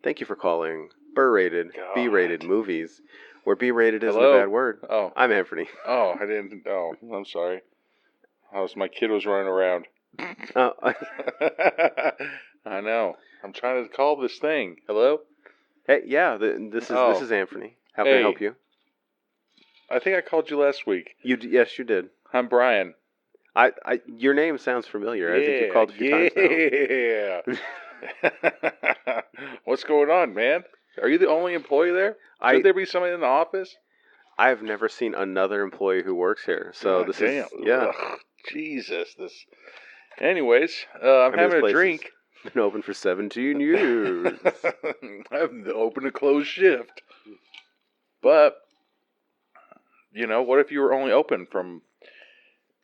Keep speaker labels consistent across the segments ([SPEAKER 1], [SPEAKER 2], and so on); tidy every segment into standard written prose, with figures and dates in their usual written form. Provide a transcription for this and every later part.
[SPEAKER 1] Thank you for calling B-rated, B-rated movies, where B-rated isn't
[SPEAKER 2] Hello?
[SPEAKER 1] a bad word.
[SPEAKER 2] Oh.
[SPEAKER 1] I'm Anthony.
[SPEAKER 2] Oh, I didn't. Oh, I'm sorry. My kid was running around. I know. I'm trying to call this thing. Hello?
[SPEAKER 1] Hey, yeah, this is Anthony. How can I help you?
[SPEAKER 2] I think I called you last week.
[SPEAKER 1] Yes, you did.
[SPEAKER 2] I'm Brian.
[SPEAKER 1] Your name sounds familiar. I think you've called a few times now.
[SPEAKER 2] Yeah. What's going on, man? Are you the only employee there? Should there be somebody in the office?
[SPEAKER 1] I've never seen another employee who works here. So
[SPEAKER 2] Damn. Ugh, Jesus. Anyways, I'm having a drink.
[SPEAKER 1] Been open for 17 years.
[SPEAKER 2] I'm open to closed shift. But, what if you were only open from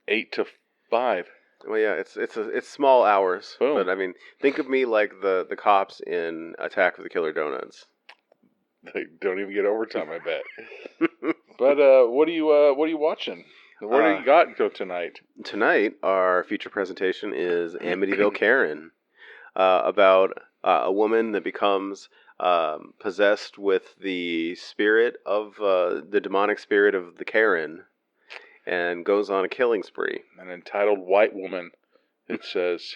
[SPEAKER 2] 8 to 5?
[SPEAKER 1] Well, yeah, it's small hours.
[SPEAKER 2] Boom.
[SPEAKER 1] But I mean, think of me like the cops in Attack of the Killer Donuts.
[SPEAKER 2] They don't even get overtime, I bet. But what are you watching? What do you got tonight?
[SPEAKER 1] Tonight, our feature presentation is Amityville Karen, about a woman that becomes possessed with the spirit of the demonic spirit of the Karen, and goes on a killing spree.
[SPEAKER 2] An entitled white woman. It says,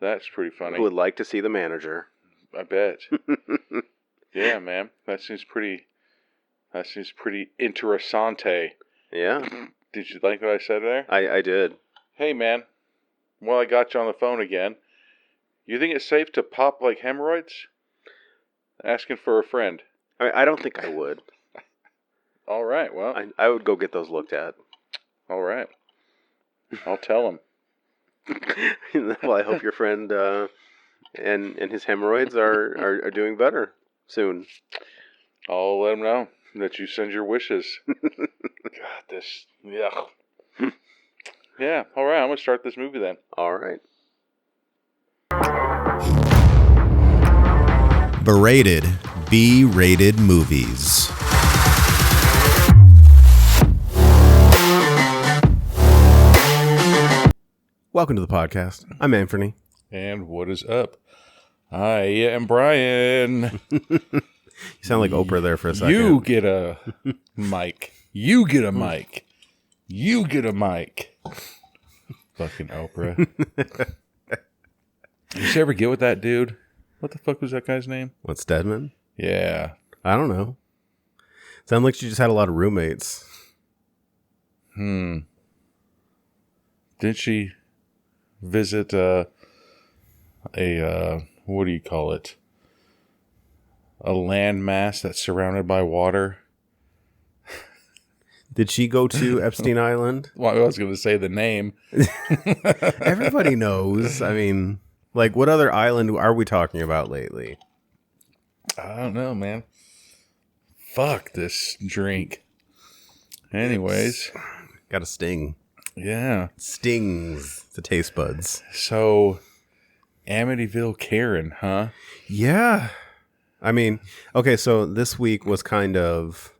[SPEAKER 2] that's pretty funny.
[SPEAKER 1] Who would like to see the manager?
[SPEAKER 2] I bet. Yeah, man. That seems pretty interessante.
[SPEAKER 1] Yeah.
[SPEAKER 2] Did you like what I said there?
[SPEAKER 1] I did.
[SPEAKER 2] Hey, man. Well, I got you on the phone again. You think it's safe to pop like hemorrhoids? Asking for a friend.
[SPEAKER 1] I don't think I would.
[SPEAKER 2] All right, well.
[SPEAKER 1] I would go get those looked at.
[SPEAKER 2] All right. I'll tell him.
[SPEAKER 1] Well, I hope your friend and his hemorrhoids are doing better soon.
[SPEAKER 2] I'll let him know that you send your wishes. God, this... Yeah. Yeah, all right. I'm going to start this movie then.
[SPEAKER 1] All right.
[SPEAKER 3] Berated, B-rated movies. Welcome to the podcast. I'm Anthony.
[SPEAKER 2] And what is up? I am Brian.
[SPEAKER 3] You sound like Oprah there for a second.
[SPEAKER 2] You get a mic. You get a mic. You get a mic. Fucking Oprah. Did you ever get with that dude? What the fuck was that guy's name?
[SPEAKER 1] What, Stedman?
[SPEAKER 2] Yeah.
[SPEAKER 1] I don't know. Sound like she just had a lot of roommates.
[SPEAKER 2] Didn't she visit a what do you call it? A landmass that's surrounded by water?
[SPEAKER 1] Did she go to Epstein Island?
[SPEAKER 2] Well, I was going to say the name.
[SPEAKER 1] Everybody knows. I mean, like, what other island are we talking about lately?
[SPEAKER 2] I don't know, man. Fuck this drink. Anyways.
[SPEAKER 1] Got a sting.
[SPEAKER 2] Yeah.
[SPEAKER 1] Stings the taste buds.
[SPEAKER 2] So, Amityville Karen, huh?
[SPEAKER 1] Yeah. I mean, okay, so this week was kind of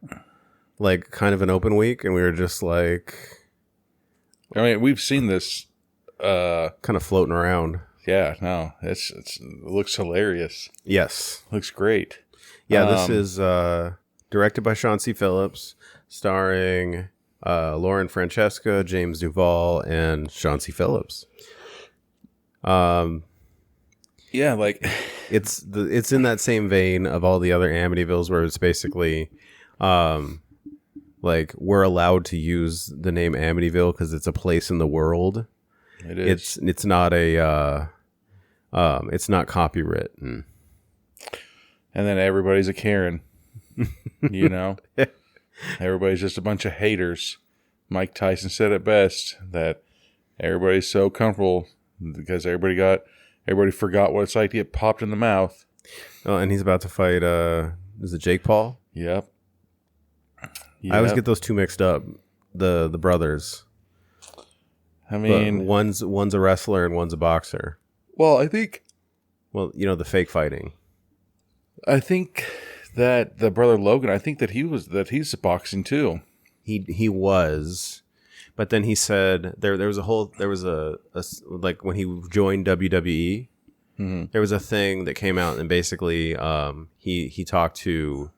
[SPEAKER 1] an open week, and we were just like...
[SPEAKER 2] I mean, we've seen this...
[SPEAKER 1] kind of floating around.
[SPEAKER 2] Yeah, no, it looks hilarious.
[SPEAKER 1] Yes.
[SPEAKER 2] Looks great.
[SPEAKER 1] Yeah, this is directed by Shawn C. Phillips, starring Lauren Francesca, James Duval, and Shawn C. Phillips.
[SPEAKER 2] Yeah, like
[SPEAKER 1] it's in that same vein of all the other Amityvilles, where it's basically like we're allowed to use the name Amityville because it's a place in the world.
[SPEAKER 2] It is.
[SPEAKER 1] It's not it's not copywritten.
[SPEAKER 2] And then everybody's a Karen. Everybody's just a bunch of haters. Mike Tyson said it best that everybody's so comfortable because everybody forgot what it's like to get popped in the mouth.
[SPEAKER 1] Oh, and he's about to fight is it Jake Paul?
[SPEAKER 2] Yep.
[SPEAKER 1] I always get those two mixed up. The brothers.
[SPEAKER 2] I mean,
[SPEAKER 1] but one's a wrestler and one's a boxer.
[SPEAKER 2] Well, I think
[SPEAKER 1] the fake fighting.
[SPEAKER 2] I think that the brother Logan, I think that he's boxing too.
[SPEAKER 1] He was, but then he said there was like when he joined WWE,
[SPEAKER 3] There was a thing that came out, and basically he talked to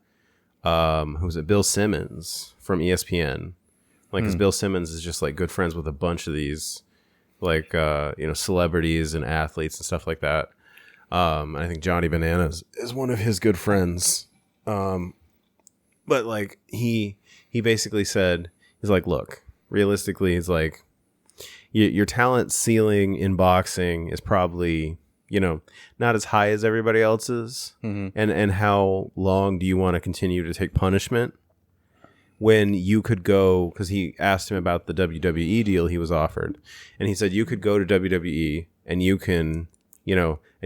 [SPEAKER 3] who was it? Bill Simmons from ESPN. Like, because Bill Simmons is just like good friends with a bunch of these like celebrities and athletes and stuff like that. I think Johnny Bananas is one of his good friends. But like he basically said, he's like, look, realistically, he's like, your talent ceiling in boxing is probably, not as high as everybody else's. And how long do you want to continue to take punishment when you could go, because he asked him about the WWE deal he was offered, and he said you could go to WWE and you can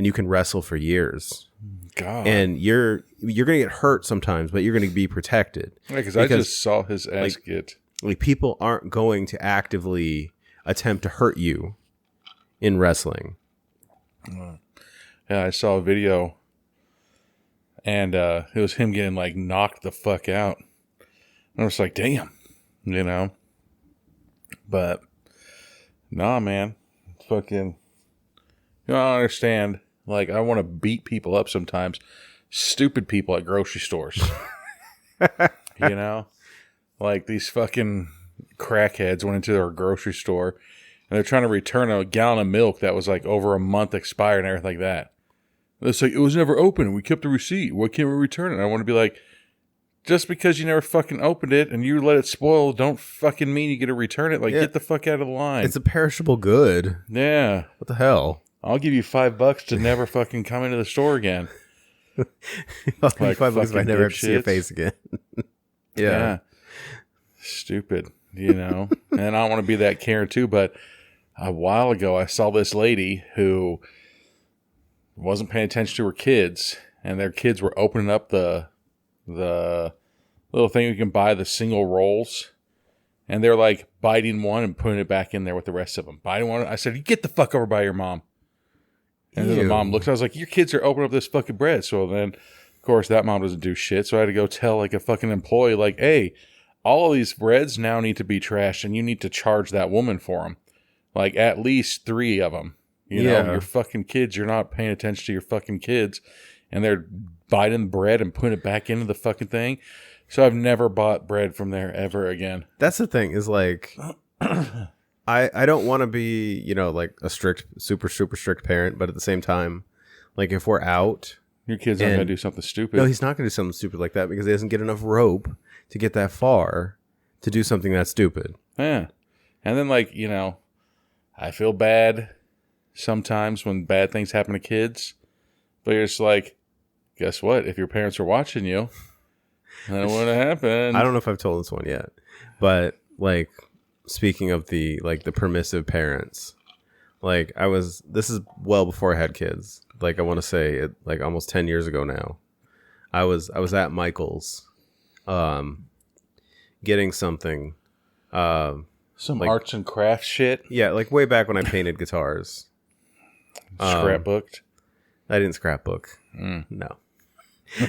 [SPEAKER 3] wrestle for years.
[SPEAKER 2] God.
[SPEAKER 3] And you're gonna get hurt sometimes, but you're gonna be protected.
[SPEAKER 2] Yeah, because I just saw his ass get.
[SPEAKER 3] Like, people aren't going to actively attempt to hurt you in wrestling.
[SPEAKER 2] Yeah, I saw a video, and it was him getting like knocked the fuck out. And I was like, damn, But nah, man, fucking, I don't understand. Like, I want to beat people up sometimes. Stupid people at grocery stores. Like, these fucking crackheads went into their grocery store and they're trying to return a gallon of milk that was like over a month expired and everything like that. It's like, it was never open. We kept the receipt. Why can't we return it? I want to be like, just because you never fucking opened it and you let it spoil, don't fucking mean you get to return it. Like, get the fuck out of the line.
[SPEAKER 3] It's a perishable good.
[SPEAKER 2] Yeah.
[SPEAKER 3] What the hell?
[SPEAKER 2] I'll give you $5 to never fucking come into the store again.
[SPEAKER 3] I'll give you $5 if I never have to see your face again. Yeah.
[SPEAKER 2] Stupid, And I don't want to be that Karen too, but a while ago I saw this lady who wasn't paying attention to her kids, and their kids were opening up the little thing you can buy, the single rolls, and they're like biting one and putting it back in there with the rest of them. Biting one. I said, you get the fuck over by your mom. And then the mom looked, I was like, your kids are opening up this fucking bread. So then, of course, that mom doesn't do shit. So I had to go tell like a fucking employee, like, hey, all of these breads now need to be trashed and you need to charge that woman for them. Like, at least 3 of them. Your fucking kids, you're not paying attention to your fucking kids. And they're biting bread and putting it back into the fucking thing. So I've never bought bread from there ever again.
[SPEAKER 3] That's the thing, is like, I don't want to be, like a strict, super, super strict parent, but at the same time, like, if we're out,
[SPEAKER 2] your kid's not going to do something stupid.
[SPEAKER 3] No, he's not going to do something stupid like that because he doesn't get enough rope to get that far to do something that stupid.
[SPEAKER 2] Yeah. And then, like, I feel bad sometimes when bad things happen to kids, but you're just like, guess what? If your parents are watching you, that wouldn't happen.
[SPEAKER 3] I don't know if I've told this one yet, but like, speaking of the permissive parents, like, this is well before I had kids. Like, I want to say it, like, almost 10 years ago now. I was at Michael's, getting something,
[SPEAKER 2] some like, arts and crafts shit.
[SPEAKER 3] Yeah. Like, way back when I painted guitars.
[SPEAKER 2] Scrapbooked.
[SPEAKER 3] I didn't scrapbook. No.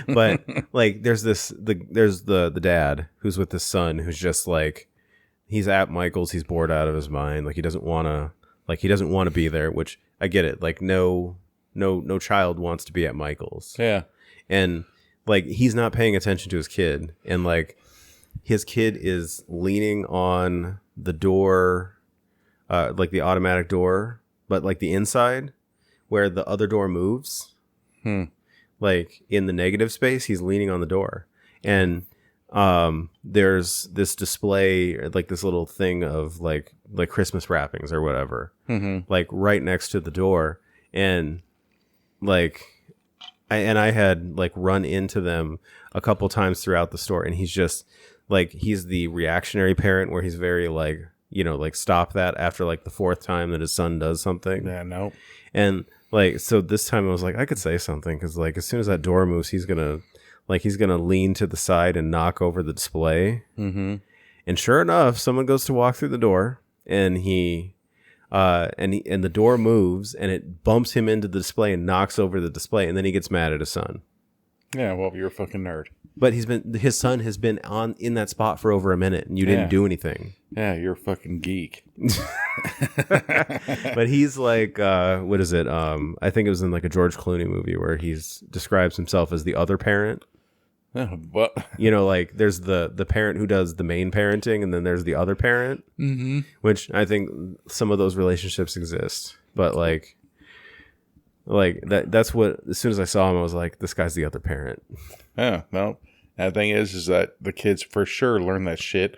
[SPEAKER 3] But like, there's the dad who's with his son, who's just like, he's at Michael's, he's bored out of his mind, like, he doesn't want to be there, which I get it, like, no child wants to be at Michael's.
[SPEAKER 2] Yeah.
[SPEAKER 3] And like, he's not paying attention to his kid, and like, his kid is leaning on the door, like the automatic door, but like the inside where the other door moves. Like, in the negative space, he's leaning on the door. And there's this display, like this little thing of like Christmas wrappings or whatever, like right next to the door. And like, I had like run into them a couple times throughout the store, and he's just like, he's the reactionary parent where he's very like, like, stop that after like the 4th time that his son does something.
[SPEAKER 2] Yeah, no.
[SPEAKER 3] And like, so this time I was like, I could say something, because like, as soon as that door moves, he's gonna lean to the side and knock over the display. And sure enough, someone goes to walk through the door, and the door moves, and it bumps him into the display and knocks over the display, and then he gets mad at his son.
[SPEAKER 2] Yeah, well, you're a fucking nerd.
[SPEAKER 3] But his son has been in that spot for over a minute, and you didn't do anything.
[SPEAKER 2] Yeah, you're a fucking geek.
[SPEAKER 3] But he's like, what is it? I think it was in like a George Clooney movie where describes himself as the other parent.
[SPEAKER 2] But
[SPEAKER 3] Like there's the parent who does the main parenting, and then there's the other parent, which I think some of those relationships exist. But like that's what, as soon as I saw him, I was like, this guy's the other parent.
[SPEAKER 2] Yeah, no. And the thing is that the kids for sure learn that shit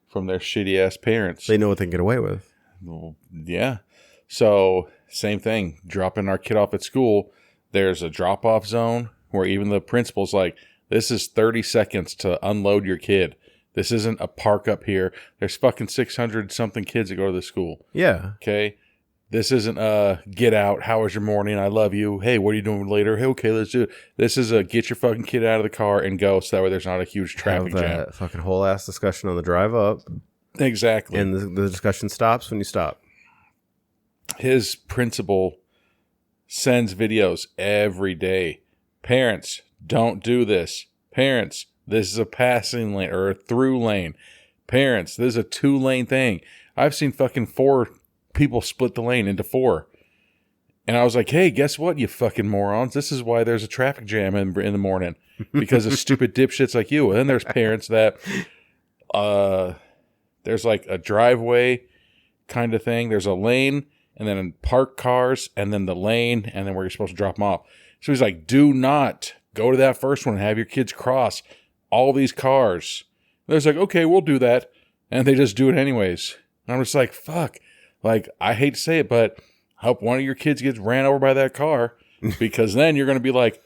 [SPEAKER 2] from their shitty ass parents.
[SPEAKER 3] They know what they can get away with.
[SPEAKER 2] Well, yeah. So same thing, dropping our kid off at school. There's a drop off zone where even the principal's like, this is 30 seconds to unload your kid. This isn't a park up here. There's fucking 600 something kids that go to the school.
[SPEAKER 3] Yeah.
[SPEAKER 2] Okay. This isn't get out. How was your morning? I love you. Hey, what are you doing later? Hey, okay, let's do it. This is a get your fucking kid out of the car and go, so that way there's not a huge traffic
[SPEAKER 3] Have
[SPEAKER 2] jam.
[SPEAKER 3] that fucking whole ass discussion on the drive up.
[SPEAKER 2] Exactly.
[SPEAKER 3] And the discussion stops when you stop.
[SPEAKER 2] His principal sends videos every day. Parents, don't do this. Parents, this is a passing lane or a through lane. Parents, this is a 2-lane thing. I've seen fucking 4 people split the lane into 4. And I was like, hey, guess what, you fucking morons? This is why there's a traffic jam in the morning. Because of stupid dipshits like you. And then there's parents that there's like a driveway kind of thing. There's a lane, and then parked cars, and then the lane, and then where you're supposed to drop them off. So he's like, do not go to that first one and have your kids cross all these cars. And there's like, okay, we'll do that. And they just do it anyways. And I'm just like, fuck. Like, I hate to say it, but I hope one of your kids gets ran over by that car, because then you're going to be like,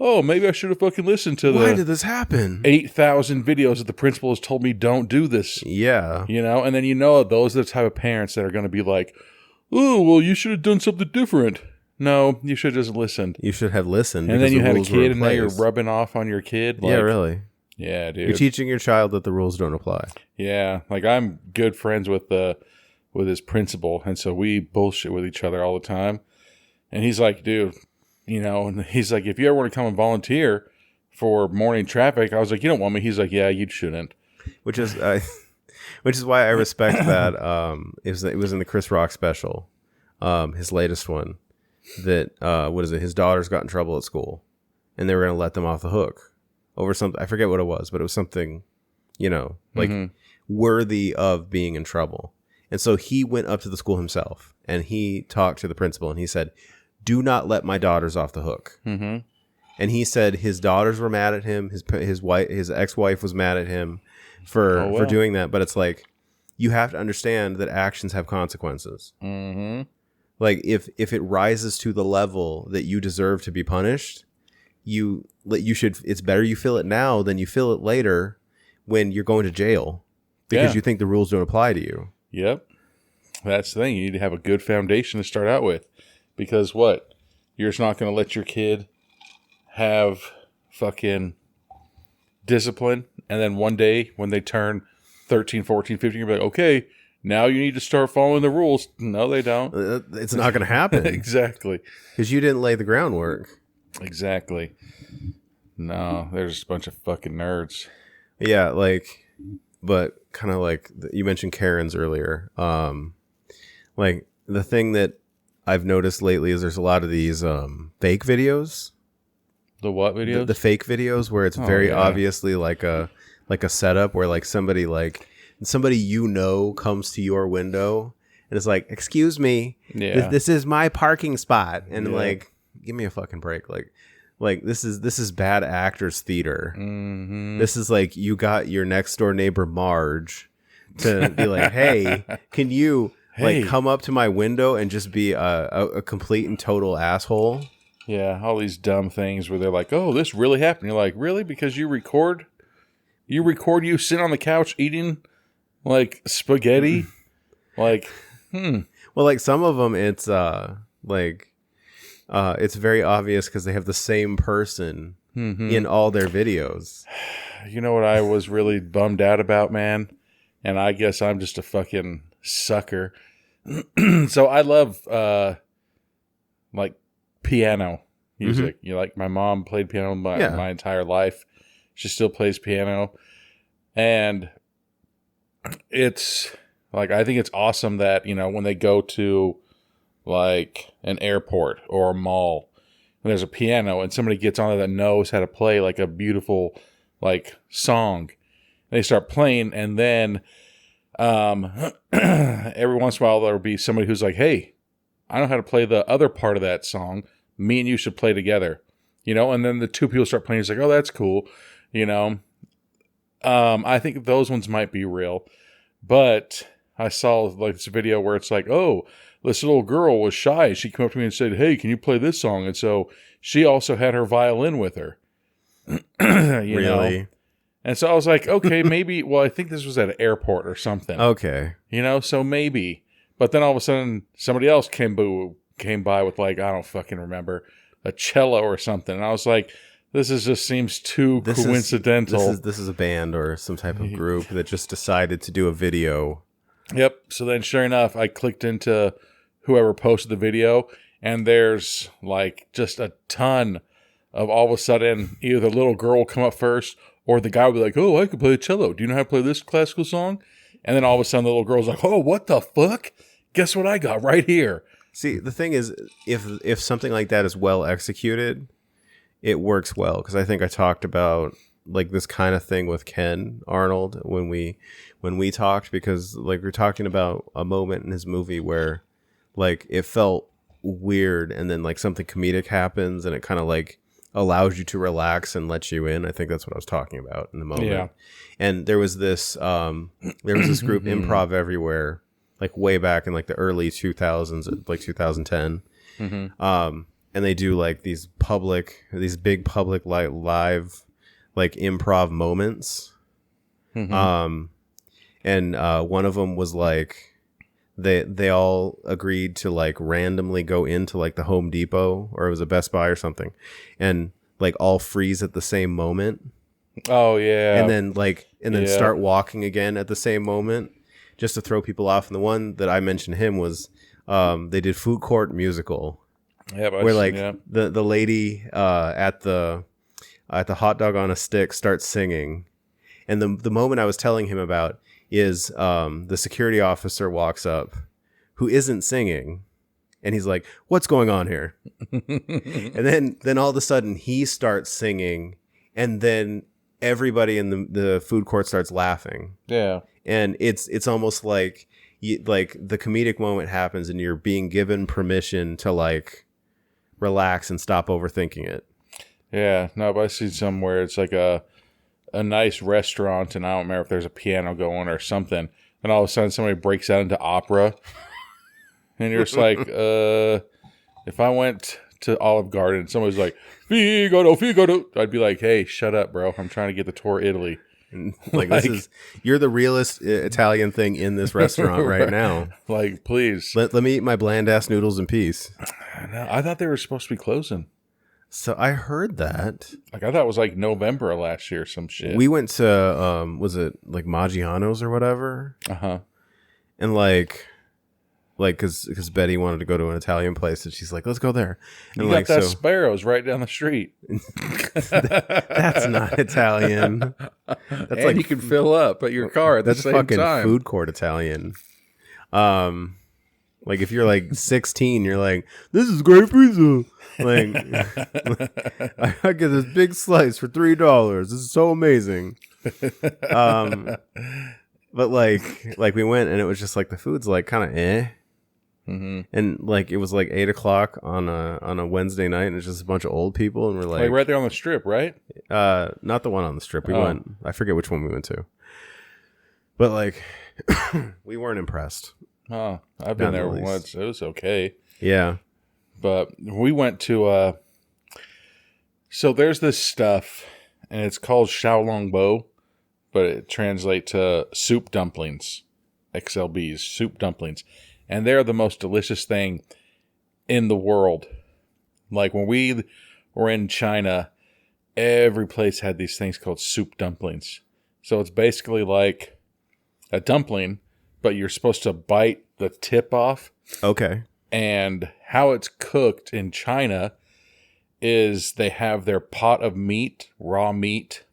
[SPEAKER 2] oh, maybe I should have fucking listened to
[SPEAKER 3] Why did this happen?
[SPEAKER 2] 8,000 videos that the principal has told me don't do this.
[SPEAKER 3] Yeah.
[SPEAKER 2] And then those are the type of parents that are going to be like, oh, well, you should have done something different. No, you should have just listened.
[SPEAKER 3] You should have listened.
[SPEAKER 2] And then you had a kid, and now you're rubbing off on your kid.
[SPEAKER 3] Like, yeah, really.
[SPEAKER 2] Yeah, dude.
[SPEAKER 3] You're teaching your child that the rules don't apply.
[SPEAKER 2] Yeah, like I'm good friends with his principal, and so we bullshit with each other all the time. And he's like, dude, and he's like, if you ever want to come and volunteer for morning traffic, I was like, you don't want me. He's like, yeah, you shouldn't.
[SPEAKER 3] Which is why I respect that. It was in the Chris Rock special, his latest one. That his daughters got in trouble at school, and they were going to let them off the hook over something. I forget what it was, but it was something, like worthy of being in trouble. And so he went up to the school himself, and he talked to the principal, and he said, do not let my daughters off the hook. Mm-hmm. And he said his daughters were mad at him. His ex-wife was mad at him for doing that. But it's like, you have to understand that actions have consequences. Mm-hmm. Like if it rises to the level that you deserve to be punished, you should. It's better you feel it now than you feel it later when you're going to jail because you think the rules don't apply to you.
[SPEAKER 2] Yep, that's the thing. You need to have a good foundation to start out with, because you're just not going to let your kid have fucking discipline, and then one day when they turn 13, 14, 15, you're like, okay, now you need to start following the rules. No, they don't.
[SPEAKER 3] It's not going to happen.
[SPEAKER 2] Exactly.
[SPEAKER 3] Because you didn't lay the groundwork. Like,
[SPEAKER 2] no, there's a bunch of fucking nerds.
[SPEAKER 3] Yeah, but kind of like you mentioned Karens earlier. Like the thing that I've noticed lately is there's a lot of these fake videos.
[SPEAKER 2] The what videos?
[SPEAKER 3] The fake videos where it's very obviously like a setup where like somebody comes to your window and it's like, excuse me, this is my parking spot, and like, give me a fucking break. Like this is bad actors theater. Mm-hmm. This is like, you got your next door neighbor Marge to be like, hey, can you come up to my window and just be a complete and total asshole?
[SPEAKER 2] Yeah, all these dumb things where they're like, oh, this really happened. You're like, really? Because you record you sit on the couch eating like spaghetti? Well,
[SPEAKER 3] like some of them it's it's very obvious because they have the same person in all their videos.
[SPEAKER 2] You know what I was really bummed out about, man? And I guess I'm just a fucking sucker. So I love like piano music. You know, like my mom played piano my entire life. She still plays piano. And it's like, I think it's awesome that, you know, when they go to like an airport or a mall, and there's a piano and somebody gets on there that knows how to play like a beautiful like song, and they start playing, and then every once in a while there'll be somebody who's like, hey, I know how to play the other part of that song. Me and you should play together, you know? And then the two people start playing. It's like, oh, that's cool. You know? I think those ones might be real, but I saw like this video where it's like, oh, this little girl was shy. She came up to me and said, hey, can you play this song? And so she also had her violin with her. You
[SPEAKER 3] really?
[SPEAKER 2] know? And so I was like, okay, maybe, well, I think this was at an airport or something.
[SPEAKER 3] Okay.
[SPEAKER 2] You know, so maybe. But then all of a sudden, somebody else came by with like, I don't fucking remember, a cello or something. And I was like, just seems too coincidental.
[SPEAKER 3] This is a band or some type of group that just decided to do a video.
[SPEAKER 2] Yep. So then sure enough, I clicked into whoever posted the video, and there's like just a ton of all of a sudden, either the little girl will come up first, or the guy will be like, oh, I can play a cello. Do you know how to play this classical song? And then all of a sudden the little girl's like, oh, what the fuck? Guess what I got right here?
[SPEAKER 3] See, the thing is, if something like that is well executed, it works well. Because I think I talked about like this kind of thing with Ken Arnold when we talked, because like we're talking about a moment in his movie where like it felt weird, and then like something comedic happens and it kind of like allows you to relax and let you in. I think that's what I was talking about in the moment. Yeah. And there was this group, Improv Everywhere, like way back in like the early 2000s, like 2010. And they do like these big public like live like improv moments. And one of them was like they all agreed to like randomly go into like the Home Depot, or it was a Best Buy or something, and like all freeze at the same moment.
[SPEAKER 2] Oh yeah.
[SPEAKER 3] And then start walking again at the same moment, just to throw people off. And the one that I mentioned him was they did Food Court Musical. Yeah, where like the lady at the hot dog on a stick starts singing, and the moment I was telling him about is the security officer walks up who isn't singing, and he's like, what's going on here? And then all of a sudden he starts singing, and then everybody in the food court starts laughing. Yeah. And it's almost like like the comedic moment happens and you're being given permission to like relax and stop overthinking it. Yeah, no, but I see somewhere it's like a nice restaurant, and I don't remember if there's a piano going or something, and all of a sudden somebody breaks out into opera, and you're just like, if I went to Olive Garden and somebody's like, Figaro, Figaro, I'd be like, hey, shut up, bro. I'm trying to get the tour Italy. Like you're the realest Italian thing in this restaurant right now. Like, please. Let me eat my bland ass noodles in peace. No, I thought they were supposed to be closing. So I heard that. Like, I thought it was like November of last year, some shit. We went to, was it like Maggiano's or whatever? Uh-huh. And like, because Betty wanted to go to an Italian place, and she's like, let's go there. And you got that Sparrows right down the street. That's not Italian. That's and like you can fill up at your car at the same time. That's fucking food court Italian. Like if you're like 16, you're like, this is great pizza. Like, I get this big slice for $3. This is so amazing. But like we went, and it was just like the food's like kind of eh. Mm-hmm. And like it was like 8:00 on a Wednesday night, and it's just a bunch of old people, and we're like right there on the strip, right? Not the one on the strip. We went. I forget which one we went to, but like we weren't impressed. Oh, I've been there once. It was okay. Yeah, but we went to so there's this stuff, and it's called xiaolongbao, but it translates to soup dumplings, XLBs, soup dumplings. And they're the most delicious thing in the world. Like when we were in China, every place had these things called soup dumplings. So it's basically like a dumpling, but you're supposed to bite the tip off. Okay. And how it's cooked in China
[SPEAKER 2] is they have their pot of meat, raw meat,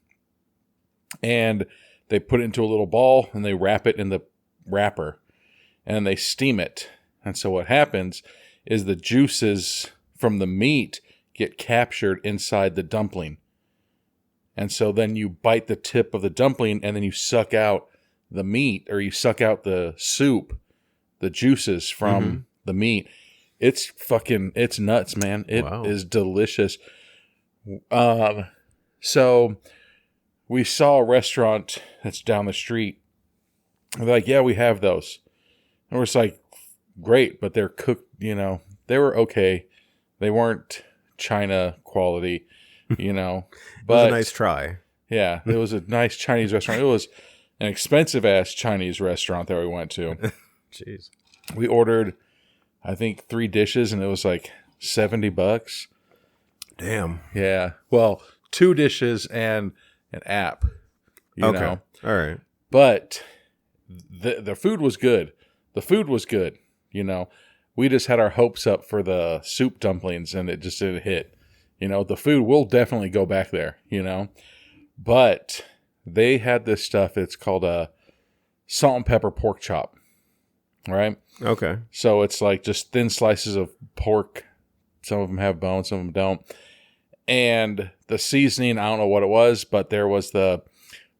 [SPEAKER 2] and they put it into a little ball and they wrap it in the wrapper and they steam it. And so what happens is the juices from the meat get captured inside the dumpling. And so then you bite the tip of the dumpling and then you suck out the meat, or you suck out the soup, the juices from the meat. It's nuts, man. It is delicious. So we saw a restaurant that's down the street. They're like, yeah, we have those. And we're just like, great, but they're cooked, you know, they were okay. They weren't China quality, you know. But
[SPEAKER 3] it was a nice try.
[SPEAKER 2] Yeah, it was a nice Chinese restaurant. It was an expensive-ass Chinese restaurant that we went to.
[SPEAKER 3] Jeez.
[SPEAKER 2] We ordered, I think, 3 dishes, and it was like $70.
[SPEAKER 3] Damn.
[SPEAKER 2] Yeah. Well, 2 dishes and an app, you know.
[SPEAKER 3] All right.
[SPEAKER 2] But the food was good. The food was good, you know. We just had our hopes up for the soup dumplings, and it just didn't hit. You know, the food will definitely go back there, you know. But they had this stuff, it's called a salt and pepper pork chop, right?
[SPEAKER 3] Okay.
[SPEAKER 2] So it's like just thin slices of pork. Some of them have bones, some of them don't. And the seasoning, I don't know what it was, but there was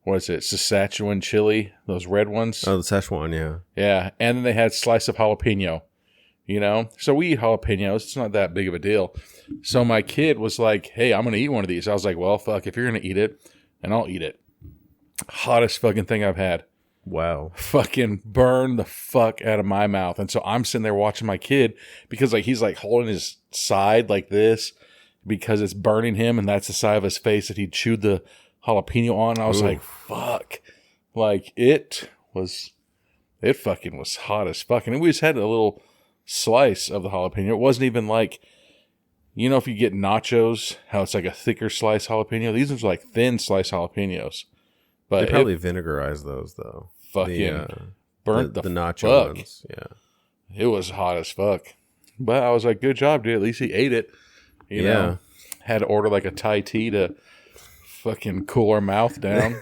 [SPEAKER 2] Saskatchewan chili, those red ones.
[SPEAKER 3] Oh, the Szechuan, yeah.
[SPEAKER 2] Yeah, and then they had slice of jalapeno, you know? So we eat jalapenos. It's not that big of a deal. So my kid was like, hey, I'm going to eat one of these. I was like, well, fuck, if you're going to eat it, and I'll eat it. Hottest fucking thing I've had.
[SPEAKER 3] Wow.
[SPEAKER 2] Fucking burn the fuck out of my mouth. And so I'm sitting there watching my kid because like he's like holding his side like this because it's burning him, and that's the side of his face that he chewed the jalapeno on. And I was like, fuck. Like it fucking was hot as fuck. And we just had a little slice of the jalapeno. It wasn't even like, you know, if you get nachos, how it's like a thicker slice jalapeno. These was like thin slice jalapenos. But
[SPEAKER 3] they probably vinegarized those though.
[SPEAKER 2] Fucking burnt the
[SPEAKER 3] nacho
[SPEAKER 2] fuck.
[SPEAKER 3] ones. Yeah.
[SPEAKER 2] It was hot as fuck. But I was like, good job, dude. At least he ate it. You know, had to order like a Thai tea to fucking cool our mouth down.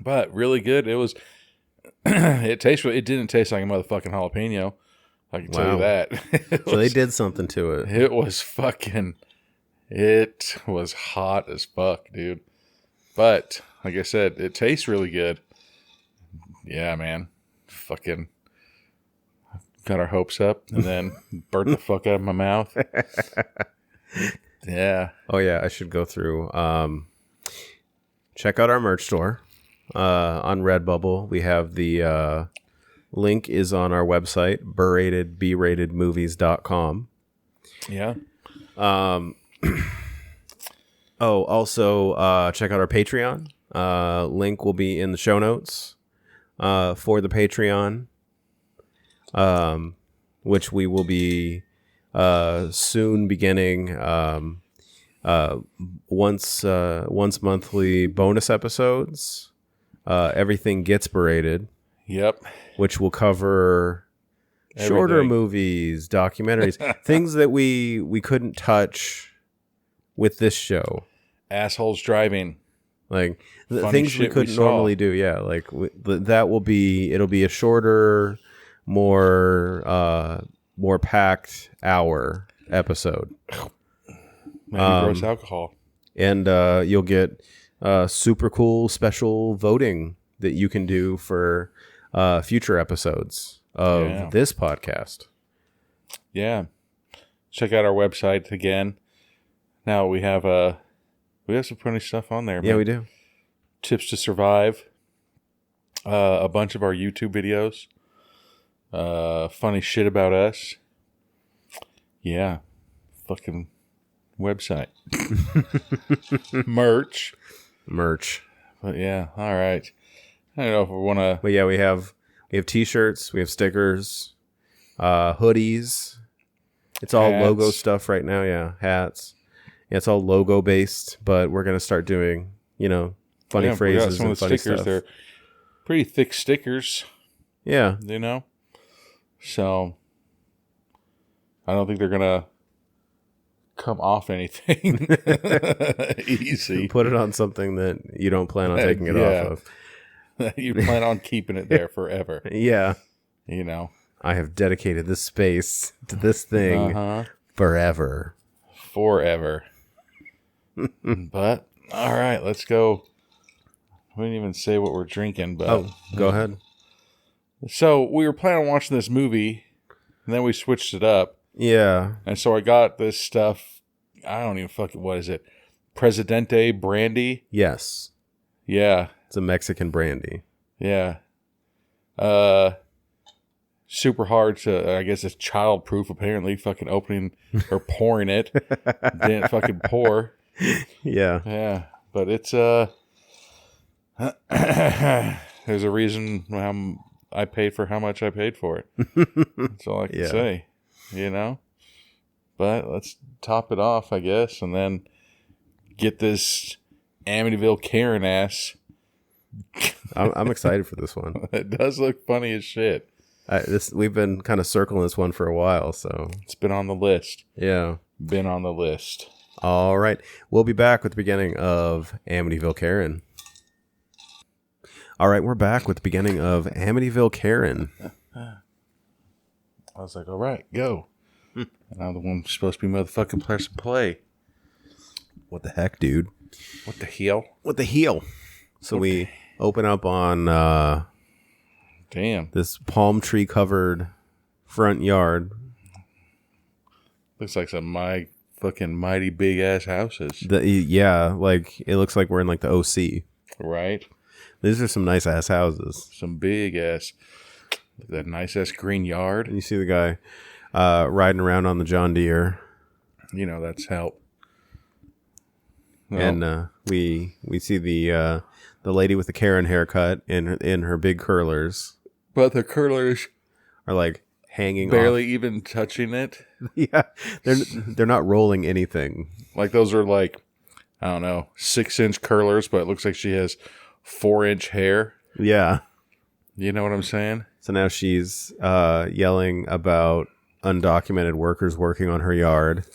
[SPEAKER 2] But really good. It was, it didn't taste like a motherfucking jalapeno. I can tell you that.
[SPEAKER 3] So they did something to it.
[SPEAKER 2] It was hot as fuck, dude. But like I said, it tastes really good. Yeah, man. Fucking got our hopes up and then burnt the fuck out of my mouth. Yeah.
[SPEAKER 3] Oh yeah, I should go through. Check out our merch store on Redbubble. We have the link is on our website, bratedmovies.com.
[SPEAKER 2] Yeah.
[SPEAKER 3] Also check out our Patreon. Link will be in the show notes for the Patreon, which we will be soon beginning once monthly bonus episodes. Everything Gets Berated.
[SPEAKER 2] Yep.
[SPEAKER 3] Which will cover shorter movies, documentaries, things that we couldn't touch with this show.
[SPEAKER 2] Assholes driving.
[SPEAKER 3] Like the things we couldn't normally do. Yeah. Like it'll be a shorter, more packed hour episode.
[SPEAKER 2] Maybe gross alcohol.
[SPEAKER 3] And you'll get super cool special voting that you can do for future episodes of this podcast.
[SPEAKER 2] Yeah. Check out our website again. Now we have some funny stuff on there.
[SPEAKER 3] Yeah, man. We do.
[SPEAKER 2] Tips to survive. A bunch of our YouTube videos. Funny shit about us. Yeah. Fucking website. Merch. But yeah, all right. I don't know if we want to.
[SPEAKER 3] But yeah, we have t-shirts, we have stickers, hoodies. It's all hats. Logo stuff right now. Yeah, hats. Yeah, it's all logo based, but we're gonna start doing funny phrases and funny
[SPEAKER 2] stickers.
[SPEAKER 3] Stuff.
[SPEAKER 2] They're pretty thick stickers.
[SPEAKER 3] Yeah,
[SPEAKER 2] So I don't think they're gonna come off anything easy.
[SPEAKER 3] Put it on something that you don't plan on taking it off of.
[SPEAKER 2] You plan on keeping it there forever.
[SPEAKER 3] Yeah.
[SPEAKER 2] You know.
[SPEAKER 3] I have dedicated this space to this thing forever.
[SPEAKER 2] Forever. But, all right, let's go. We didn't even say what we're drinking, but...
[SPEAKER 3] go ahead.
[SPEAKER 2] So, we were planning on watching this movie, and then we switched it up.
[SPEAKER 3] Yeah.
[SPEAKER 2] And so I got this stuff. I don't even fucking... What is it? Presidente brandy?
[SPEAKER 3] Yes.
[SPEAKER 2] Yeah.
[SPEAKER 3] It's a Mexican brandy.
[SPEAKER 2] Yeah. Super hard to... I guess it's child-proof, apparently. Fucking opening or pouring it. Didn't fucking pour.
[SPEAKER 3] Yeah.
[SPEAKER 2] Yeah. But it's... There's a reason I paid for how much I paid for it. That's all I can say. You know? But let's top it off, I guess, and then get this Amityville Karen ass.
[SPEAKER 3] I'm excited for this one.
[SPEAKER 2] It does look funny as shit.
[SPEAKER 3] We've been kind of circling this one for a while, so...
[SPEAKER 2] It's been on the list.
[SPEAKER 3] Yeah.
[SPEAKER 2] Been on the list.
[SPEAKER 3] All right. We'll be back with the beginning of Amityville Karen. All right, we're back with the beginning of Amityville Karen.
[SPEAKER 2] I was like, all right, go. And I'm the one supposed to be motherfucking person play.
[SPEAKER 3] What the heck, dude?
[SPEAKER 2] What the hell?
[SPEAKER 3] What the heel? So we open up on
[SPEAKER 2] Damn.
[SPEAKER 3] this palm tree covered front yard.
[SPEAKER 2] Looks like some fucking mighty big ass houses.
[SPEAKER 3] Like it looks like we're in like the OC.
[SPEAKER 2] Right?
[SPEAKER 3] These are some nice ass houses.
[SPEAKER 2] Some big ass, that nice ass green yard.
[SPEAKER 3] And you see the guy riding around on the John Deere.
[SPEAKER 2] You know, that's help. Well,
[SPEAKER 3] and we see the lady with the Karen haircut in her big curlers.
[SPEAKER 2] But the curlers
[SPEAKER 3] are like hanging
[SPEAKER 2] barely
[SPEAKER 3] off.
[SPEAKER 2] even touching it.
[SPEAKER 3] Yeah, they're not rolling anything.
[SPEAKER 2] Like those are like, I don't know, 6-inch curlers, but it looks like she has 4-inch hair.
[SPEAKER 3] Yeah.
[SPEAKER 2] You know what I'm saying?
[SPEAKER 3] So now she's yelling about undocumented workers working on her yard.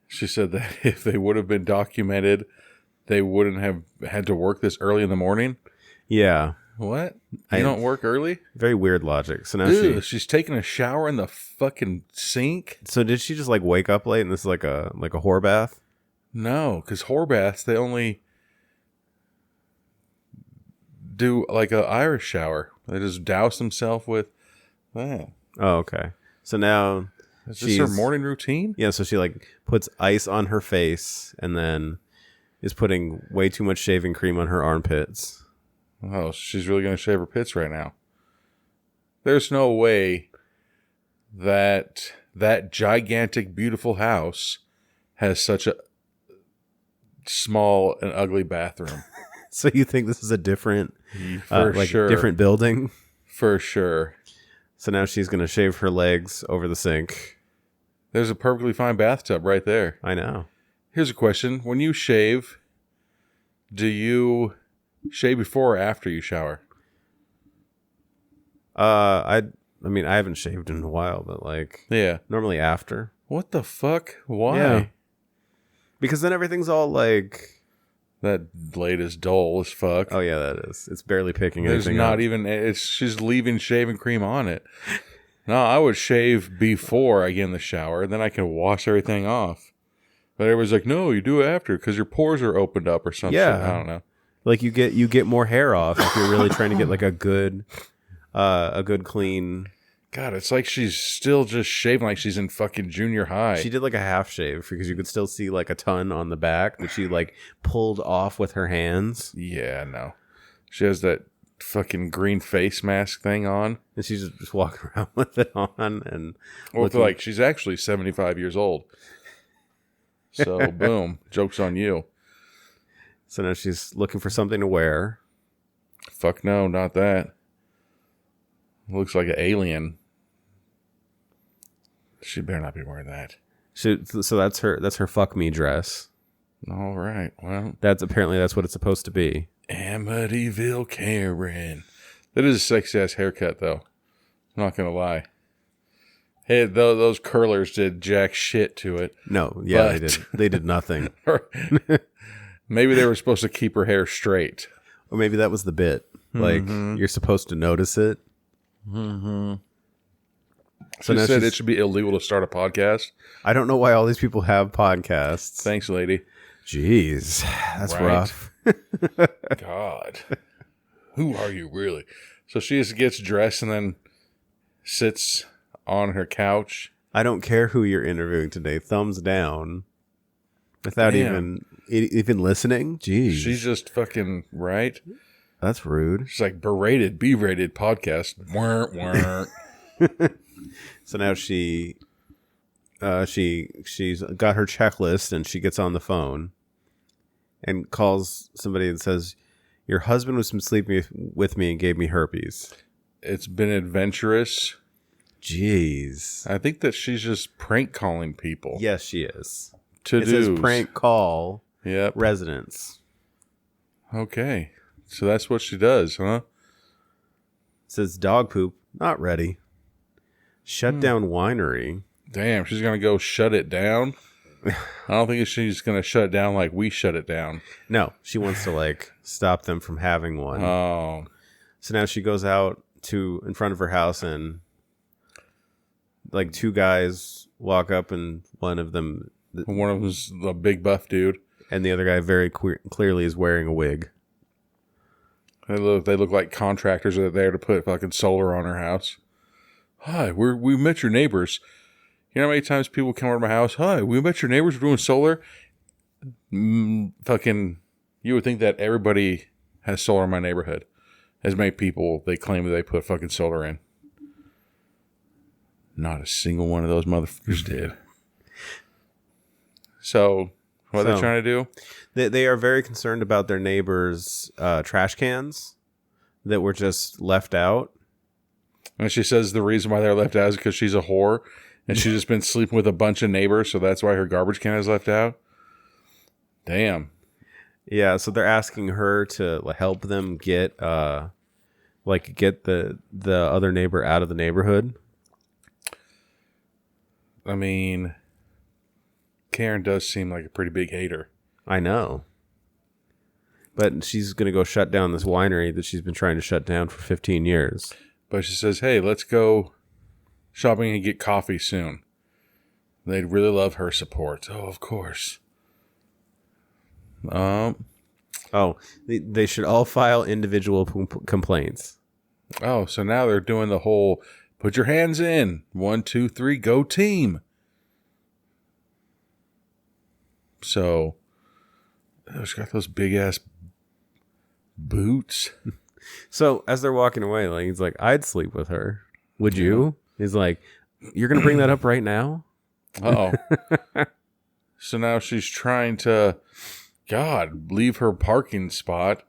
[SPEAKER 2] She said that if they would have been documented, they wouldn't have had to work this early in the morning.
[SPEAKER 3] Yeah.
[SPEAKER 2] What? You don't work early?
[SPEAKER 3] Very weird logic. So now
[SPEAKER 2] she's taking a shower in the fucking sink?
[SPEAKER 3] So did she just like wake up late and this is like a whore bath?
[SPEAKER 2] No, because whore baths, they only do like an Irish shower. They just douse themselves with that.
[SPEAKER 3] Oh, okay. So now
[SPEAKER 2] is this her morning routine?
[SPEAKER 3] Yeah, so she like puts ice on her face and then is putting way too much shaving cream on her armpits.
[SPEAKER 2] Oh, she's really going to shave her pits right now. There's no way that gigantic, beautiful house has such a small and ugly bathroom.
[SPEAKER 3] So you think this is a different,
[SPEAKER 2] sure.
[SPEAKER 3] different building?
[SPEAKER 2] For sure.
[SPEAKER 3] So now she's going to shave her legs over the sink.
[SPEAKER 2] There's a perfectly fine bathtub right there.
[SPEAKER 3] I know.
[SPEAKER 2] Here's a question. When you shave, do you shave before or after you shower?
[SPEAKER 3] I mean, I haven't shaved in a while, but like,
[SPEAKER 2] yeah,
[SPEAKER 3] normally after.
[SPEAKER 2] What the fuck? Why?
[SPEAKER 3] Yeah. Because then everything's all like,
[SPEAKER 2] that blade is dull as fuck.
[SPEAKER 3] Oh yeah, that is. It's barely picking
[SPEAKER 2] There's
[SPEAKER 3] anything
[SPEAKER 2] not
[SPEAKER 3] up.
[SPEAKER 2] even. She's leaving shaving cream on it. No, I would shave before I get in the shower, and then I can wash everything off. But everybody's like, "No, you do it after because your pores are opened up or something."
[SPEAKER 3] Yeah.
[SPEAKER 2] I don't know.
[SPEAKER 3] Like you get more hair off if you're really trying to get like a good clean.
[SPEAKER 2] God, it's like she's still just shaving like she's in fucking junior high.
[SPEAKER 3] She did like a half shave because you could still see like a ton on the back that she like pulled off with her hands.
[SPEAKER 2] Yeah, no. She has that fucking green face mask thing on.
[SPEAKER 3] And she's just walking around with it on and
[SPEAKER 2] like she's actually 75 years old. So boom, joke's on you.
[SPEAKER 3] So now she's looking for something to wear.
[SPEAKER 2] Fuck no, not that. Looks like an alien. She better not be wearing that.
[SPEAKER 3] So that's her fuck me dress.
[SPEAKER 2] All right. Well,
[SPEAKER 3] that's what it's supposed to be.
[SPEAKER 2] Amityville Karen. That is a sexy ass haircut though. I'm not gonna lie. Hey, those curlers did jack shit to it.
[SPEAKER 3] No, yeah,
[SPEAKER 2] But-
[SPEAKER 3] they did. They did nothing.
[SPEAKER 2] Maybe they were supposed to keep her hair straight.
[SPEAKER 3] Or maybe that was the bit. Like, you're supposed to notice it.
[SPEAKER 2] So
[SPEAKER 3] So
[SPEAKER 2] she
[SPEAKER 3] now
[SPEAKER 2] said
[SPEAKER 3] she's-
[SPEAKER 2] it should be illegal to start a podcast.
[SPEAKER 3] I don't know why all these people have podcasts.
[SPEAKER 2] Thanks, lady.
[SPEAKER 3] Jeez, that's
[SPEAKER 2] Right.
[SPEAKER 3] rough.
[SPEAKER 2] God. Who are you, really? So she just gets dressed and then sits on her couch.
[SPEAKER 3] I don't care who you're interviewing today. Thumbs down. Without
[SPEAKER 2] Damn.
[SPEAKER 3] even listening. Jeez,
[SPEAKER 2] She's just fucking, right?
[SPEAKER 3] that's rude.
[SPEAKER 2] She's like, berated, B-rated podcast. Weren't.
[SPEAKER 3] So now she's got her checklist and she gets on the phone and calls somebody and says, "Your husband was sleeping with me and gave me herpes."
[SPEAKER 2] It's been adventurous.
[SPEAKER 3] Jeez.
[SPEAKER 2] I think that she's just prank calling people.
[SPEAKER 3] Yes, she is.
[SPEAKER 2] To
[SPEAKER 3] It says prank call
[SPEAKER 2] Yep.
[SPEAKER 3] residents.
[SPEAKER 2] Okay. So that's what she does, huh?
[SPEAKER 3] It says dog poop not ready. Shut down winery.
[SPEAKER 2] Damn, she's going to go shut it down? I don't think she's going to shut it down like we shut it down.
[SPEAKER 3] No, she wants to like stop them from having one.
[SPEAKER 2] Oh.
[SPEAKER 3] So now she goes out in front of her house and like two guys walk up and one of them
[SPEAKER 2] One of them's a big buff dude.
[SPEAKER 3] and the other guy very clearly is wearing a wig.
[SPEAKER 2] They look like contractors that are there to put fucking solar on her house. Hi, we met your neighbors. You know how many times people come over to my house? Hi, we met your neighbors. We're doing solar. Fucking, you would think that everybody has solar in my neighborhood. As many people they claim that they put fucking solar in. Not a single one of those motherfuckers did. So, what are they trying to do?
[SPEAKER 3] They are very concerned about their neighbors' trash cans that were just left out.
[SPEAKER 2] And she says the reason why they're left out is because she's a whore and she's just been sleeping with a bunch of neighbors, so that's why her garbage can is left out. Damn.
[SPEAKER 3] Yeah, so they're asking her to help them get the other neighbor out of the neighborhood.
[SPEAKER 2] I mean, Karen does seem like a pretty big hater.
[SPEAKER 3] I know. But she's going to go shut down this winery that she's been trying to shut down for 15 years.
[SPEAKER 2] But she says, hey, let's go shopping and get coffee soon. They'd really love her support. Oh, of course.
[SPEAKER 3] Oh, they should all file individual complaints.
[SPEAKER 2] Oh, so now they're doing the whole put your hands in. 1, 2, 3, go team. So, she's got those big ass boots.
[SPEAKER 3] So as they're walking away, like he's like, "I'd sleep with her. Would you?" He's like, "You're gonna bring that up right now?"
[SPEAKER 2] Oh. So now she's trying to, leave her parking spot.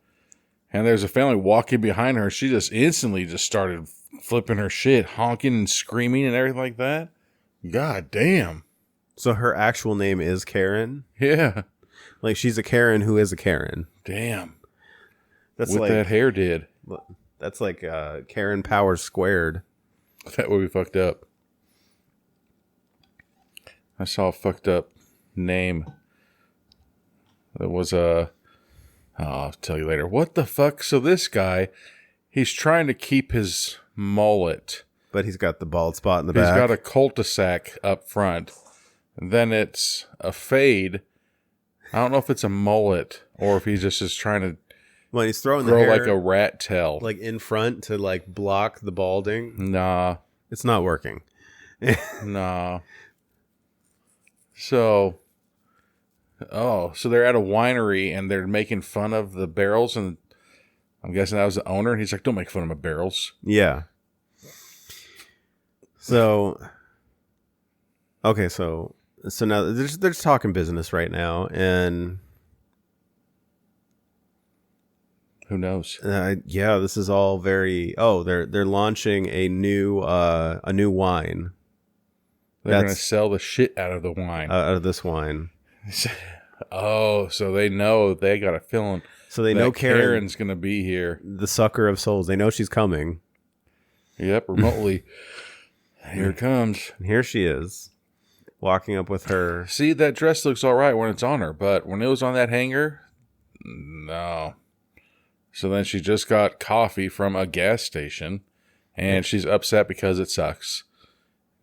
[SPEAKER 2] And there's a family walking behind her. She just instantly just started flipping her shit, honking and screaming and everything like that. God damn.
[SPEAKER 3] So her actual name is Karen.
[SPEAKER 2] Yeah.
[SPEAKER 3] Like she's a Karen who is a Karen.
[SPEAKER 2] Damn.
[SPEAKER 3] That's
[SPEAKER 2] What
[SPEAKER 3] like
[SPEAKER 2] that hair did.
[SPEAKER 3] that's like Karen power squared.
[SPEAKER 2] That would be fucked up. I saw a fucked up name. That was I'll tell you later. What the fuck? So this guy, he's trying to keep his mullet.
[SPEAKER 3] But he's got the bald spot in the
[SPEAKER 2] He's
[SPEAKER 3] back.
[SPEAKER 2] got a cul-de-sac up front. Then it's a fade. I don't know if it's a mullet or if he just is trying to
[SPEAKER 3] When he's throwing the
[SPEAKER 2] grow
[SPEAKER 3] hair
[SPEAKER 2] like a rat tail.
[SPEAKER 3] like in front to like block the balding.
[SPEAKER 2] Nah.
[SPEAKER 3] It's not working.
[SPEAKER 2] Nah. So they're at a winery and they're making fun of the barrels, and I'm guessing that was the owner. He's like, don't make fun of my barrels.
[SPEAKER 3] Yeah. So okay, so now they're just talking business right now, and
[SPEAKER 2] Who knows?
[SPEAKER 3] yeah, this is all very. Oh, they're launching a new wine.
[SPEAKER 2] They're going to
[SPEAKER 3] That's
[SPEAKER 2] sell the shit out of the wine.
[SPEAKER 3] out of this wine.
[SPEAKER 2] Oh, so they know they got a feeling.
[SPEAKER 3] So they know
[SPEAKER 2] Karen's going to be here.
[SPEAKER 3] the sucker of souls. They know she's coming.
[SPEAKER 2] Yep, remotely. Here it comes.
[SPEAKER 3] And here she is, walking up with her.
[SPEAKER 2] See, that dress looks all right when it's on her, but when it was on that hanger, no. So then she just got coffee from a gas station, and she's upset because it sucks.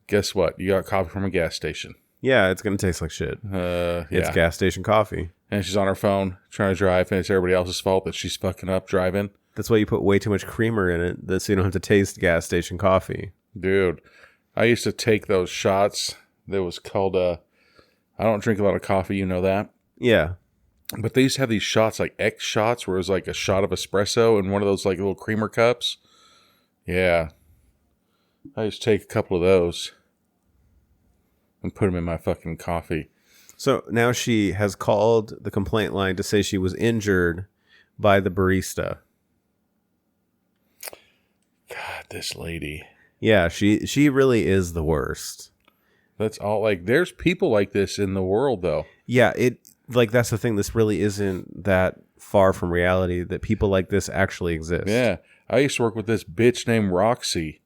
[SPEAKER 2] Guess what? You got coffee from a gas station.
[SPEAKER 3] Yeah, it's going to taste like shit. It's gas station coffee.
[SPEAKER 2] And she's on her phone trying to drive, and it's everybody else's fault that she's fucking up driving.
[SPEAKER 3] That's why you put way too much creamer in it, so you don't have to taste gas station coffee.
[SPEAKER 2] Dude, I used to take those shots. That was called, I don't drink a lot of coffee, you know that?
[SPEAKER 3] Yeah.
[SPEAKER 2] But they used to have these shots, like X shots, where it was like a shot of espresso in one of those like little creamer cups. Yeah. I used to take a couple of those and put them in my fucking coffee.
[SPEAKER 3] So now she has called the complaint line to say she was injured by the barista.
[SPEAKER 2] God, this lady.
[SPEAKER 3] Yeah, she really is the worst.
[SPEAKER 2] That's all. Like, there's people like this in the world, though.
[SPEAKER 3] Yeah, that's the thing. This really isn't that far from reality that people like this actually exist.
[SPEAKER 2] Yeah. I used to work with this bitch named Roxy.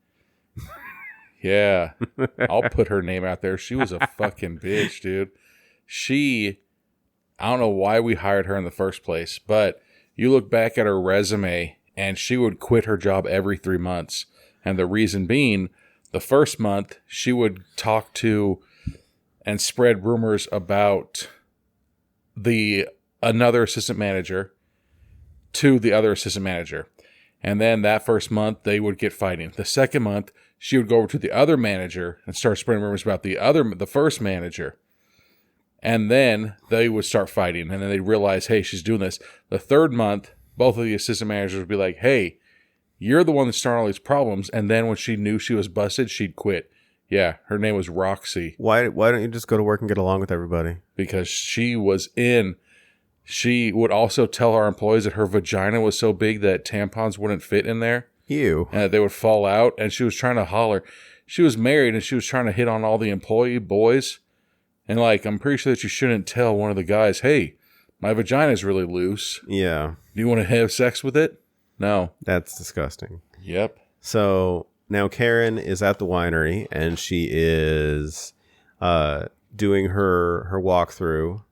[SPEAKER 2] Yeah. I'll put her name out there. She was a fucking bitch, dude. I don't know why we hired her in the first place, but you look back at her resume and she would quit her job every 3 months. And the reason being, the first month she would talk to and spread rumors about another assistant manager to the other assistant manager. And then that first month they would get fighting. The second month she would go over to the other manager and start spreading rumors about the first manager. And then they would start fighting. And then they'd realize, hey, she's doing this. The third month, both of the assistant managers would be like, hey, you're the one that started all these problems. And then when she knew she was busted, she'd quit. Yeah, her name was Roxy.
[SPEAKER 3] Why don't you just go to work and get along with everybody?
[SPEAKER 2] Because she would also tell our employees that her vagina was so big that tampons wouldn't fit in there.
[SPEAKER 3] Ew.
[SPEAKER 2] And that they would fall out. And she was trying to holler. She was married and she was trying to hit on all the employee boys. And like, I'm pretty sure that you shouldn't tell one of the guys, hey, my vagina's really loose.
[SPEAKER 3] Yeah.
[SPEAKER 2] Do you want to have sex with it? No.
[SPEAKER 3] That's disgusting.
[SPEAKER 2] Yep.
[SPEAKER 3] So now Karen is at the winery and she is doing her walkthrough,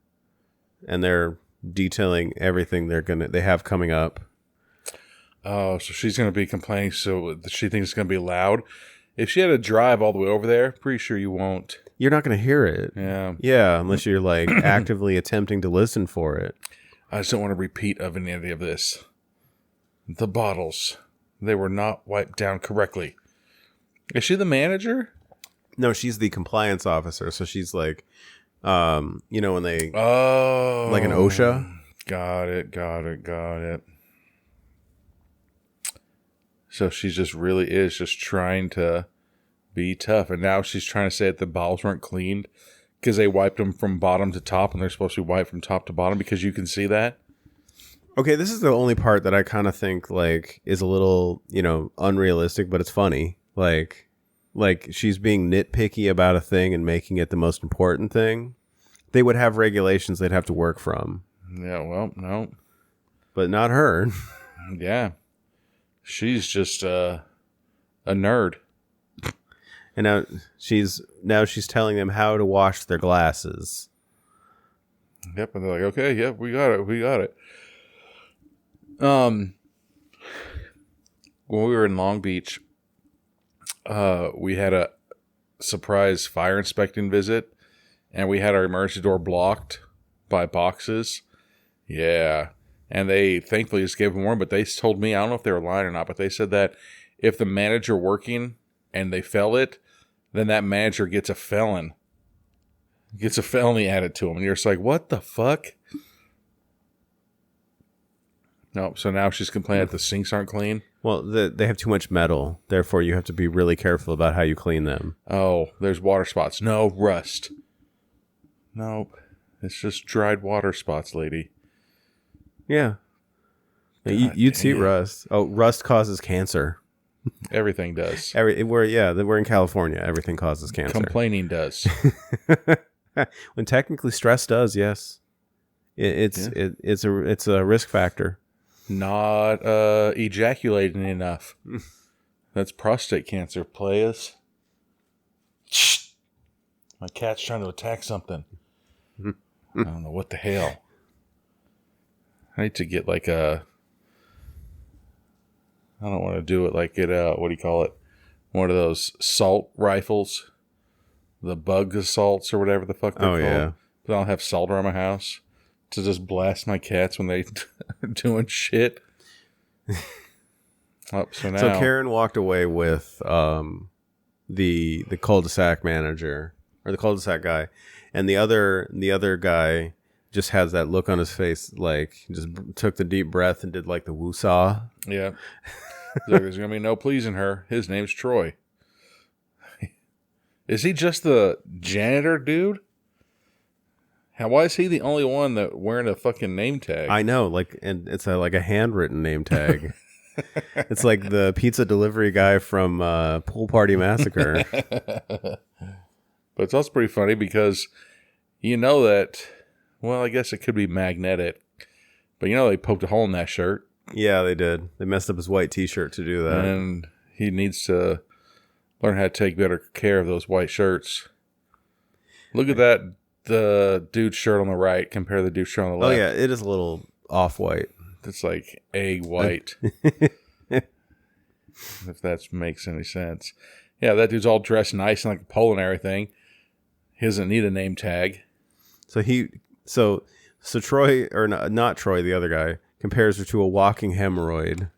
[SPEAKER 3] and they're detailing everything they have coming up.
[SPEAKER 2] Oh, so she's going to be complaining, so she thinks it's going to be loud. If she had to drive all the way over there, pretty sure you won't.
[SPEAKER 3] You're not going to hear it.
[SPEAKER 2] Yeah.
[SPEAKER 3] Yeah, unless you're like actively attempting to listen for it.
[SPEAKER 2] I just don't want a repeat of any of this. The bottles, they were not wiped down correctly. Is she the manager?
[SPEAKER 3] No, she's the compliance officer. So she's like, when they, like an OSHA.
[SPEAKER 2] Got it. So she just really is just trying to be tough. And now she's trying to say that the bottles weren't cleaned because they wiped them from bottom to top, and they're supposed to be wiped from top to bottom because you can see that.
[SPEAKER 3] Okay, this is the only part that I kind of think like is a little, unrealistic, but it's funny. Like she's being nitpicky about a thing and making it the most important thing. They would have regulations they'd have to work from.
[SPEAKER 2] Yeah, well, no.
[SPEAKER 3] But not her.
[SPEAKER 2] Yeah. She's just a nerd.
[SPEAKER 3] And now she's telling them how to wash their glasses.
[SPEAKER 2] Yep, and they're like, okay, yep, we got it. When we were in Long Beach, we had a surprise fire inspecting visit, and we had our emergency door blocked by boxes. Yeah. And they thankfully just gave them warning, but they told me, I don't know if they were lying or not, but they said that if the manager working and they fell it, then that manager gets a felony added to him. And you're just like, what the fuck? No, so now she's complaining that the sinks aren't clean.
[SPEAKER 3] Well, they have too much metal. Therefore, you have to be really careful about how you clean them.
[SPEAKER 2] Oh, there's water spots. No, rust. Nope. It's just dried water spots, lady.
[SPEAKER 3] Yeah. You'd see rust. Oh, rust causes cancer.
[SPEAKER 2] Everything does.
[SPEAKER 3] We're in California. Everything causes cancer.
[SPEAKER 2] Complaining does.
[SPEAKER 3] When technically stress does, yes. It's a risk factor.
[SPEAKER 2] Not ejaculating enough. That's prostate cancer, players. Shh. My cat's trying to attack something. I don't know what the hell. I need to get like a... I don't want to do it like it, what do you call it? One of those assault rifles. The bug assaults or whatever the fuck they're called.
[SPEAKER 3] Yeah.
[SPEAKER 2] But I'll have salt around my house to just blast my cats when they are doing shit. So
[SPEAKER 3] Karen walked away with the cul-de-sac manager or the cul-de-sac guy, and the other guy just has that look on his face, like just took the deep breath and did like the woo-saw.
[SPEAKER 2] Yeah. There's gonna be no pleasing her. His name's Troy. Is he just the janitor dude? Why is he the only one that wearing a fucking name tag?
[SPEAKER 3] I know, like, and it's like a handwritten name tag. It's like the pizza delivery guy from Pool Party Massacre.
[SPEAKER 2] But it's also pretty funny because you know that, well, I guess it could be magnetic, but you know they poked a hole in that shirt.
[SPEAKER 3] Yeah, they did. They messed up his white t-shirt to do that.
[SPEAKER 2] And he needs to learn how to take better care of those white shirts. Look at that, the dude's shirt on the right compared to the dude's shirt on the left.
[SPEAKER 3] Oh, yeah, it is a little off-white.
[SPEAKER 2] It's like egg white. If that makes any sense. Yeah, that dude's all dressed nice and like a polo and everything. He doesn't need a name tag.
[SPEAKER 3] So Troy, or not Troy, the other guy, compares her to a walking hemorrhoid.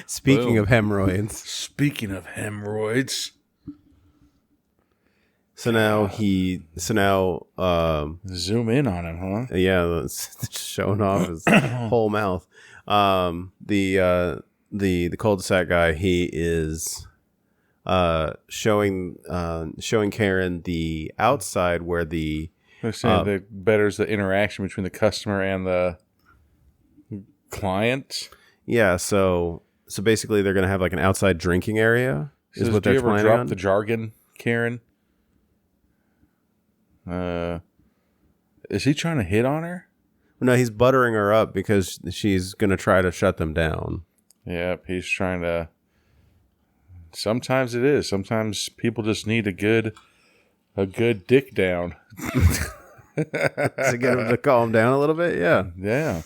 [SPEAKER 3] Speaking of hemorrhoids.
[SPEAKER 2] Speaking of hemorrhoids.
[SPEAKER 3] So now
[SPEAKER 2] zoom in on him, huh?
[SPEAKER 3] Yeah, that's showing off his whole mouth. The cul-de-sac guy, he is showing Karen the outside where the
[SPEAKER 2] They're saying that betters the interaction between the customer and the client.
[SPEAKER 3] Yeah, so basically they're gonna have like an outside drinking area. Is what
[SPEAKER 2] do
[SPEAKER 3] they're
[SPEAKER 2] you ever
[SPEAKER 3] planning
[SPEAKER 2] drop
[SPEAKER 3] on.
[SPEAKER 2] the jargon, Karen? Is he trying to hit on her?
[SPEAKER 3] No, he's buttering her up because she's gonna try to shut them down.
[SPEAKER 2] Yep, he's trying to. Sometimes it is. Sometimes people just need a good dick down.
[SPEAKER 3] To get him to calm down a little bit, yeah.
[SPEAKER 2] Yeah.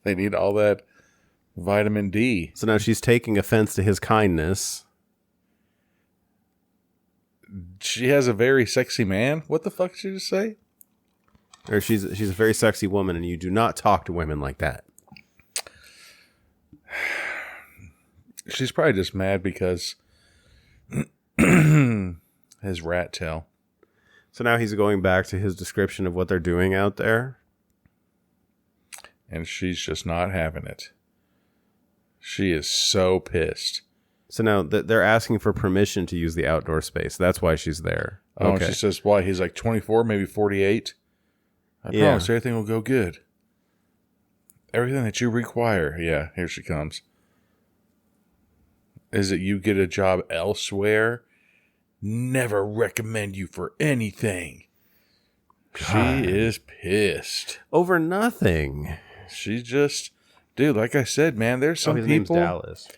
[SPEAKER 2] They need all that vitamin D.
[SPEAKER 3] So now she's taking offense to his kindness.
[SPEAKER 2] She has a very sexy man. What the fuck did you just say?
[SPEAKER 3] Or she's a very sexy woman, and you do not talk to women like that.
[SPEAKER 2] She's probably just mad because his rat tail.
[SPEAKER 3] So now he's going back to his description of what they're doing out there.
[SPEAKER 2] And she's just not having it. She is so pissed.
[SPEAKER 3] So now they're asking for permission to use the outdoor space. That's why she's there.
[SPEAKER 2] Oh, okay. And she says, why? He's like 24, maybe 48. I promise everything will go good. Everything that you require. Yeah, here she comes. Is it you get a job elsewhere? Never recommend you for anything. God. She is pissed.
[SPEAKER 3] Over nothing.
[SPEAKER 2] She just... Dude, like I said, man, there's some
[SPEAKER 3] his
[SPEAKER 2] people...
[SPEAKER 3] name's Dallas.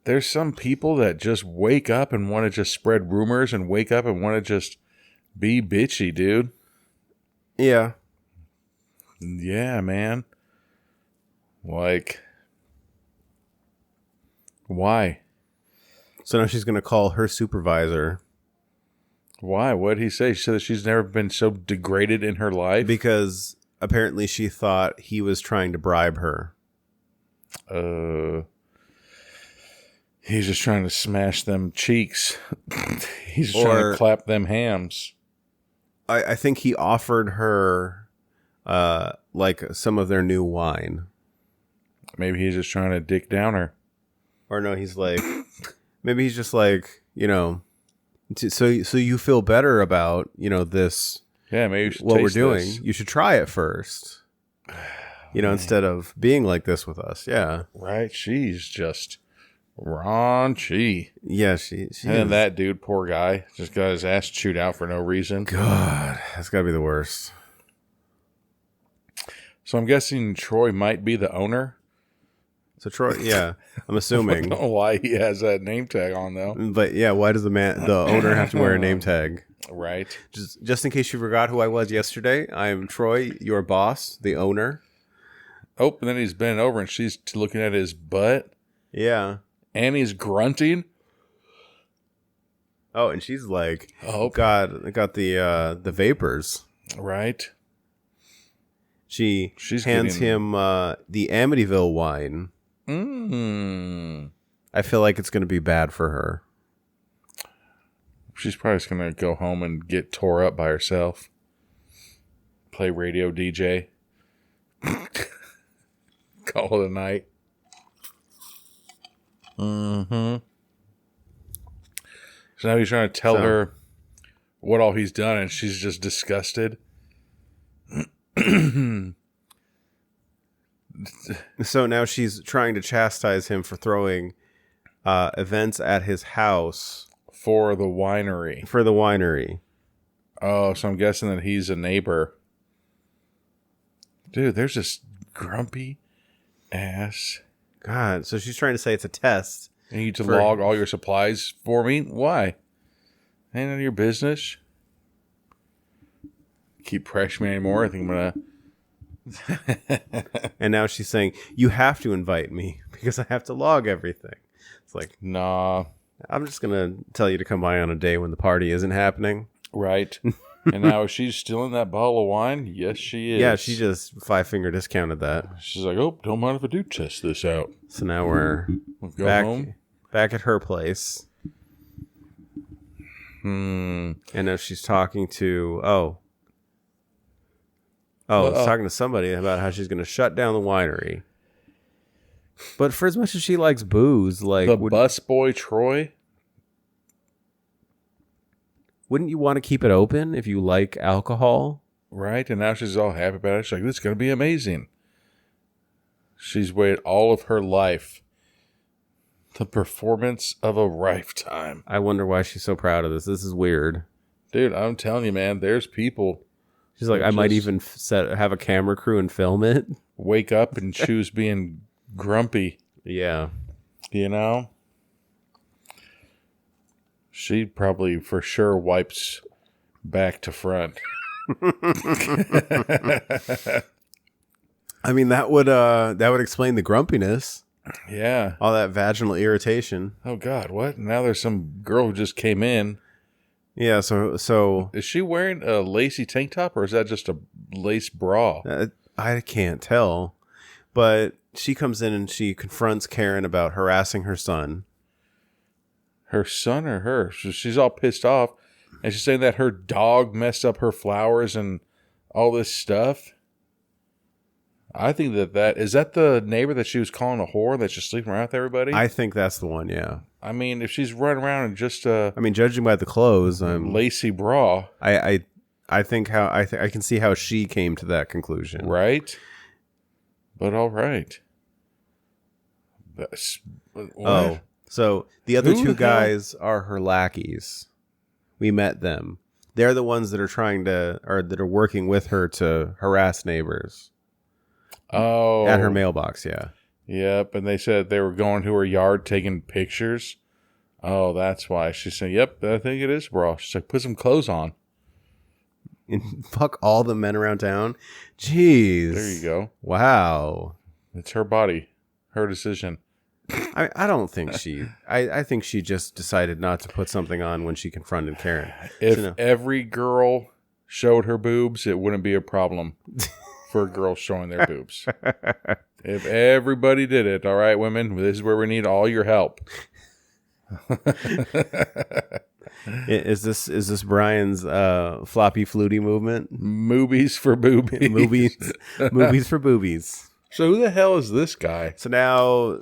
[SPEAKER 2] There's some people that just wake up and want to just spread rumors and wake up and want to just be bitchy, dude.
[SPEAKER 3] Yeah.
[SPEAKER 2] Yeah, man. Like... Why?
[SPEAKER 3] So now she's going to call her supervisor.
[SPEAKER 2] Why? What did he say? She said that she's never been so degraded in her life?
[SPEAKER 3] Because apparently she thought he was trying to bribe her.
[SPEAKER 2] He's just trying to smash them cheeks. He's just trying to clap them hams.
[SPEAKER 3] I think he offered her like some of their new wine.
[SPEAKER 2] Maybe he's just trying to dick down her.
[SPEAKER 3] Or no, he's like, maybe he's just like, you know, so you feel better about, you know, this.
[SPEAKER 2] Yeah, maybe you should
[SPEAKER 3] what we're
[SPEAKER 2] taste
[SPEAKER 3] doing.
[SPEAKER 2] this.
[SPEAKER 3] You should try it first. You know, instead of being like this with us. Yeah.
[SPEAKER 2] Right? She's just raunchy.
[SPEAKER 3] Yeah, she
[SPEAKER 2] and that dude, poor guy, just got his ass chewed out for no reason.
[SPEAKER 3] God, that's got to be the worst.
[SPEAKER 2] So I'm guessing Troy might be the owner.
[SPEAKER 3] So Troy, yeah, I'm
[SPEAKER 2] I
[SPEAKER 3] assuming.
[SPEAKER 2] don't know why he has that name tag on though.
[SPEAKER 3] But yeah, why does the owner have to wear a name tag?
[SPEAKER 2] Right.
[SPEAKER 3] Just in case you forgot who I was yesterday, I am Troy, your boss, the owner.
[SPEAKER 2] Oh, and then he's bending over and she's looking at his butt.
[SPEAKER 3] Yeah.
[SPEAKER 2] And he's grunting.
[SPEAKER 3] Oh, and she's like,
[SPEAKER 2] Oh
[SPEAKER 3] God, I got the vapors.
[SPEAKER 2] Right.
[SPEAKER 3] She's hands him the Amityville wine. I feel like it's going to be bad for her.
[SPEAKER 2] She's probably just going to go home and get tore up by herself. Play radio DJ. Call it a night. So now he's trying to tell her what all he's done, and she's just disgusted.
[SPEAKER 3] So now she's trying to chastise him for throwing events at his house.
[SPEAKER 2] For the winery. Oh, so I'm guessing that he's a neighbor. Dude, there's this grumpy ass.
[SPEAKER 3] God, so she's trying to say it's a test.
[SPEAKER 2] You need to log all your supplies for me? Why? Ain't none of your business. Keep pressuring me anymore. I think I'm gonna.
[SPEAKER 3] And now she's saying, you have to invite me because I have to log everything. It's like,
[SPEAKER 2] nah.
[SPEAKER 3] I'm just going to tell you to come by on a day when the party isn't happening.
[SPEAKER 2] Right. And now is she still in that bottle of wine? Yes, she is.
[SPEAKER 3] Yeah, she just 5-finger discounted that.
[SPEAKER 2] She's like, oh, don't mind if I do test this out.
[SPEAKER 3] So now we're
[SPEAKER 2] Go home.
[SPEAKER 3] Back at her place.
[SPEAKER 2] And
[SPEAKER 3] now she's talking to, talking to somebody about how she's going to shut down the winery. But for as much as she likes booze, like
[SPEAKER 2] the bus boy Troy,
[SPEAKER 3] wouldn't you want to keep it open if you like alcohol?
[SPEAKER 2] Right, and now she's all happy about it. She's like, this is going to be amazing. She's waited all of her life. The performance of a lifetime.
[SPEAKER 3] I wonder why she's so proud of this. This is weird.
[SPEAKER 2] Dude, I'm telling you, man, there's people.
[SPEAKER 3] She's like, I might even have a camera crew and film it.
[SPEAKER 2] Wake up and choose being grumpy.
[SPEAKER 3] Yeah.
[SPEAKER 2] You know? She probably for sure wipes back to front.
[SPEAKER 3] I mean, that would explain the grumpiness.
[SPEAKER 2] Yeah.
[SPEAKER 3] All that vaginal irritation.
[SPEAKER 2] Oh God, what? Now there's some girl who just came in.
[SPEAKER 3] Yeah, so
[SPEAKER 2] is she wearing a lacy tank top or is that just a lace bra?
[SPEAKER 3] I can't tell. But she comes in and she confronts Karen about harassing her son.
[SPEAKER 2] Her son or her? So she's all pissed off. And she's saying that her dog messed up her flowers and all this stuff. I think that is that the neighbor that she was calling a whore that's just sleeping around with everybody?
[SPEAKER 3] I think that's the one, yeah.
[SPEAKER 2] I mean, if she's running around in just
[SPEAKER 3] judging by the clothes,
[SPEAKER 2] lacy bra.
[SPEAKER 3] I think I can see how she came to that conclusion.
[SPEAKER 2] Right? But all right.
[SPEAKER 3] So the other two guys are her lackeys. We met them. They're the ones that are working with her to harass neighbors.
[SPEAKER 2] Oh.
[SPEAKER 3] At her mailbox, yeah.
[SPEAKER 2] Yep, and they said they were going to her yard taking pictures. Oh, that's why. She said, yep, I think it is, bro. She's like, put some clothes on.
[SPEAKER 3] And fuck all the men around town. Jeez.
[SPEAKER 2] There you go.
[SPEAKER 3] Wow.
[SPEAKER 2] It's her body. Her decision.
[SPEAKER 3] I don't think she... I think she just decided not to put something on when she confronted Karen.
[SPEAKER 2] If every girl showed her boobs, it wouldn't be a problem for girls showing their boobs. If everybody did it, all right, women, this is where we need all your help.
[SPEAKER 3] Is this Brian's floppy fluty movement?
[SPEAKER 2] Movies for boobies.
[SPEAKER 3] movies for boobies.
[SPEAKER 2] So who the hell is this guy?
[SPEAKER 3] So now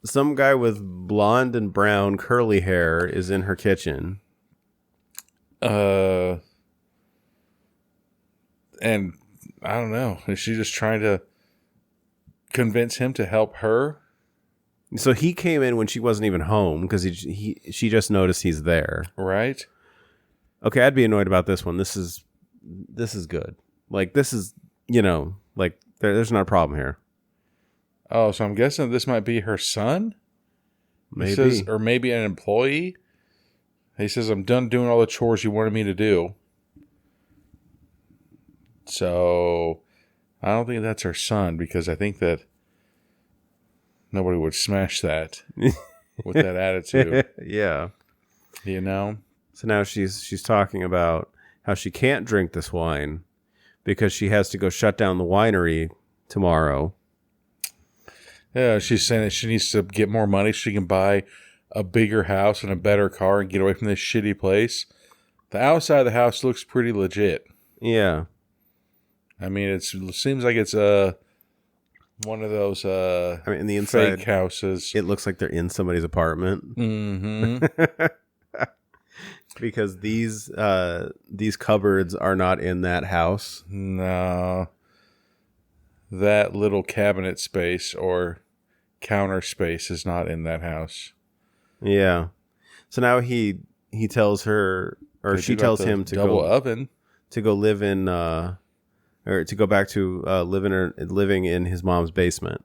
[SPEAKER 3] some guy with blonde and brown curly hair is in her kitchen.
[SPEAKER 2] And I don't know. Is she just trying to convince him to help her?
[SPEAKER 3] So he came in when she wasn't even home because she just noticed he's there.
[SPEAKER 2] Right.
[SPEAKER 3] Okay, I'd be annoyed about this one. This is good. Like this is, like there's not a problem here.
[SPEAKER 2] Oh, so I'm guessing this might be her son?
[SPEAKER 3] Maybe.
[SPEAKER 2] He says, or maybe an employee. He says, I'm done doing all the chores you wanted me to do. So, I don't think that's her son, because I think that nobody would smash that with that attitude.
[SPEAKER 3] Yeah.
[SPEAKER 2] You know?
[SPEAKER 3] So now she's talking about how she can't drink this wine because she has to go shut down the winery tomorrow.
[SPEAKER 2] Yeah, she's saying that she needs to get more money so she can buy a bigger house and a better car and get away from this shitty place. The outside of the house looks pretty legit.
[SPEAKER 3] Yeah.
[SPEAKER 2] I mean, it seems like it's one of those
[SPEAKER 3] I mean, in the inside,
[SPEAKER 2] fake houses.
[SPEAKER 3] it looks like they're in somebody's apartment.
[SPEAKER 2] Mm-hmm.
[SPEAKER 3] Because these cupboards are not in that house.
[SPEAKER 2] No. That little cabinet space or counter space is not in that house.
[SPEAKER 3] Yeah. So now he tells her, or she tells him to
[SPEAKER 2] double
[SPEAKER 3] go
[SPEAKER 2] oven
[SPEAKER 3] to go live in or to go back to living in his mom's basement.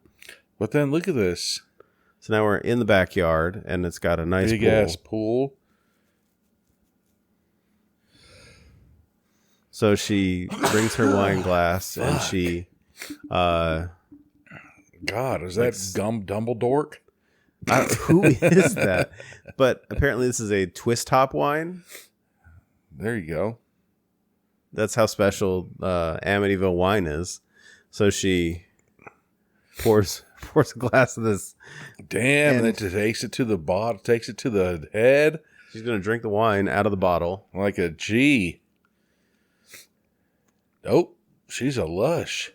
[SPEAKER 2] But then look at this.
[SPEAKER 3] So now we're in the backyard and it's got a nice
[SPEAKER 2] big
[SPEAKER 3] pool.
[SPEAKER 2] ass pool.
[SPEAKER 3] So she brings her wine glass and she
[SPEAKER 2] God, is that Dumbledore?
[SPEAKER 3] who is that? But apparently this is a twist top wine.
[SPEAKER 2] There you go.
[SPEAKER 3] That's how special Amityville wine is. So she pours a glass of this.
[SPEAKER 2] Damn, and it takes it to the bottom, takes it to the head.
[SPEAKER 3] She's going to drink the wine out of the bottle.
[SPEAKER 2] Like a G. Oh, she's a lush.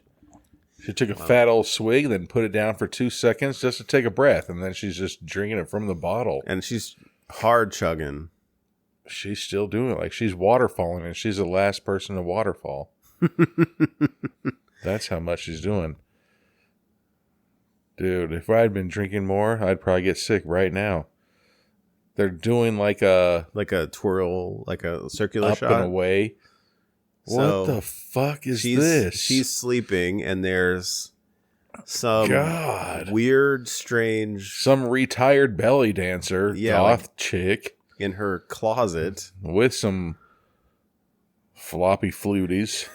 [SPEAKER 2] She took a fat old swig, then put it down for 2 seconds just to take a breath, and then she's just drinking it from the bottle.
[SPEAKER 3] And she's hard chugging.
[SPEAKER 2] She's still doing it like she's waterfalling, and she's the last person to waterfall. That's how much she's doing. Dude, if I had been drinking more, I'd probably get sick right now. They're doing like a
[SPEAKER 3] twirl, like a circular
[SPEAKER 2] up
[SPEAKER 3] shot.
[SPEAKER 2] and away.
[SPEAKER 3] So
[SPEAKER 2] what the fuck is this?
[SPEAKER 3] She's sleeping, and there's some weird, strange,
[SPEAKER 2] some retired belly dancer, goth chick
[SPEAKER 3] in her closet
[SPEAKER 2] with some floppy fluties.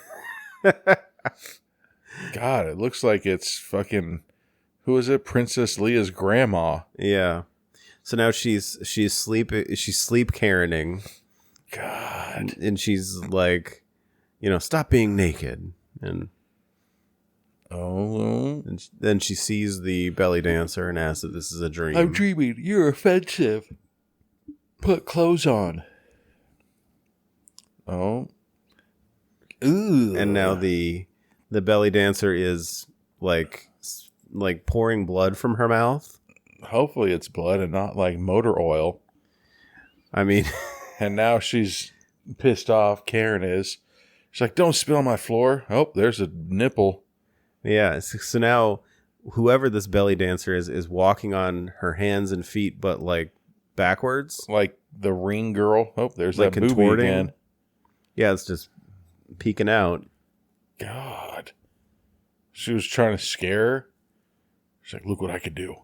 [SPEAKER 2] God, it looks like it's fucking. Who is it? Princess Leia's grandma.
[SPEAKER 3] Yeah. So now she's sleep Karening.
[SPEAKER 2] God.
[SPEAKER 3] And she's like, stop being naked. And then she sees the belly dancer and asks if this is a dream.
[SPEAKER 2] I'm dreaming. You're offensive. Put clothes on. Oh. Ooh.
[SPEAKER 3] And now the belly dancer is like pouring blood from her mouth.
[SPEAKER 2] Hopefully it's blood and not like motor oil.
[SPEAKER 3] I mean,
[SPEAKER 2] and now she's pissed off. Karen is. She's like, don't spill on my floor. Oh, there's a nipple.
[SPEAKER 3] Yeah. So now whoever this belly dancer is walking on her hands and feet, but like backwards.
[SPEAKER 2] Like the ring girl. Oh, there's
[SPEAKER 3] like
[SPEAKER 2] that boobie again.
[SPEAKER 3] Yeah, it's just peeking out.
[SPEAKER 2] God. She was trying to scare her. She's like, look what I could do.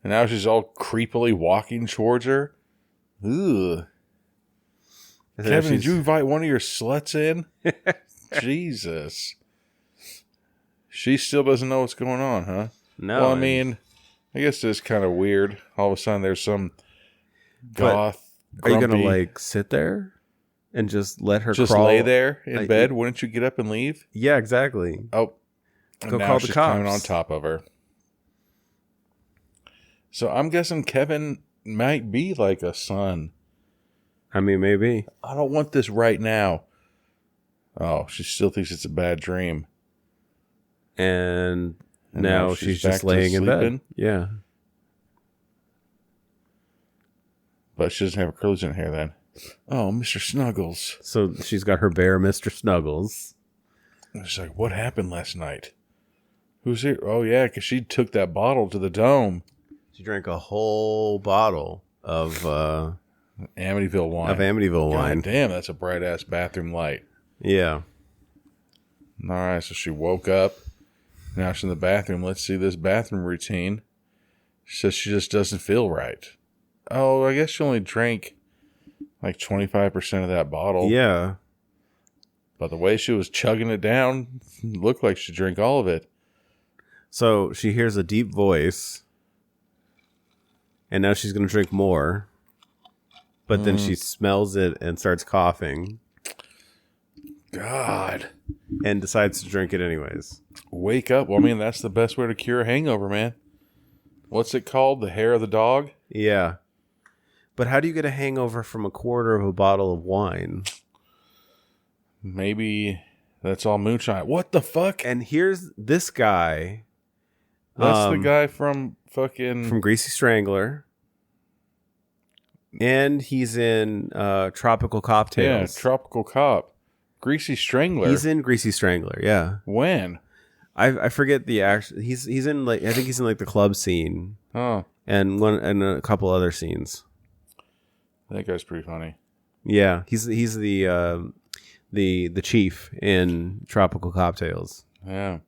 [SPEAKER 2] And now she's all creepily walking towards her. Ugh. Kevin, did you invite one of your sluts in? Jesus. She still doesn't know what's going on, huh?
[SPEAKER 3] No.
[SPEAKER 2] Well, I mean, I guess it's kind of weird. All of a sudden there's some goth,
[SPEAKER 3] grumpy. Are you going to like sit there and just let her
[SPEAKER 2] just
[SPEAKER 3] crawl?
[SPEAKER 2] lay there in bed? Wouldn't you get up and leave?
[SPEAKER 3] Yeah, exactly.
[SPEAKER 2] Oh.
[SPEAKER 3] Go call the cops.
[SPEAKER 2] Climbing on top of her. So I'm guessing Kevin might be like a son.
[SPEAKER 3] I mean, maybe.
[SPEAKER 2] I don't want this right now. Oh, she still thinks it's a bad dream.
[SPEAKER 3] And now she's just laying in bed. Yeah.
[SPEAKER 2] But she doesn't have her clothes in here then. Oh, Mr. Snuggles.
[SPEAKER 3] So she's got her bear, Mr. Snuggles.
[SPEAKER 2] And she's like, what happened last night? Who's here? Oh, yeah, because she took that bottle to the dome.
[SPEAKER 3] She drank a whole bottle of
[SPEAKER 2] Amityville wine.
[SPEAKER 3] God
[SPEAKER 2] damn, that's a bright ass bathroom light.
[SPEAKER 3] Yeah.
[SPEAKER 2] All right, so she woke up Now she's in the bathroom. Let's see this bathroom routine. She says she just doesn't feel right. Oh, I guess she only drank like 25% of that bottle.
[SPEAKER 3] Yeah.
[SPEAKER 2] But the way she was chugging it down, looked like she drank all of it.
[SPEAKER 3] So she hears a deep voice, and now she's going to drink more. But then she smells it and starts coughing.
[SPEAKER 2] God.
[SPEAKER 3] And decides to drink it anyways.
[SPEAKER 2] Wake up. Well, I mean, that's the best way to cure a hangover, man. What's it called? The hair of the dog?
[SPEAKER 3] Yeah. But how do you get a hangover from a quarter of a bottle of wine?
[SPEAKER 2] Maybe that's all moonshine. What the fuck?
[SPEAKER 3] And here's this guy.
[SPEAKER 2] That's the guy from fucking...
[SPEAKER 3] From Greasy Strangler. And he's in Tropical Cocktails.
[SPEAKER 2] Yeah, Tropical Cop. Greasy Strangler.
[SPEAKER 3] He's in Greasy Strangler, yeah.
[SPEAKER 2] When?
[SPEAKER 3] I forget the act. He's in like, I think he's in like the club scene.
[SPEAKER 2] Oh.
[SPEAKER 3] And a couple other scenes.
[SPEAKER 2] That guy's pretty funny.
[SPEAKER 3] Yeah, he's the chief in Tropical Cocktails.
[SPEAKER 2] Yeah.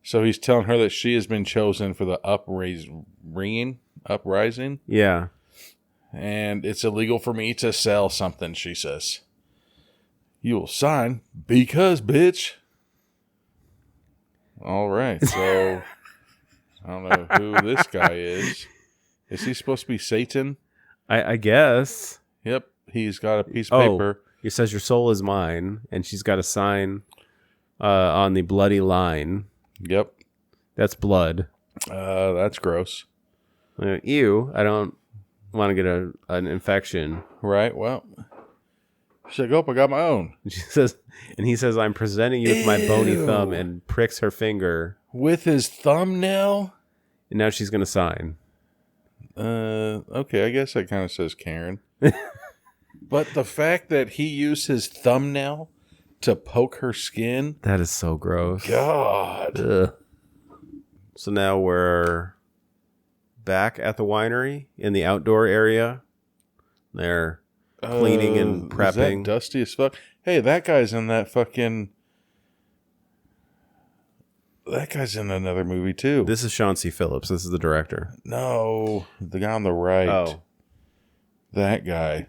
[SPEAKER 2] So he's telling her that she has been chosen for the uprising.
[SPEAKER 3] Yeah.
[SPEAKER 2] And it's illegal for me to sell something, she says. You will sign because, bitch. All right. So I don't know who this guy is. Is he supposed to be Satan?
[SPEAKER 3] I guess.
[SPEAKER 2] Yep. He's got a piece of paper.
[SPEAKER 3] He says your soul is mine, and she's got a sign on the bloody line.
[SPEAKER 2] Yep.
[SPEAKER 3] That's blood.
[SPEAKER 2] That's gross.
[SPEAKER 3] Ew. I don't want to get an infection.
[SPEAKER 2] Right. Well, she's like, oh, I got my own.
[SPEAKER 3] She says, and he says, I'm presenting you with my bony thumb, and pricks her finger.
[SPEAKER 2] With his thumbnail?
[SPEAKER 3] And now she's going to sign.
[SPEAKER 2] Okay, I guess that kind of says Karen. But the fact that he used his thumbnail to poke her skin.
[SPEAKER 3] That is so gross.
[SPEAKER 2] God.
[SPEAKER 3] Ugh. So now we're back at the winery in the outdoor area. They're cleaning and prepping.
[SPEAKER 2] Is that dusty as fuck? Hey, that guy's in that fucking... That guy's in another movie, too.
[SPEAKER 3] This is Shawn C. Phillips. This is the director.
[SPEAKER 2] No, the guy on the right.
[SPEAKER 3] Oh.
[SPEAKER 2] That guy.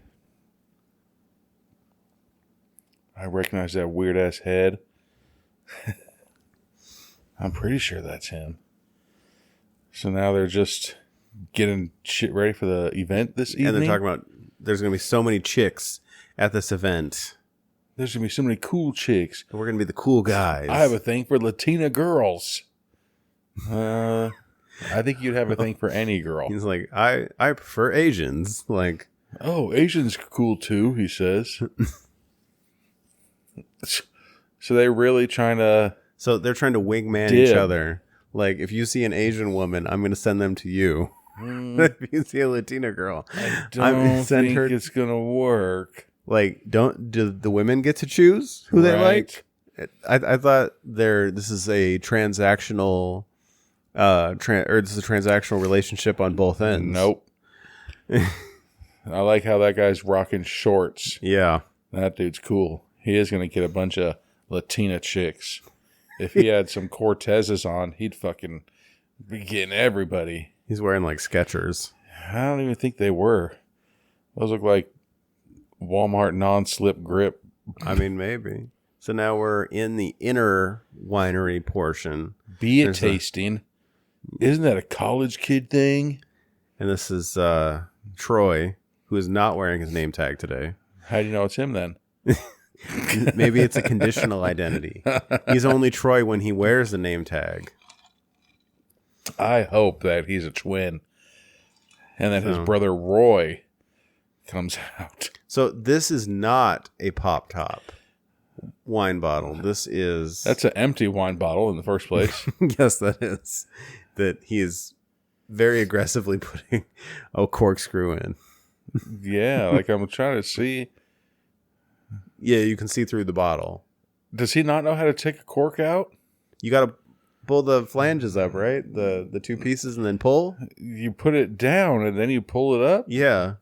[SPEAKER 2] I recognize that weird-ass head. I'm pretty sure that's him. So now they're just getting shit ready for the event this evening.
[SPEAKER 3] And they're talking about there's going to be so many chicks at this event.
[SPEAKER 2] There's going to be so many cool chicks.
[SPEAKER 3] We're going to be the cool guys.
[SPEAKER 2] I have a thing for Latina girls. I think you'd have a thing for any girl.
[SPEAKER 3] He's like, I prefer Asians. Like,
[SPEAKER 2] oh, Asians cool too, he says. So they're really trying to...
[SPEAKER 3] So they're trying to wingman each other. Like, if you see an Asian woman, I'm going to send them to you. If you see a Latina girl,
[SPEAKER 2] I don't think it's going to work.
[SPEAKER 3] Like, do the women get to choose who they like? I thought this is a transactional, this is a transactional relationship on both ends.
[SPEAKER 2] Nope. I like how that guy's rocking shorts.
[SPEAKER 3] Yeah.
[SPEAKER 2] That dude's cool. He is going to get a bunch of Latina chicks. If he had some Cortezes on, he'd fucking be getting everybody.
[SPEAKER 3] He's wearing like Skechers.
[SPEAKER 2] I don't even think they were. Those look like Walmart non-slip grip.
[SPEAKER 3] I mean, maybe. So now we're in the inner winery portion.
[SPEAKER 2] Beer tasting. Isn't that a college kid thing?
[SPEAKER 3] And this is Troy, who is not wearing his name tag today.
[SPEAKER 2] How do you know it's him then?
[SPEAKER 3] Maybe it's a conditional identity. He's only Troy when he wears the name tag.
[SPEAKER 2] I hope that he's a twin. And that his brother Roy comes out.
[SPEAKER 3] So this is not a pop top wine bottle. This is...
[SPEAKER 2] That's an empty wine bottle in the first place.
[SPEAKER 3] Yes, that is. That he is very aggressively putting a corkscrew in.
[SPEAKER 2] Yeah, like I'm trying to see.
[SPEAKER 3] Yeah, you can see through the bottle.
[SPEAKER 2] Does he not know how to take a cork out?
[SPEAKER 3] You got to pull the flanges up, right? The two pieces and then pull?
[SPEAKER 2] You put it down and then you pull it up?
[SPEAKER 3] Yeah.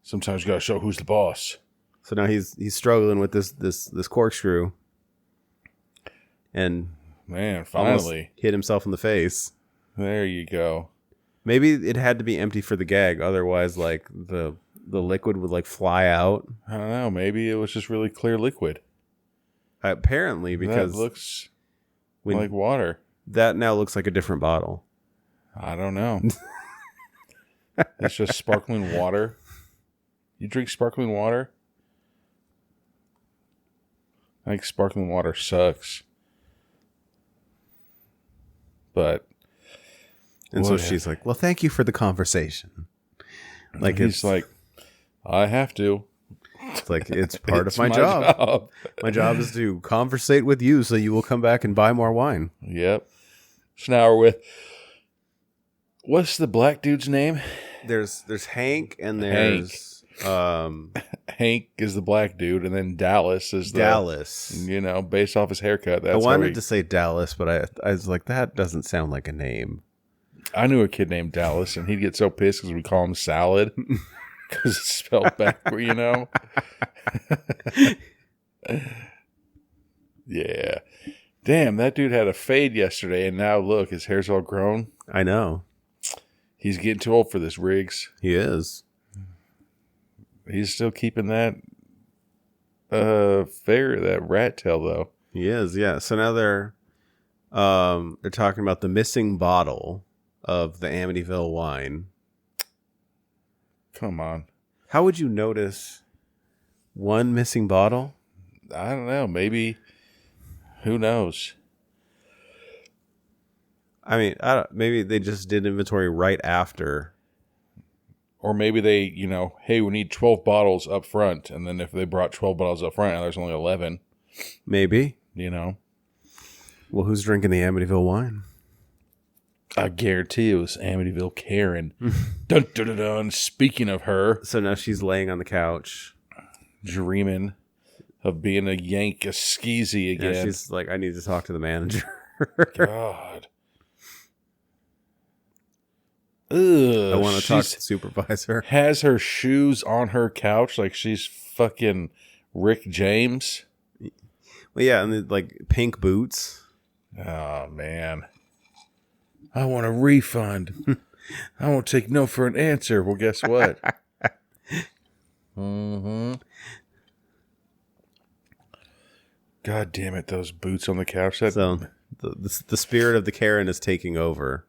[SPEAKER 2] Sometimes you got to show who's the boss.
[SPEAKER 3] So now he's struggling with this corkscrew. And
[SPEAKER 2] man,
[SPEAKER 3] Almost
[SPEAKER 2] finally.
[SPEAKER 3] hit himself in the face.
[SPEAKER 2] There you go.
[SPEAKER 3] Maybe it had to be empty for the gag. Otherwise, like, the liquid would, like, fly out.
[SPEAKER 2] I don't know. Maybe it was just really clear liquid.
[SPEAKER 3] Apparently, because
[SPEAKER 2] that looks like water.
[SPEAKER 3] That now looks like a different bottle.
[SPEAKER 2] I don't know. It's just sparkling water. You drink sparkling water? I think sparkling water sucks. But...
[SPEAKER 3] And so she's like, well, thank you for the conversation. Like,
[SPEAKER 2] he's like, I have to.
[SPEAKER 3] It's like, it's part of my job. My job is to conversate with you so you will come back and buy more wine.
[SPEAKER 2] Yep. So now we're with, what's the black dude's name?
[SPEAKER 3] There's Hank and there's
[SPEAKER 2] Hank is the black dude, and then Dallas is the
[SPEAKER 3] Dallas.
[SPEAKER 2] You know, based off his haircut. That's
[SPEAKER 3] I wanted to say Dallas, but I was like, that doesn't sound like a name.
[SPEAKER 2] I knew a kid named Dallas, and he'd get so pissed because we call him Salad because it's spelled backward, you know? Yeah. Damn, that dude had a fade yesterday, and now look, his hair's all grown.
[SPEAKER 3] I know.
[SPEAKER 2] He's getting too old for this, Riggs.
[SPEAKER 3] He is.
[SPEAKER 2] He's still keeping that that rat tail, though.
[SPEAKER 3] He is, yeah. So now they're talking about the missing bottle of the Amityville wine.
[SPEAKER 2] Come on.
[SPEAKER 3] How would you notice one missing bottle?
[SPEAKER 2] I don't know. Maybe. Who knows?
[SPEAKER 3] I mean, maybe they just did inventory right after.
[SPEAKER 2] Or maybe they, you know, hey, we need 12 bottles up front. And then if they brought 12 bottles up front and there's only 11.
[SPEAKER 3] Maybe.
[SPEAKER 2] You know.
[SPEAKER 3] Well, who's drinking the Amityville wine?
[SPEAKER 2] I guarantee it was Amityville Karen. Dun, dun, dun, dun. Speaking of her.
[SPEAKER 3] So now she's laying on the couch.
[SPEAKER 2] Dreaming of being a yank, a skeezy again.
[SPEAKER 3] Yeah, she's like, I need to talk to the manager.
[SPEAKER 2] God. Ugh,
[SPEAKER 3] I want to talk to the supervisor.
[SPEAKER 2] Has her shoes on her couch like she's fucking Rick James.
[SPEAKER 3] Well, yeah, and like pink boots.
[SPEAKER 2] Oh, man. I want a refund. I won't take no for an answer. Well, guess what? Mm-hmm. God damn it, those boots on the couch.
[SPEAKER 3] So the spirit of the Karen is taking over.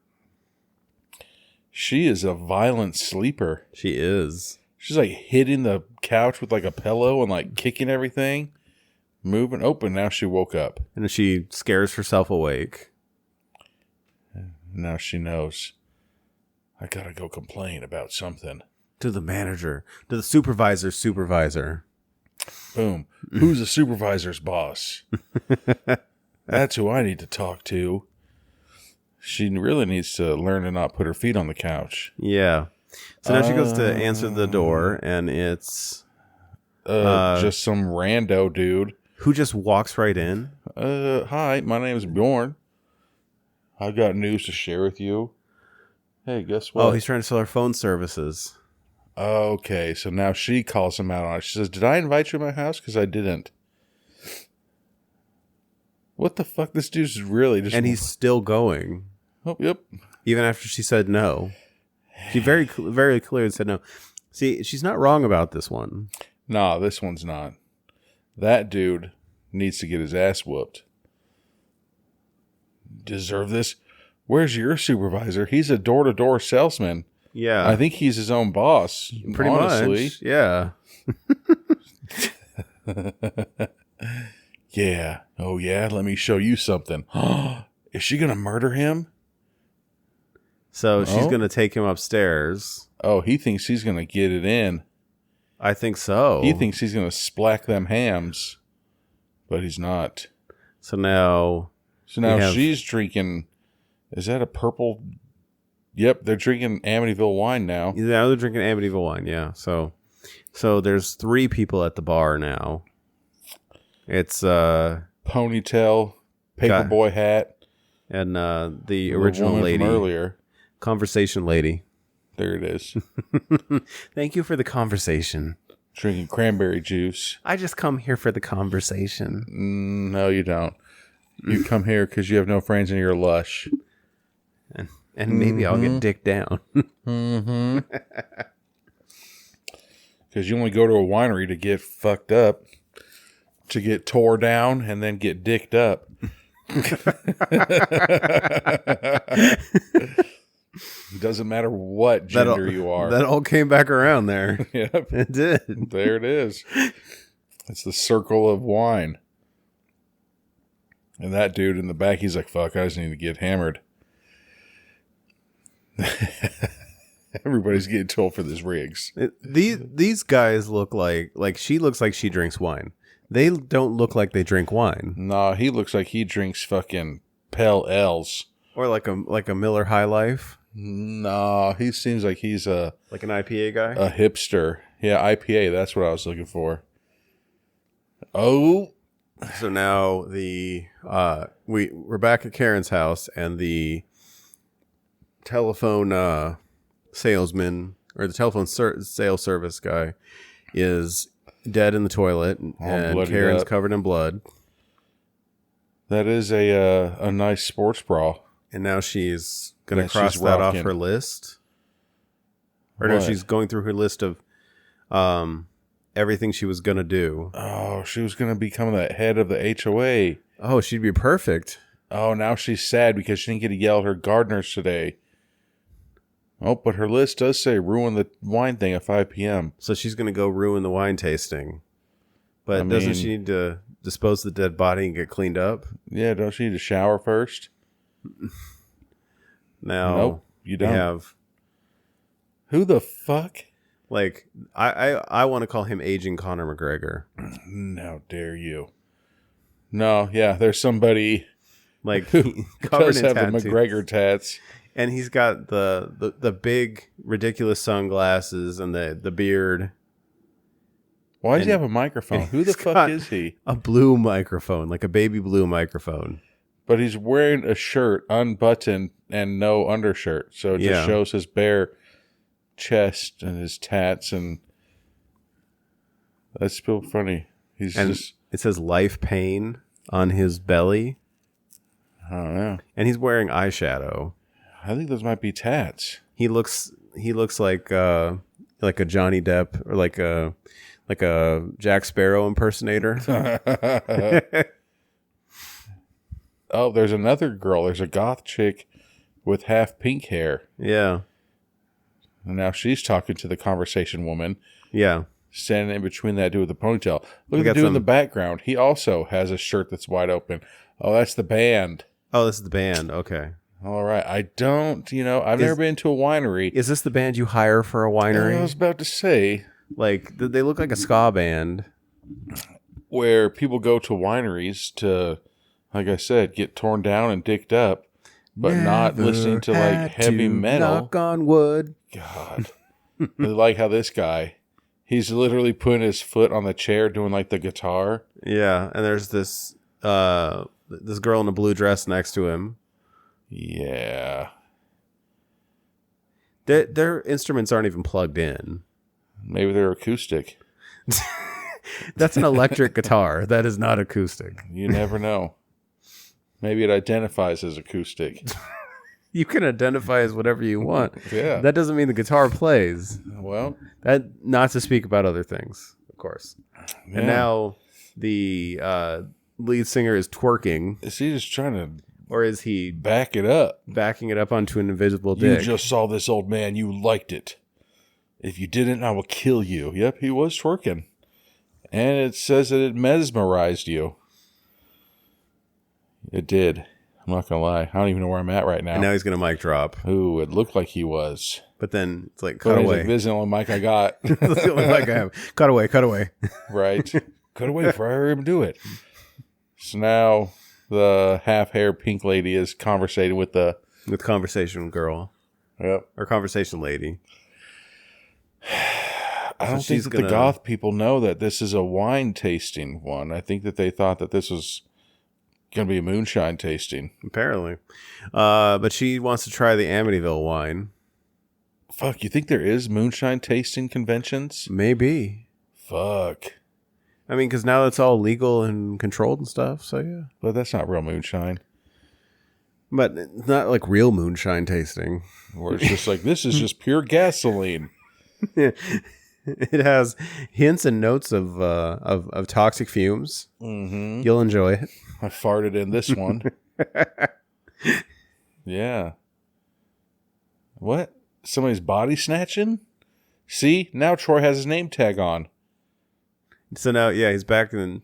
[SPEAKER 2] She is a violent sleeper.
[SPEAKER 3] She is.
[SPEAKER 2] She's like hitting the couch with like a pillow and like kicking everything. Moving open. Now she woke up.
[SPEAKER 3] And she scares herself awake.
[SPEAKER 2] Now she knows. I gotta go complain about something.
[SPEAKER 3] To the manager. To the supervisor.
[SPEAKER 2] Boom. Who's the supervisor's boss? That's who I need to talk to. She really needs to learn to not put her feet on the couch.
[SPEAKER 3] Yeah. So now she goes to answer the door, and it's...
[SPEAKER 2] just some rando dude.
[SPEAKER 3] Who just walks right in.
[SPEAKER 2] Hi, my name is Bjorn. I've got news to share with you. Hey, guess what?
[SPEAKER 3] Oh, he's trying to sell her phone services.
[SPEAKER 2] Okay, so now she calls him out on it. She says, did I invite you to my house? Because I didn't. What the fuck? This dude's really just...
[SPEAKER 3] And he's still going.
[SPEAKER 2] Oh, yep.
[SPEAKER 3] Even after she said no. She very clearly said no. See, she's not wrong about this one.
[SPEAKER 2] Nah, this one's not. That dude needs to get his ass whooped. Deserve this? Where's your supervisor? He's a door-to-door salesman.
[SPEAKER 3] Yeah.
[SPEAKER 2] I think he's his own boss.
[SPEAKER 3] Pretty
[SPEAKER 2] honestly.
[SPEAKER 3] much. Yeah.
[SPEAKER 2] Yeah. Oh, yeah? Let me show you something. Is she going to murder him?
[SPEAKER 3] So she's going to take him upstairs.
[SPEAKER 2] Oh, he thinks he's going to get it in.
[SPEAKER 3] I think so.
[SPEAKER 2] He thinks he's going to splack them hams. But he's not.
[SPEAKER 3] So now
[SPEAKER 2] she's drinking... Is that a purple... Yep, they're drinking Amityville wine now.
[SPEAKER 3] Yeah, they're drinking Amityville wine, yeah. So there's 3 people at the bar now. It's
[SPEAKER 2] ponytail, paperboy hat,
[SPEAKER 3] and the original lady
[SPEAKER 2] from earlier.
[SPEAKER 3] Conversation lady.
[SPEAKER 2] There it is.
[SPEAKER 3] Thank you for the conversation.
[SPEAKER 2] Drinking cranberry juice.
[SPEAKER 3] I just come here for the conversation.
[SPEAKER 2] No, you don't. You come here because you have no friends and you're lush.
[SPEAKER 3] And maybe I'll get dicked down.
[SPEAKER 2] Mm-hmm. Because you only go to a winery to get fucked up, to get tore down, and then get dicked up. It doesn't matter what gender you are.
[SPEAKER 3] That all came back around there.
[SPEAKER 2] Yep.
[SPEAKER 3] It did.
[SPEAKER 2] There it is. It's the circle of wine. And that dude in the back, he's like, fuck, I just need to get hammered. Everybody's getting told for this Riggs.
[SPEAKER 3] These guys look like she looks like she drinks wine. They don't look like they drink wine.
[SPEAKER 2] Nah, he looks like he drinks fucking Pale Ales.
[SPEAKER 3] Or like a Miller High Life.
[SPEAKER 2] Nah, he seems like he's
[SPEAKER 3] like an IPA guy.
[SPEAKER 2] A hipster. Yeah, IPA, that's what I was looking for. Oh.
[SPEAKER 3] So now we're back at Karen's house, and the telephone salesman, or the telephone sales service guy, is dead in the toilet, and Karen's covered in blood.
[SPEAKER 2] That is a nice sports bra.
[SPEAKER 3] And now she's going to cross that off her list. Or no, she's going through her list of everything she was going to do.
[SPEAKER 2] Oh, she was going to become the head of the HOA.
[SPEAKER 3] Oh, she'd be perfect.
[SPEAKER 2] Oh, now she's sad because she didn't get to yell at her gardeners today. Oh, but her list does say ruin the wine thing at 5 p.m.
[SPEAKER 3] So she's going to go ruin the wine tasting. But doesn't she need to dispose the dead body and get cleaned up?
[SPEAKER 2] Yeah, don't she need to shower first?
[SPEAKER 3] Now,
[SPEAKER 2] nope, you don't.
[SPEAKER 3] Have,
[SPEAKER 2] who the fuck?
[SPEAKER 3] Like, I want to call him aging Conor McGregor.
[SPEAKER 2] How dare you? No, yeah, there's somebody
[SPEAKER 3] like
[SPEAKER 2] who does have the McGregor tats.
[SPEAKER 3] And he's got the big, ridiculous sunglasses and the beard.
[SPEAKER 2] Why does he have a microphone? Who the fuck is he?
[SPEAKER 3] A blue microphone, like a baby blue microphone.
[SPEAKER 2] But he's wearing a shirt, unbuttoned, and no undershirt. So it just shows his bare chest and his tats. And that's still funny.
[SPEAKER 3] It says life pain on his belly.
[SPEAKER 2] I don't know.
[SPEAKER 3] And he's wearing eyeshadow.
[SPEAKER 2] I think those might be tats.
[SPEAKER 3] He looks like a Johnny Depp or like a Jack Sparrow impersonator.
[SPEAKER 2] Oh, there's another girl. There's a goth chick with half pink hair.
[SPEAKER 3] Yeah.
[SPEAKER 2] And now she's talking to the conversation woman.
[SPEAKER 3] Yeah.
[SPEAKER 2] Standing in between that dude with the ponytail. Look at the dude in the background. He also has a shirt that's wide open. Oh, that's the band.
[SPEAKER 3] Oh, this is the band. Okay.
[SPEAKER 2] All right. I don't, I've never been to a winery.
[SPEAKER 3] Is this the band you hire for a winery?
[SPEAKER 2] I was about to say.
[SPEAKER 3] Like, they look like a ska band.
[SPEAKER 2] Where people go to wineries to, like I said, get torn down and dicked up, but not listening to, like, heavy metal.
[SPEAKER 3] Knock on wood.
[SPEAKER 2] God. I like how this guy, he's literally putting his foot on the chair doing, like, the guitar.
[SPEAKER 3] Yeah, and there's this girl in a blue dress next to him.
[SPEAKER 2] Yeah.
[SPEAKER 3] Their instruments aren't even plugged in.
[SPEAKER 2] Maybe they're acoustic.
[SPEAKER 3] That's an electric guitar. That is not acoustic.
[SPEAKER 2] You never know. Maybe it identifies as acoustic.
[SPEAKER 3] You can identify as whatever you want.
[SPEAKER 2] Yeah.
[SPEAKER 3] That doesn't mean the guitar plays.
[SPEAKER 2] Well,
[SPEAKER 3] that not to speak about other things, of course.
[SPEAKER 2] Yeah.
[SPEAKER 3] And now the lead singer is twerking.
[SPEAKER 2] Is he just trying to...
[SPEAKER 3] Or is he
[SPEAKER 2] back it up?
[SPEAKER 3] Backing it up onto an invisible dick.
[SPEAKER 2] You just saw this old man. You liked it. If you didn't, I will kill you. Yep, he was twerking. And it says that it mesmerized you. It did. I'm not going to lie. I don't even know where I'm at right now.
[SPEAKER 3] And now he's going to mic drop.
[SPEAKER 2] Ooh, it looked like he was.
[SPEAKER 3] But then it's like, cut away.
[SPEAKER 2] Like, this is the only mic I got.
[SPEAKER 3] That's the only mic I have. Cut away.
[SPEAKER 2] Right. Cut away before I heard him do it. So now... the half-hair pink lady is conversating with
[SPEAKER 3] conversation girl.
[SPEAKER 2] Yep.
[SPEAKER 3] Or conversation lady.
[SPEAKER 2] I don't think that the goth people know that this is a wine tasting one. I think that they thought that this was going to be a moonshine tasting.
[SPEAKER 3] Apparently. But she wants to try the Amityville wine.
[SPEAKER 2] Fuck, you think there is moonshine tasting conventions?
[SPEAKER 3] Maybe.
[SPEAKER 2] Fuck.
[SPEAKER 3] I mean, because now it's all legal and controlled and stuff. So yeah,
[SPEAKER 2] But that's not real moonshine.
[SPEAKER 3] but it's not like real moonshine tasting.
[SPEAKER 2] Where it's just like, this is just pure gasoline.
[SPEAKER 3] It has hints and notes of toxic fumes.
[SPEAKER 2] Mm-hmm.
[SPEAKER 3] You'll enjoy it.
[SPEAKER 2] I farted in this one. Yeah. What? Somebody's body snatching? See? Now Troy has his name tag on.
[SPEAKER 3] So now, yeah, he's back in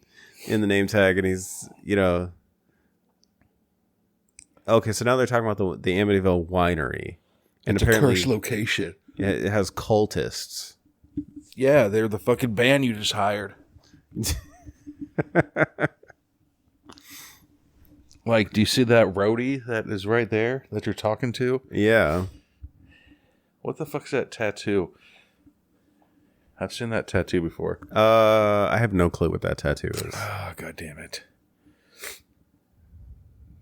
[SPEAKER 3] the name tag, and he's, okay. So now they're talking about the Amityville winery, and
[SPEAKER 2] It's a
[SPEAKER 3] apparently
[SPEAKER 2] cursed location.
[SPEAKER 3] it has cultists.
[SPEAKER 2] Yeah, they're the fucking band you just hired. Like, do you see that roadie that is right there that you're talking to?
[SPEAKER 3] Yeah.
[SPEAKER 2] What the fuck's that tattoo? I've seen that tattoo before.
[SPEAKER 3] I have no clue what that tattoo is.
[SPEAKER 2] Oh, God damn it.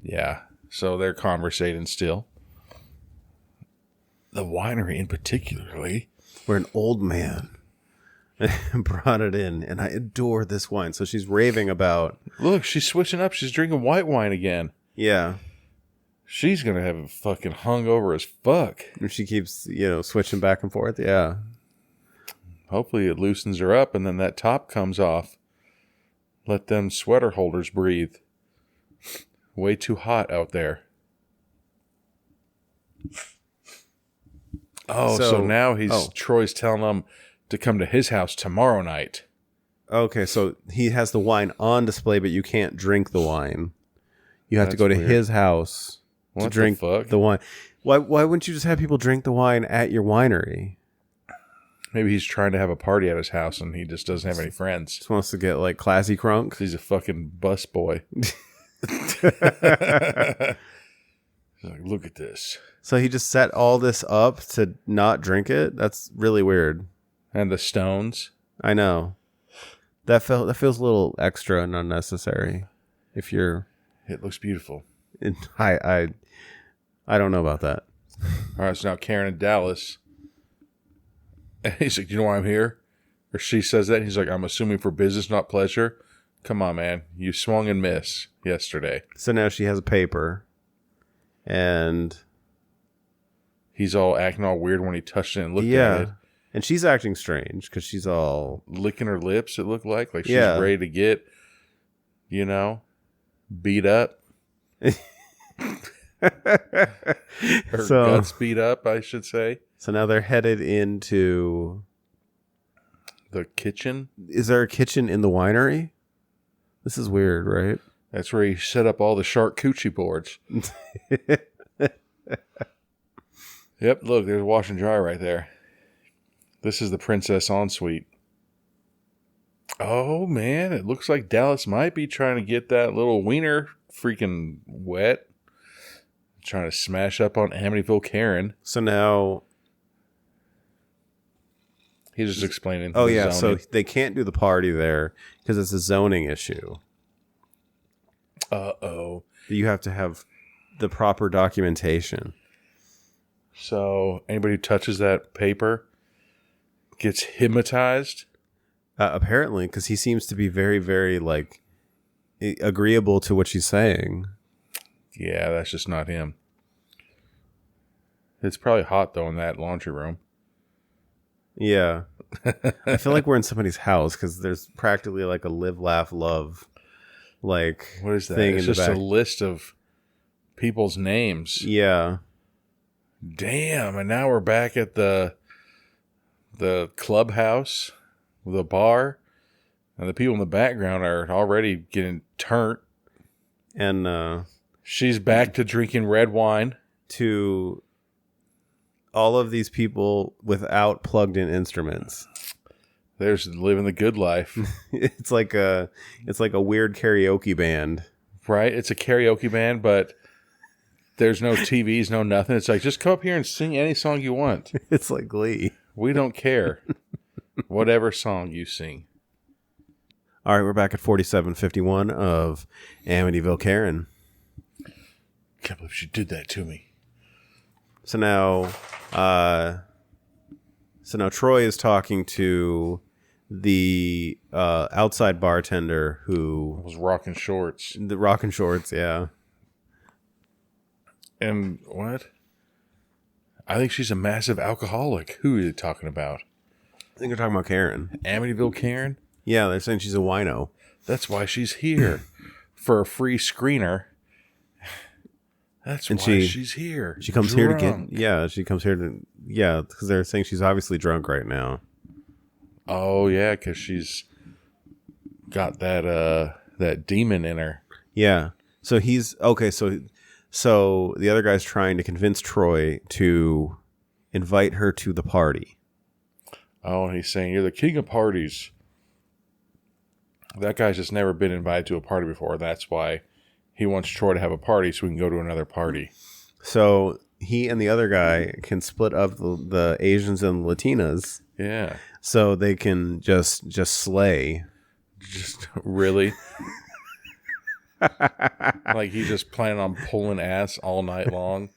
[SPEAKER 2] Yeah. So they're conversating still. The winery in particularly.
[SPEAKER 3] Where an old man brought it in, and I adore this wine. So she's raving about.
[SPEAKER 2] Look, she's switching up. She's drinking white wine again.
[SPEAKER 3] Yeah.
[SPEAKER 2] She's going to have a fucking hungover as fuck.
[SPEAKER 3] And she keeps, switching back and forth. Yeah.
[SPEAKER 2] Hopefully it loosens her up and then that top comes off. Let them sweater holders breathe. Way too hot out there. Oh, so now Troy's telling them to come to his house tomorrow night.
[SPEAKER 3] Okay, so he has the wine on display, but you can't drink the wine. You have to go to his house to drink the wine. Why wouldn't you just have people drink the wine at your winery?
[SPEAKER 2] Maybe he's trying to have a party at his house and he just doesn't have any friends.
[SPEAKER 3] Just wants to get like classy crunk.
[SPEAKER 2] He's a fucking bus boy. Like, look at this.
[SPEAKER 3] So he just set all this up to not drink it? That's really weird.
[SPEAKER 2] And the stones.
[SPEAKER 3] I know. That feels a little extra and unnecessary. If you're,
[SPEAKER 2] it looks beautiful.
[SPEAKER 3] I don't know about that.
[SPEAKER 2] All right, so now Karen in Dallas. And he's like, "Do you know why I'm here?" Or she says that. And he's like, "I'm assuming for business, not pleasure." Come on, man. You swung and missed yesterday.
[SPEAKER 3] So now she has a paper. And
[SPEAKER 2] he's all acting all weird when he touched it and looked at it.
[SPEAKER 3] And she's acting strange because she's all
[SPEAKER 2] licking her lips, it looked like she's ready to get, beat up. Her guts beat up, I should say.
[SPEAKER 3] So now they're headed into
[SPEAKER 2] the kitchen.
[SPEAKER 3] Is there a kitchen in the winery? This is weird, right?
[SPEAKER 2] That's where he set up all the charcuterie boards. Yep, look, there's a wash and dry right there. This is the Princess Ensuite. Oh, man, it looks like Dallas might be trying to get that little wiener freaking wet. Trying to smash up on Amityville Karen.
[SPEAKER 3] So now
[SPEAKER 2] he's just explaining.
[SPEAKER 3] Oh, yeah, zoning. So they can't do the party there because it's a zoning issue.
[SPEAKER 2] Uh-oh.
[SPEAKER 3] You have to have the proper documentation.
[SPEAKER 2] So anybody who touches that paper gets hypnotized?
[SPEAKER 3] Apparently, because he seems to be very, very, agreeable to what she's saying.
[SPEAKER 2] Yeah, that's just not him. It's probably hot, though, in that laundry room.
[SPEAKER 3] Yeah. I feel like we're in somebody's house because there's practically a live, laugh, love what
[SPEAKER 2] is that?
[SPEAKER 3] Thing
[SPEAKER 2] it's
[SPEAKER 3] in
[SPEAKER 2] just
[SPEAKER 3] the
[SPEAKER 2] a
[SPEAKER 3] back.
[SPEAKER 2] List of people's names.
[SPEAKER 3] Yeah.
[SPEAKER 2] Damn, and now we're back at the clubhouse, the bar, and the people in the background are already getting turned.
[SPEAKER 3] And
[SPEAKER 2] she's back to drinking red wine.
[SPEAKER 3] To all of these people without plugged-in instruments.
[SPEAKER 2] There's living the good life.
[SPEAKER 3] It's like a weird karaoke band.
[SPEAKER 2] Right? It's a karaoke band, but there's no TVs, no nothing. It's like, just come up here and sing any song you want.
[SPEAKER 3] It's like Glee.
[SPEAKER 2] We don't care. Whatever song you sing.
[SPEAKER 3] All right, we're back at 4751 of Amityville Karen.
[SPEAKER 2] Can't believe she did that to me.
[SPEAKER 3] So now Troy is talking to the outside bartender who
[SPEAKER 2] was rocking shorts.
[SPEAKER 3] The rocking shorts, yeah.
[SPEAKER 2] And what? I think she's a massive alcoholic. Who are you talking about?
[SPEAKER 3] I think they're talking about Karen.
[SPEAKER 2] Amityville Karen?
[SPEAKER 3] Yeah, they're saying she's a wino.
[SPEAKER 2] That's why she's here. For a free screener. That's why she's here.
[SPEAKER 3] She comes here to get... Yeah, she comes here to... Yeah, because they're saying she's obviously drunk right now.
[SPEAKER 2] Oh, yeah, because she's got that demon in her.
[SPEAKER 3] Yeah. So he's... Okay, so the other guy's trying to convince Troy to invite her to the party.
[SPEAKER 2] Oh, and he's saying, you're the king of parties. That guy's just never been invited to a party before. That's why he wants Troy to have a party so we can go to another party.
[SPEAKER 3] So he and the other guy can split up the Asians and Latinas.
[SPEAKER 2] Yeah.
[SPEAKER 3] So they can just slay.
[SPEAKER 2] Just really? Like he's just planning on pulling ass all night long.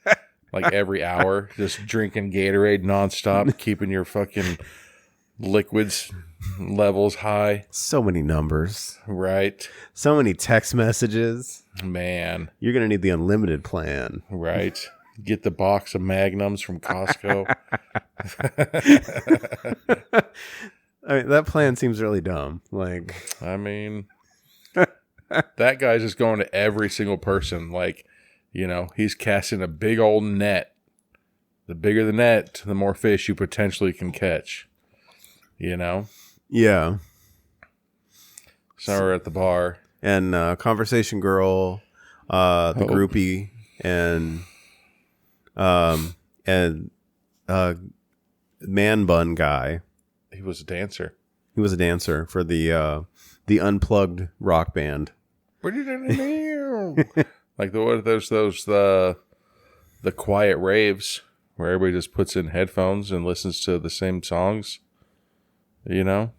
[SPEAKER 2] Like every hour. Just drinking Gatorade nonstop. Keeping your fucking liquids levels high.
[SPEAKER 3] So many numbers.
[SPEAKER 2] Right.
[SPEAKER 3] So many text messages.
[SPEAKER 2] Man.
[SPEAKER 3] You're going to need the unlimited plan.
[SPEAKER 2] Right. Get the box of Magnums from Costco.
[SPEAKER 3] I mean, that plan seems really dumb. Like,
[SPEAKER 2] I mean, that guy's just going to every single person. Like, you know, he's casting a big old net. The bigger the net, the more fish you potentially can catch. You know?
[SPEAKER 3] Yeah.
[SPEAKER 2] So we're at the bar.
[SPEAKER 3] And Conversation Girl, the groupie, and Man Bun guy.
[SPEAKER 2] He was a dancer.
[SPEAKER 3] He was a dancer for the Unplugged rock band.
[SPEAKER 2] Like there's the quiet raves where everybody just puts in headphones and listens to the same songs. You know?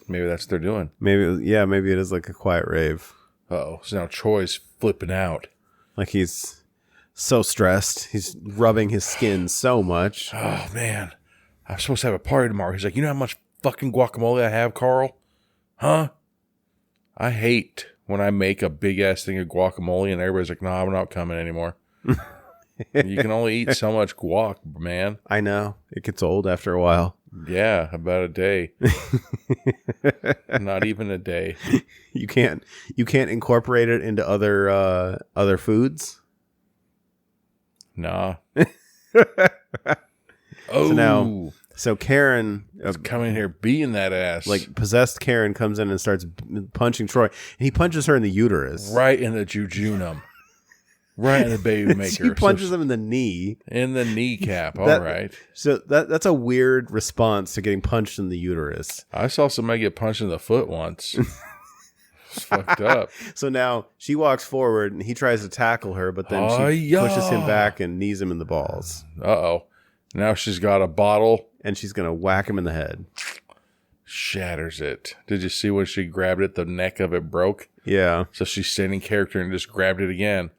[SPEAKER 2] Maybe that's what they're doing.
[SPEAKER 3] Maybe it is like a quiet rave.
[SPEAKER 2] Uh-oh. So now Troy's flipping out.
[SPEAKER 3] Like he's so stressed. He's rubbing his skin so much.
[SPEAKER 2] Oh, man. I'm supposed to have a party tomorrow. He's like, you know how much fucking guacamole I have, Carl? Huh? I hate when I make a big-ass thing of guacamole and everybody's like, no, I'm not coming anymore. You can only eat so much guac, man.
[SPEAKER 3] I know. It gets old after a while.
[SPEAKER 2] Yeah, about a day. Not even a day.
[SPEAKER 3] You can't incorporate it into other foods?
[SPEAKER 2] Nah.
[SPEAKER 3] So Karen
[SPEAKER 2] is coming here beating that ass.
[SPEAKER 3] Like possessed Karen comes in and starts punching Troy, and he punches her in the uterus.
[SPEAKER 2] Right in the jejunum. Right in the baby maker.
[SPEAKER 3] He punches him in the knee.
[SPEAKER 2] In the kneecap. All right.
[SPEAKER 3] So that's a weird response to getting punched in the uterus.
[SPEAKER 2] I saw somebody get punched in the foot once. It's fucked up.
[SPEAKER 3] So now she walks forward and he tries to tackle her, but then she pushes him back and knees him in the balls.
[SPEAKER 2] Uh-oh. Now she's got a bottle.
[SPEAKER 3] And she's going to whack him in the head.
[SPEAKER 2] Shatters it. Did you see when she grabbed it? The neck of it broke.
[SPEAKER 3] Yeah.
[SPEAKER 2] So she's standing character and just grabbed it again.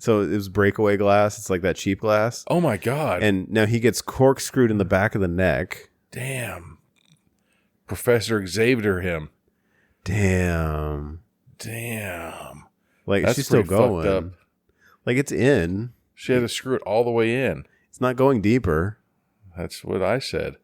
[SPEAKER 3] So it was breakaway glass. It's like that cheap glass.
[SPEAKER 2] Oh my God.
[SPEAKER 3] And now he gets corkscrewed in the back of the neck.
[SPEAKER 2] Damn. Professor Xavier him.
[SPEAKER 3] Damn. Like
[SPEAKER 2] That's
[SPEAKER 3] she's still going.
[SPEAKER 2] fucked up.
[SPEAKER 3] Like it's in.
[SPEAKER 2] She had to screw it all the way in.
[SPEAKER 3] It's not going deeper.
[SPEAKER 2] That's what I said.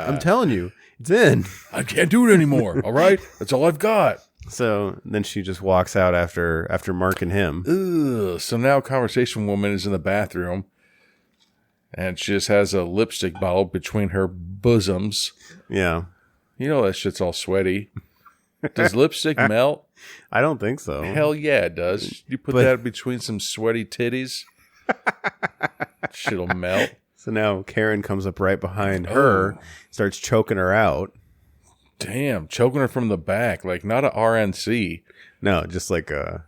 [SPEAKER 3] I'm telling you, it's in.
[SPEAKER 2] I can't do it anymore. All right, that's all I've got.
[SPEAKER 3] So then she just walks out after marking him.
[SPEAKER 2] Ugh. So now Conversation Woman is in the bathroom, and she just has a lipstick bottle between her bosoms.
[SPEAKER 3] Yeah,
[SPEAKER 2] you know that shit's all sweaty. Does lipstick melt?
[SPEAKER 3] I don't think so.
[SPEAKER 2] Hell yeah, it does. You put that between some sweaty titties, shit'll melt.
[SPEAKER 3] So now Karen comes up right behind her, starts choking her out.
[SPEAKER 2] Damn, choking her from the back, like not a RNC.
[SPEAKER 3] No, just like a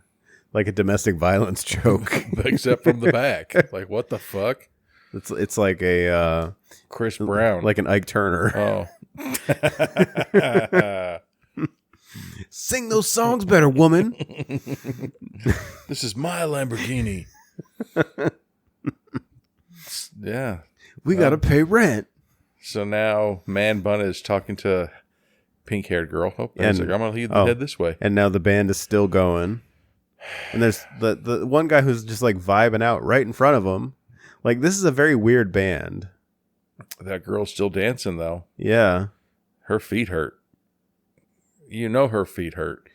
[SPEAKER 3] domestic violence choke,
[SPEAKER 2] except from the back. Like what the fuck?
[SPEAKER 3] It's like a
[SPEAKER 2] Chris Brown,
[SPEAKER 3] like an Ike Turner.
[SPEAKER 2] Oh.
[SPEAKER 3] Sing those songs better, woman.
[SPEAKER 2] This is my Lamborghini. Yeah.
[SPEAKER 3] We got to pay rent.
[SPEAKER 2] So now Man Bun is talking to pink-haired girl. Oh, and he's like, I'm going to lead the head this way.
[SPEAKER 3] And now the band is still going. And there's the one guy who's just like vibing out right in front of him. Like, this is a very weird band.
[SPEAKER 2] That girl's still dancing, though.
[SPEAKER 3] Yeah.
[SPEAKER 2] Her feet hurt. You know her feet hurt.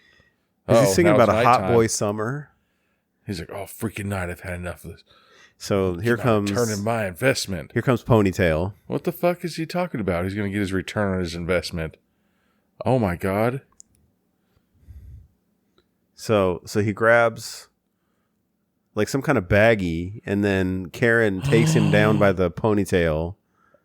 [SPEAKER 3] Is he singing about a hot boy summer?
[SPEAKER 2] He's like, oh, freaking night, I've had enough of this.
[SPEAKER 3] So here comes...
[SPEAKER 2] Turning my investment.
[SPEAKER 3] Here comes Ponytail.
[SPEAKER 2] What the fuck is he talking about? He's going to get his return on his investment. Oh, my God.
[SPEAKER 3] So he grabs like some kind of baggie, and then Karen takes him down by the ponytail.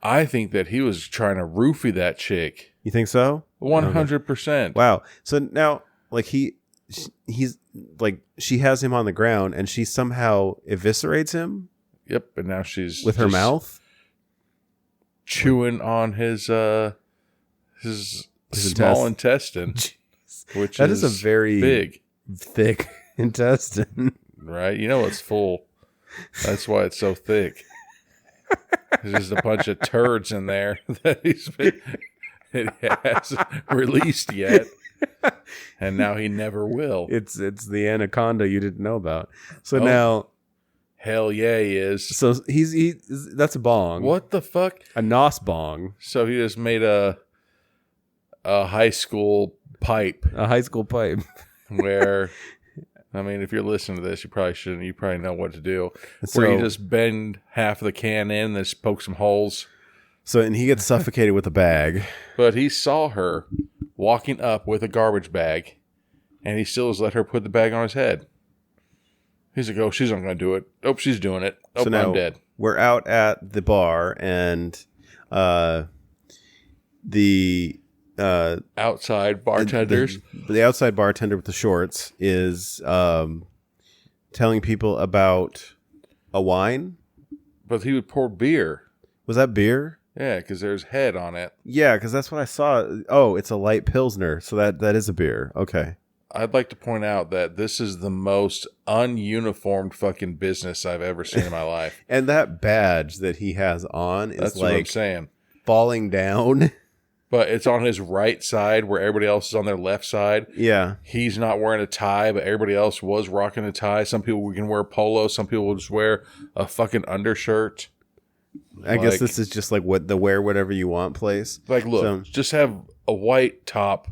[SPEAKER 2] I think that he was trying to roofie that chick.
[SPEAKER 3] You think so?
[SPEAKER 2] 100%.
[SPEAKER 3] Wow. So now, like, he's like, she has him on the ground, and she somehow eviscerates him.
[SPEAKER 2] Yep, and now she's
[SPEAKER 3] with her mouth
[SPEAKER 2] chewing on his small intestine, which
[SPEAKER 3] is a very
[SPEAKER 2] big,
[SPEAKER 3] thick intestine,
[SPEAKER 2] right? You know it's full. That's why it's so thick. There's just a bunch of turds in there that it hasn't released yet, and now he never will.
[SPEAKER 3] It's the anaconda you didn't know about. So now,
[SPEAKER 2] hell yeah, he is.
[SPEAKER 3] So that's a bong.
[SPEAKER 2] What the fuck?
[SPEAKER 3] A nos bong.
[SPEAKER 2] So he just made a high school pipe.
[SPEAKER 3] A high school pipe.
[SPEAKER 2] Where, I mean, if you're listening to this, you probably shouldn't. You probably know what to do. Where you just bend half of the can in and just poke some holes.
[SPEAKER 3] So, and he gets suffocated with a bag.
[SPEAKER 2] But he saw her walking up with a garbage bag, and he still has let her put the bag on his head. He's like, oh, she's not going to do it. Oh, she's doing it. Oh, so now I'm dead.
[SPEAKER 3] We're out at the bar, and the
[SPEAKER 2] outside bartenders.
[SPEAKER 3] The outside bartender with the shorts is telling people about a wine.
[SPEAKER 2] But he would pour beer.
[SPEAKER 3] Was that beer?
[SPEAKER 2] Yeah, because there's head on it.
[SPEAKER 3] Yeah, because that's what I saw. Oh, it's a light Pilsner. So that is a beer. Okay.
[SPEAKER 2] I'd like to point out that this is the most ununiformed fucking business I've ever seen in my life.
[SPEAKER 3] And that badge that he has on is
[SPEAKER 2] that's
[SPEAKER 3] like
[SPEAKER 2] what I'm saying.
[SPEAKER 3] Falling down.
[SPEAKER 2] But it's on his right side where everybody else is on their left side.
[SPEAKER 3] Yeah.
[SPEAKER 2] He's not wearing a tie, but everybody else was rocking a tie. Some people can wear polo. Some people will just wear a fucking undershirt.
[SPEAKER 3] I guess this is just like what the wear whatever you want place.
[SPEAKER 2] Like, look, just have a white top,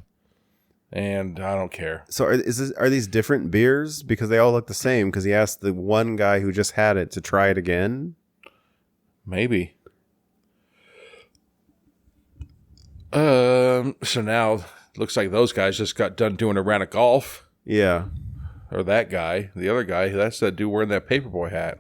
[SPEAKER 2] and I don't care.
[SPEAKER 3] So are these different beers? Because they all look the same. Because he asked the one guy who just had it to try it again.
[SPEAKER 2] Maybe. So now looks like those guys just got done doing a round of golf.
[SPEAKER 3] Yeah.
[SPEAKER 2] Or that guy, the other guy, that's that dude wearing that paperboy hat.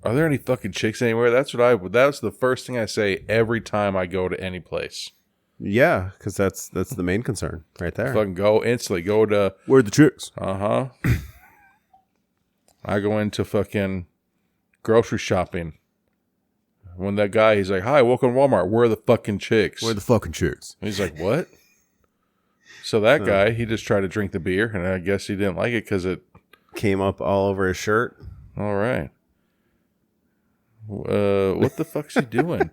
[SPEAKER 2] Are there any fucking chicks anywhere? That's the first thing I say every time I go to any place.
[SPEAKER 3] Yeah, because that's the main concern right there.
[SPEAKER 2] Fucking go instantly. Go to
[SPEAKER 3] where are the chicks?
[SPEAKER 2] I go into fucking grocery shopping. When that guy, he's like, "Hi, welcome to Walmart. Where are the fucking chicks?
[SPEAKER 3] Where are the fucking chicks?"
[SPEAKER 2] And he's like, "What?" So that guy, he just tried to drink the beer, and I guess he didn't like it because it
[SPEAKER 3] came up all over his shirt.
[SPEAKER 2] All right. What the fuck's he doing?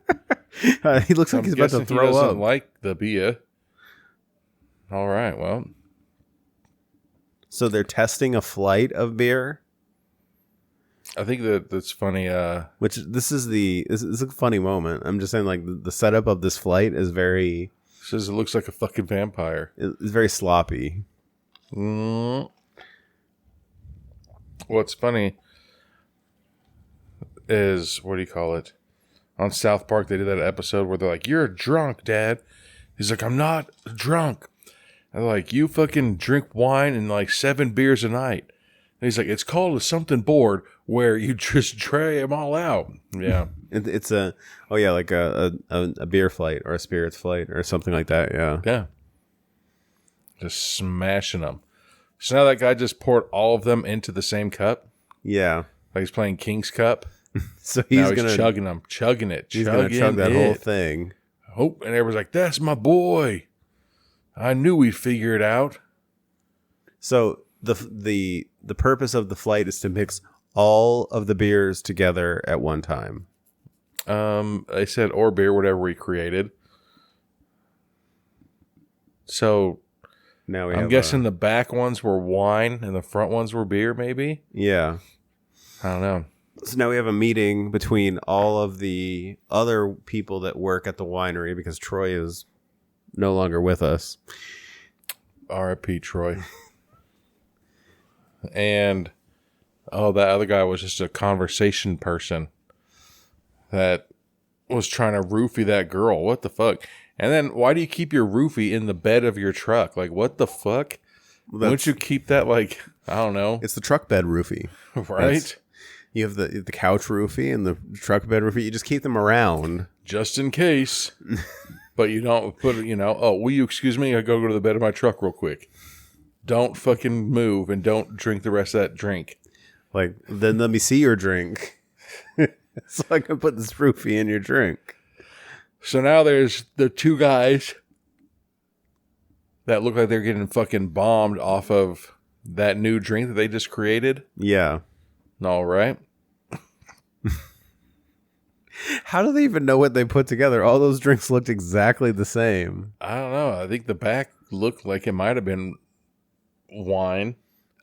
[SPEAKER 3] He looks like he's about to throw up.
[SPEAKER 2] He doesn't like the beer. All right, well.
[SPEAKER 3] So they're testing a flight of beer?
[SPEAKER 2] I think that's funny.
[SPEAKER 3] Which this is a funny moment. I'm just saying, like, the setup of this flight is very...
[SPEAKER 2] Says it looks like a fucking vampire.
[SPEAKER 3] It's very sloppy.
[SPEAKER 2] What's funny is, what do you call it? On South Park, they did that episode where they're like, "You're drunk, Dad." He's like, "I'm not drunk." And they're like, "You fucking drink wine and like 7 beers a night." And he's like, "It's called a something board where you just try them all out." Yeah.
[SPEAKER 3] It's like a beer flight or a spirits flight or something like that. Yeah.
[SPEAKER 2] Yeah. Just smashing them. So now that guy just poured all of them into the same cup.
[SPEAKER 3] Yeah.
[SPEAKER 2] Like he's playing King's Cup.
[SPEAKER 3] So he's
[SPEAKER 2] chugging them, chugging it.
[SPEAKER 3] He's going to chug that whole thing.
[SPEAKER 2] Oh, and everyone's like, "That's my boy. I knew we'd figure it out."
[SPEAKER 3] So the purpose of the flight is to mix all of the beers together at one time?
[SPEAKER 2] I said or beer, whatever we created. So
[SPEAKER 3] Now we
[SPEAKER 2] I'm guessing the back ones were wine and the front ones were beer, maybe?
[SPEAKER 3] Yeah.
[SPEAKER 2] I don't know.
[SPEAKER 3] So now we have a meeting between all of the other people that work at the winery because Troy is no longer with us.
[SPEAKER 2] R.I.P. Troy. And, that other guy was just a conversation person that was trying to roofie that girl. What the fuck? And then why do you keep your roofie in the bed of your truck? Like, what the fuck? Wouldn't you keep that, like, I don't know.
[SPEAKER 3] It's the truck bed roofie.
[SPEAKER 2] Right?
[SPEAKER 3] You have the couch roofie and the truck bed roofie. You just keep them around.
[SPEAKER 2] Just in case. But you don't put, will you excuse me? I go to the bed of my truck real quick. Don't fucking move and don't drink the rest of that drink.
[SPEAKER 3] Like, then let me see your drink. So I can put this roofie in your drink.
[SPEAKER 2] So now there's the two guys that look like they're getting fucking bombed off of that new drink that they just created.
[SPEAKER 3] Yeah.
[SPEAKER 2] All right.
[SPEAKER 3] How do they even know what they put together? All those drinks looked exactly the same.
[SPEAKER 2] I don't know. I think the back looked like it might have been wine.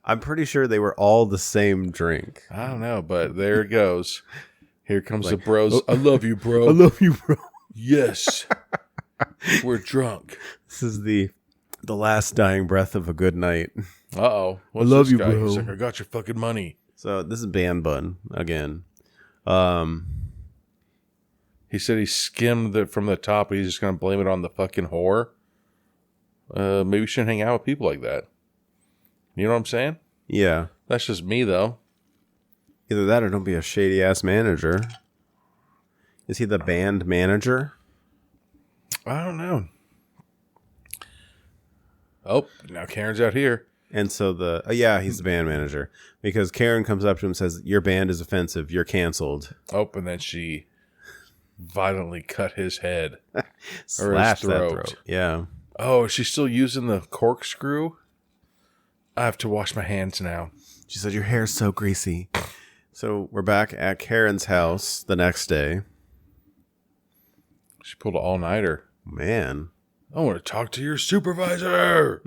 [SPEAKER 3] I'm pretty sure they were all the same drink.
[SPEAKER 2] I don't know, but there it goes. Here comes the bros. I love you, bro.
[SPEAKER 3] I love you, bro.
[SPEAKER 2] Yes. We're drunk.
[SPEAKER 3] This is the last dying breath of a good night.
[SPEAKER 2] Uh-oh.
[SPEAKER 3] I love you,
[SPEAKER 2] guy?
[SPEAKER 3] bro.
[SPEAKER 2] He's like, I got your fucking money.
[SPEAKER 3] So this is Ban Bun again.
[SPEAKER 2] He said he skimmed it from the top, but he's just going to blame it on the fucking whore. Maybe we shouldn't hang out with people like that. You know what I'm saying?
[SPEAKER 3] Yeah.
[SPEAKER 2] That's just me, though.
[SPEAKER 3] Either that or don't be a shady-ass manager. Is he the band manager?
[SPEAKER 2] I don't know. Oh, now Karen's out here.
[SPEAKER 3] And so he's the band manager. Because Karen comes up to him and says, your band is offensive. You're canceled.
[SPEAKER 2] Oh, and then she violently cut his head.
[SPEAKER 3] Slashed that throat. Yeah.
[SPEAKER 2] Oh, is she still using the corkscrew? I have to wash my hands now.
[SPEAKER 3] She said, your hair's so greasy. So we're back at Karen's house the next day.
[SPEAKER 2] She pulled an all-nighter.
[SPEAKER 3] Man.
[SPEAKER 2] I want to talk to your supervisor.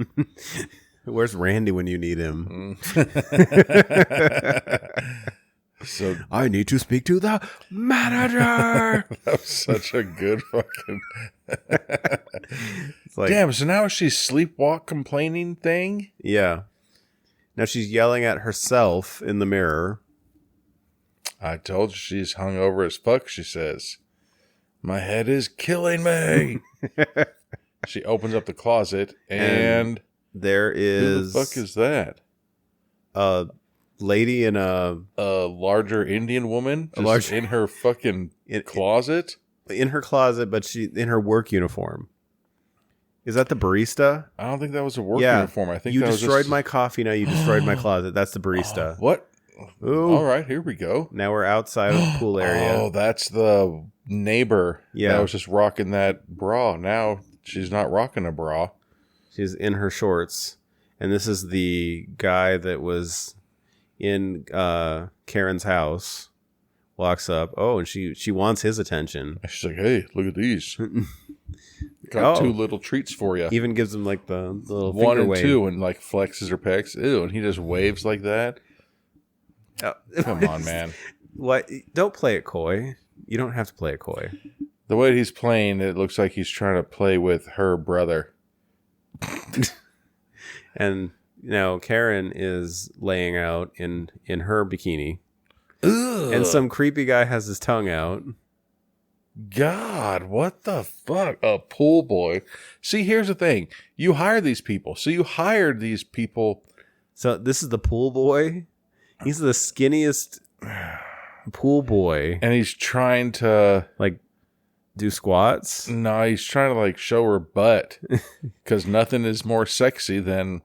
[SPEAKER 3] Where's Randy when you need him?
[SPEAKER 2] So
[SPEAKER 3] I need to speak to the manager.
[SPEAKER 2] That was such a good fucking...
[SPEAKER 3] It's like,
[SPEAKER 2] damn, so now she's sleepwalk complaining thing?
[SPEAKER 3] Yeah. Now she's yelling at herself in the mirror.
[SPEAKER 2] I told you she's hungover as fuck, she says. My head is killing me. She opens up the closet and
[SPEAKER 3] there is...
[SPEAKER 2] Who the fuck is that?
[SPEAKER 3] A lady in a
[SPEAKER 2] larger Indian woman just in her fucking closet?
[SPEAKER 3] In her closet, but she in her work uniform. Is that the barista?
[SPEAKER 2] I don't think that was a work uniform. I think
[SPEAKER 3] you
[SPEAKER 2] that
[SPEAKER 3] destroyed
[SPEAKER 2] was
[SPEAKER 3] my coffee. Now you destroyed my closet. That's the barista.
[SPEAKER 2] What?
[SPEAKER 3] Ooh.
[SPEAKER 2] All right, here we go.
[SPEAKER 3] Now we're outside of the pool area.
[SPEAKER 2] Oh, that's the neighbor
[SPEAKER 3] that
[SPEAKER 2] was just rocking that bra. Now she's not rocking a bra.
[SPEAKER 3] She's in her shorts. And this is the guy that was in Karen's house. Walks up. Oh, and she wants his attention.
[SPEAKER 2] She's like, hey, look at these. Got two little treats for you.
[SPEAKER 3] Even gives him like the little
[SPEAKER 2] one and
[SPEAKER 3] wave.
[SPEAKER 2] two and like flexes her pecs. Ew, and he just waves like that.
[SPEAKER 3] Oh.
[SPEAKER 2] Come on, man.
[SPEAKER 3] What? Don't play it coy. You don't have to play it coy.
[SPEAKER 2] The way he's playing, it looks like he's trying to play with her brother.
[SPEAKER 3] And Karen is laying out in her bikini.
[SPEAKER 2] Ugh.
[SPEAKER 3] And some creepy guy has his tongue out.
[SPEAKER 2] God, what the fuck? A pool boy. See, here's the thing. You hire these people. So you hired these people.
[SPEAKER 3] So this is the pool boy. He's the skinniest pool boy.
[SPEAKER 2] And he's trying to...
[SPEAKER 3] like, do squats?
[SPEAKER 2] No, he's trying to, like, show her butt. Because nothing is more sexy than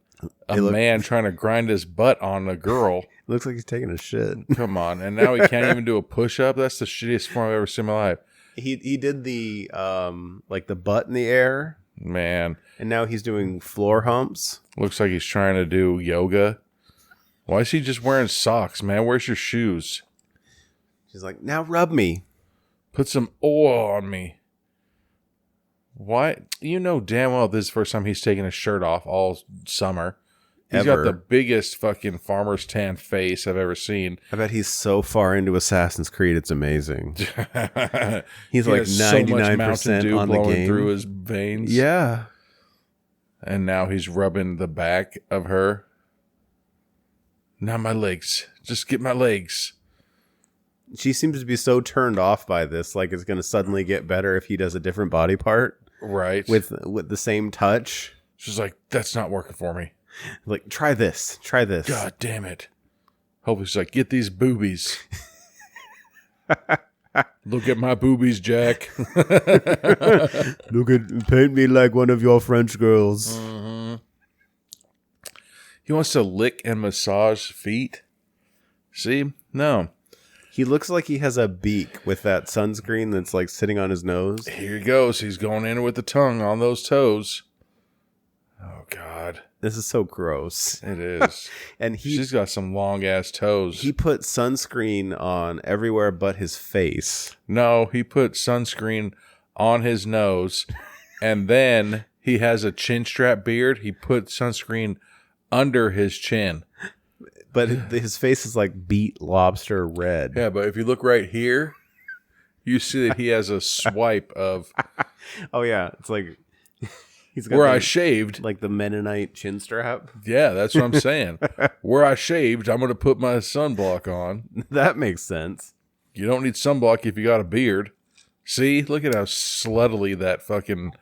[SPEAKER 2] a man trying to grind his butt on a girl.
[SPEAKER 3] Looks like he's taking a shit.
[SPEAKER 2] Come on. And now he can't even do a push-up? That's the shittiest form I've ever seen in my life.
[SPEAKER 3] He did the like the butt in the air,
[SPEAKER 2] man,
[SPEAKER 3] and now he's doing floor humps.
[SPEAKER 2] Looks like he's trying to do yoga, Why is he just wearing socks, man? Where's your shoes?
[SPEAKER 3] She's like, now rub me.
[SPEAKER 2] Put some oil on me. Why? You know damn well this is the first time he's taking his shirt off all summer. He's got the biggest fucking farmer's tan face I've ever seen.
[SPEAKER 3] I bet he's so far into Assassin's Creed, it's amazing. He's like 99% on the game.
[SPEAKER 2] Through his veins.
[SPEAKER 3] Yeah.
[SPEAKER 2] And now he's rubbing the back of her. Not my legs. Just get my legs.
[SPEAKER 3] She seems to be so turned off by this, like it's going to suddenly get better if he does a different body part.
[SPEAKER 2] Right.
[SPEAKER 3] With the same touch.
[SPEAKER 2] She's like, that's not working for me.
[SPEAKER 3] Like, try this. Try this.
[SPEAKER 2] God damn it. Hopefully she's like, get these boobies. Look at my boobies, Jack.
[SPEAKER 3] Paint me like one of your French girls.
[SPEAKER 2] Mm-hmm. He wants to lick and massage feet. See? No.
[SPEAKER 3] He looks like he has a beak with that sunscreen that's like sitting on his nose.
[SPEAKER 2] Here he goes. He's going in with the tongue on those toes. Oh, God.
[SPEAKER 3] This is so gross.
[SPEAKER 2] It is.
[SPEAKER 3] And
[SPEAKER 2] she's got some long ass toes.
[SPEAKER 3] He put sunscreen on everywhere but his face.
[SPEAKER 2] No, he put sunscreen on his nose, and then he has a chin strap beard. He put sunscreen under his chin.
[SPEAKER 3] But his face is like beet lobster red.
[SPEAKER 2] Yeah, but if you look right here, you see that he has a swipe of...
[SPEAKER 3] Oh, yeah. It's like...
[SPEAKER 2] He's got I shaved.
[SPEAKER 3] Like the Mennonite chin strap.
[SPEAKER 2] Yeah, that's what I'm saying. Where I shaved, I'm going to put my sunblock on.
[SPEAKER 3] That makes sense.
[SPEAKER 2] You don't need sunblock if you got a beard. See? Look at how sluttily that fucking...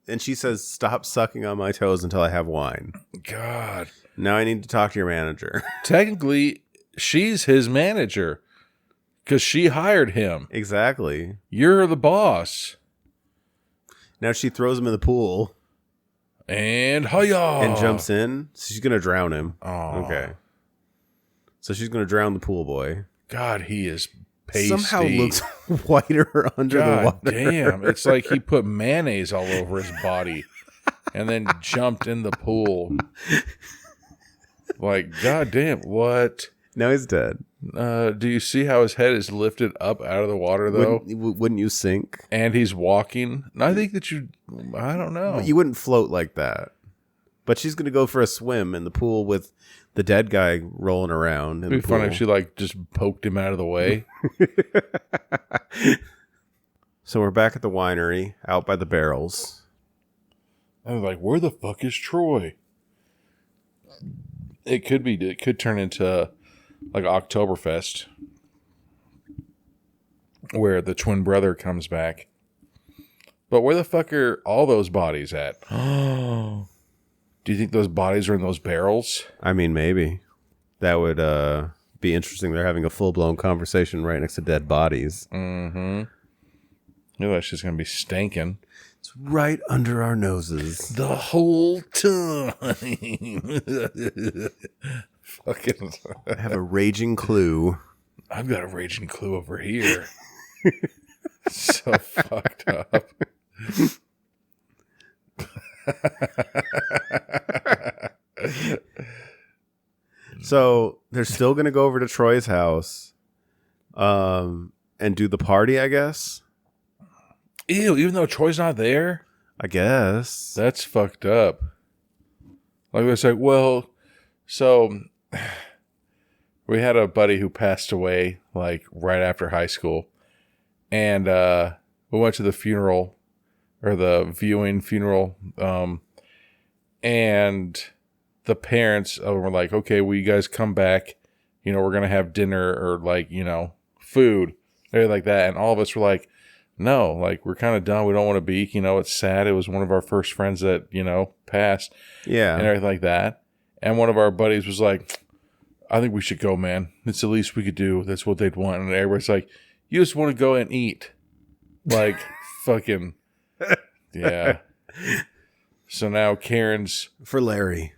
[SPEAKER 3] And she says, stop sucking on my toes until I have wine.
[SPEAKER 2] God.
[SPEAKER 3] Now I need to talk to your manager.
[SPEAKER 2] Technically, she's his manager. Because she hired him.
[SPEAKER 3] Exactly.
[SPEAKER 2] You're the boss.
[SPEAKER 3] Now she throws him in the pool.
[SPEAKER 2] And hiya!
[SPEAKER 3] And jumps in. So she's going to drown him.
[SPEAKER 2] Oh.
[SPEAKER 3] Okay. So she's going to drown the pool boy.
[SPEAKER 2] God, he is pasty.
[SPEAKER 3] Somehow looks whiter under the water.
[SPEAKER 2] Damn. It's like he put mayonnaise all over his body and then jumped in the pool. Like, God damn, what?
[SPEAKER 3] Now he's dead.
[SPEAKER 2] Do you see how his head is lifted up out of the water, though?
[SPEAKER 3] Wouldn't you sink?
[SPEAKER 2] And he's walking. I think that I don't know.
[SPEAKER 3] You wouldn't float like that. But she's going to go for a swim in the pool with the dead guy rolling around.
[SPEAKER 2] It'd be funny if she just poked him out of the way.
[SPEAKER 3] So we're back at the winery, out by the barrels.
[SPEAKER 2] I was like, where the fuck is Troy? It could turn into like Oktoberfest, where the twin brother comes back. But where the fuck are all those bodies at? Oh, do you think those bodies are in those barrels?
[SPEAKER 3] I mean, maybe. That would be interesting. They're having a full-blown conversation right next to dead bodies.
[SPEAKER 2] Mm-hmm. Look like she's going to be stinking.
[SPEAKER 3] It's right under our noses.
[SPEAKER 2] The whole time. Fucking.
[SPEAKER 3] I have a raging clue.
[SPEAKER 2] I've got a raging clue over here. So fucked up.
[SPEAKER 3] So they're still going to go over to Troy's house and do the party, I guess.
[SPEAKER 2] Ew, even though Troy's not there?
[SPEAKER 3] I guess.
[SPEAKER 2] That's fucked up. Like, it's like, well, so we had a buddy who passed away, like, right after high school. And we went to the funeral, or the viewing funeral, and the parents were like, okay, well, you guys come back. You know, we're going to have dinner or, like, you know, food. Everything like that. And all of us were like, no, like, we're kind of done. We don't want to be, you know, it's sad. It was one of our first friends that, you know, passed.
[SPEAKER 3] Yeah.
[SPEAKER 2] And everything like that. And one of our buddies was like, I think we should go, man. It's the least we could do. That's what they'd want. And everybody's like, you just want to go and eat. Like, fucking, yeah. So now Karen's.
[SPEAKER 3] For Larry.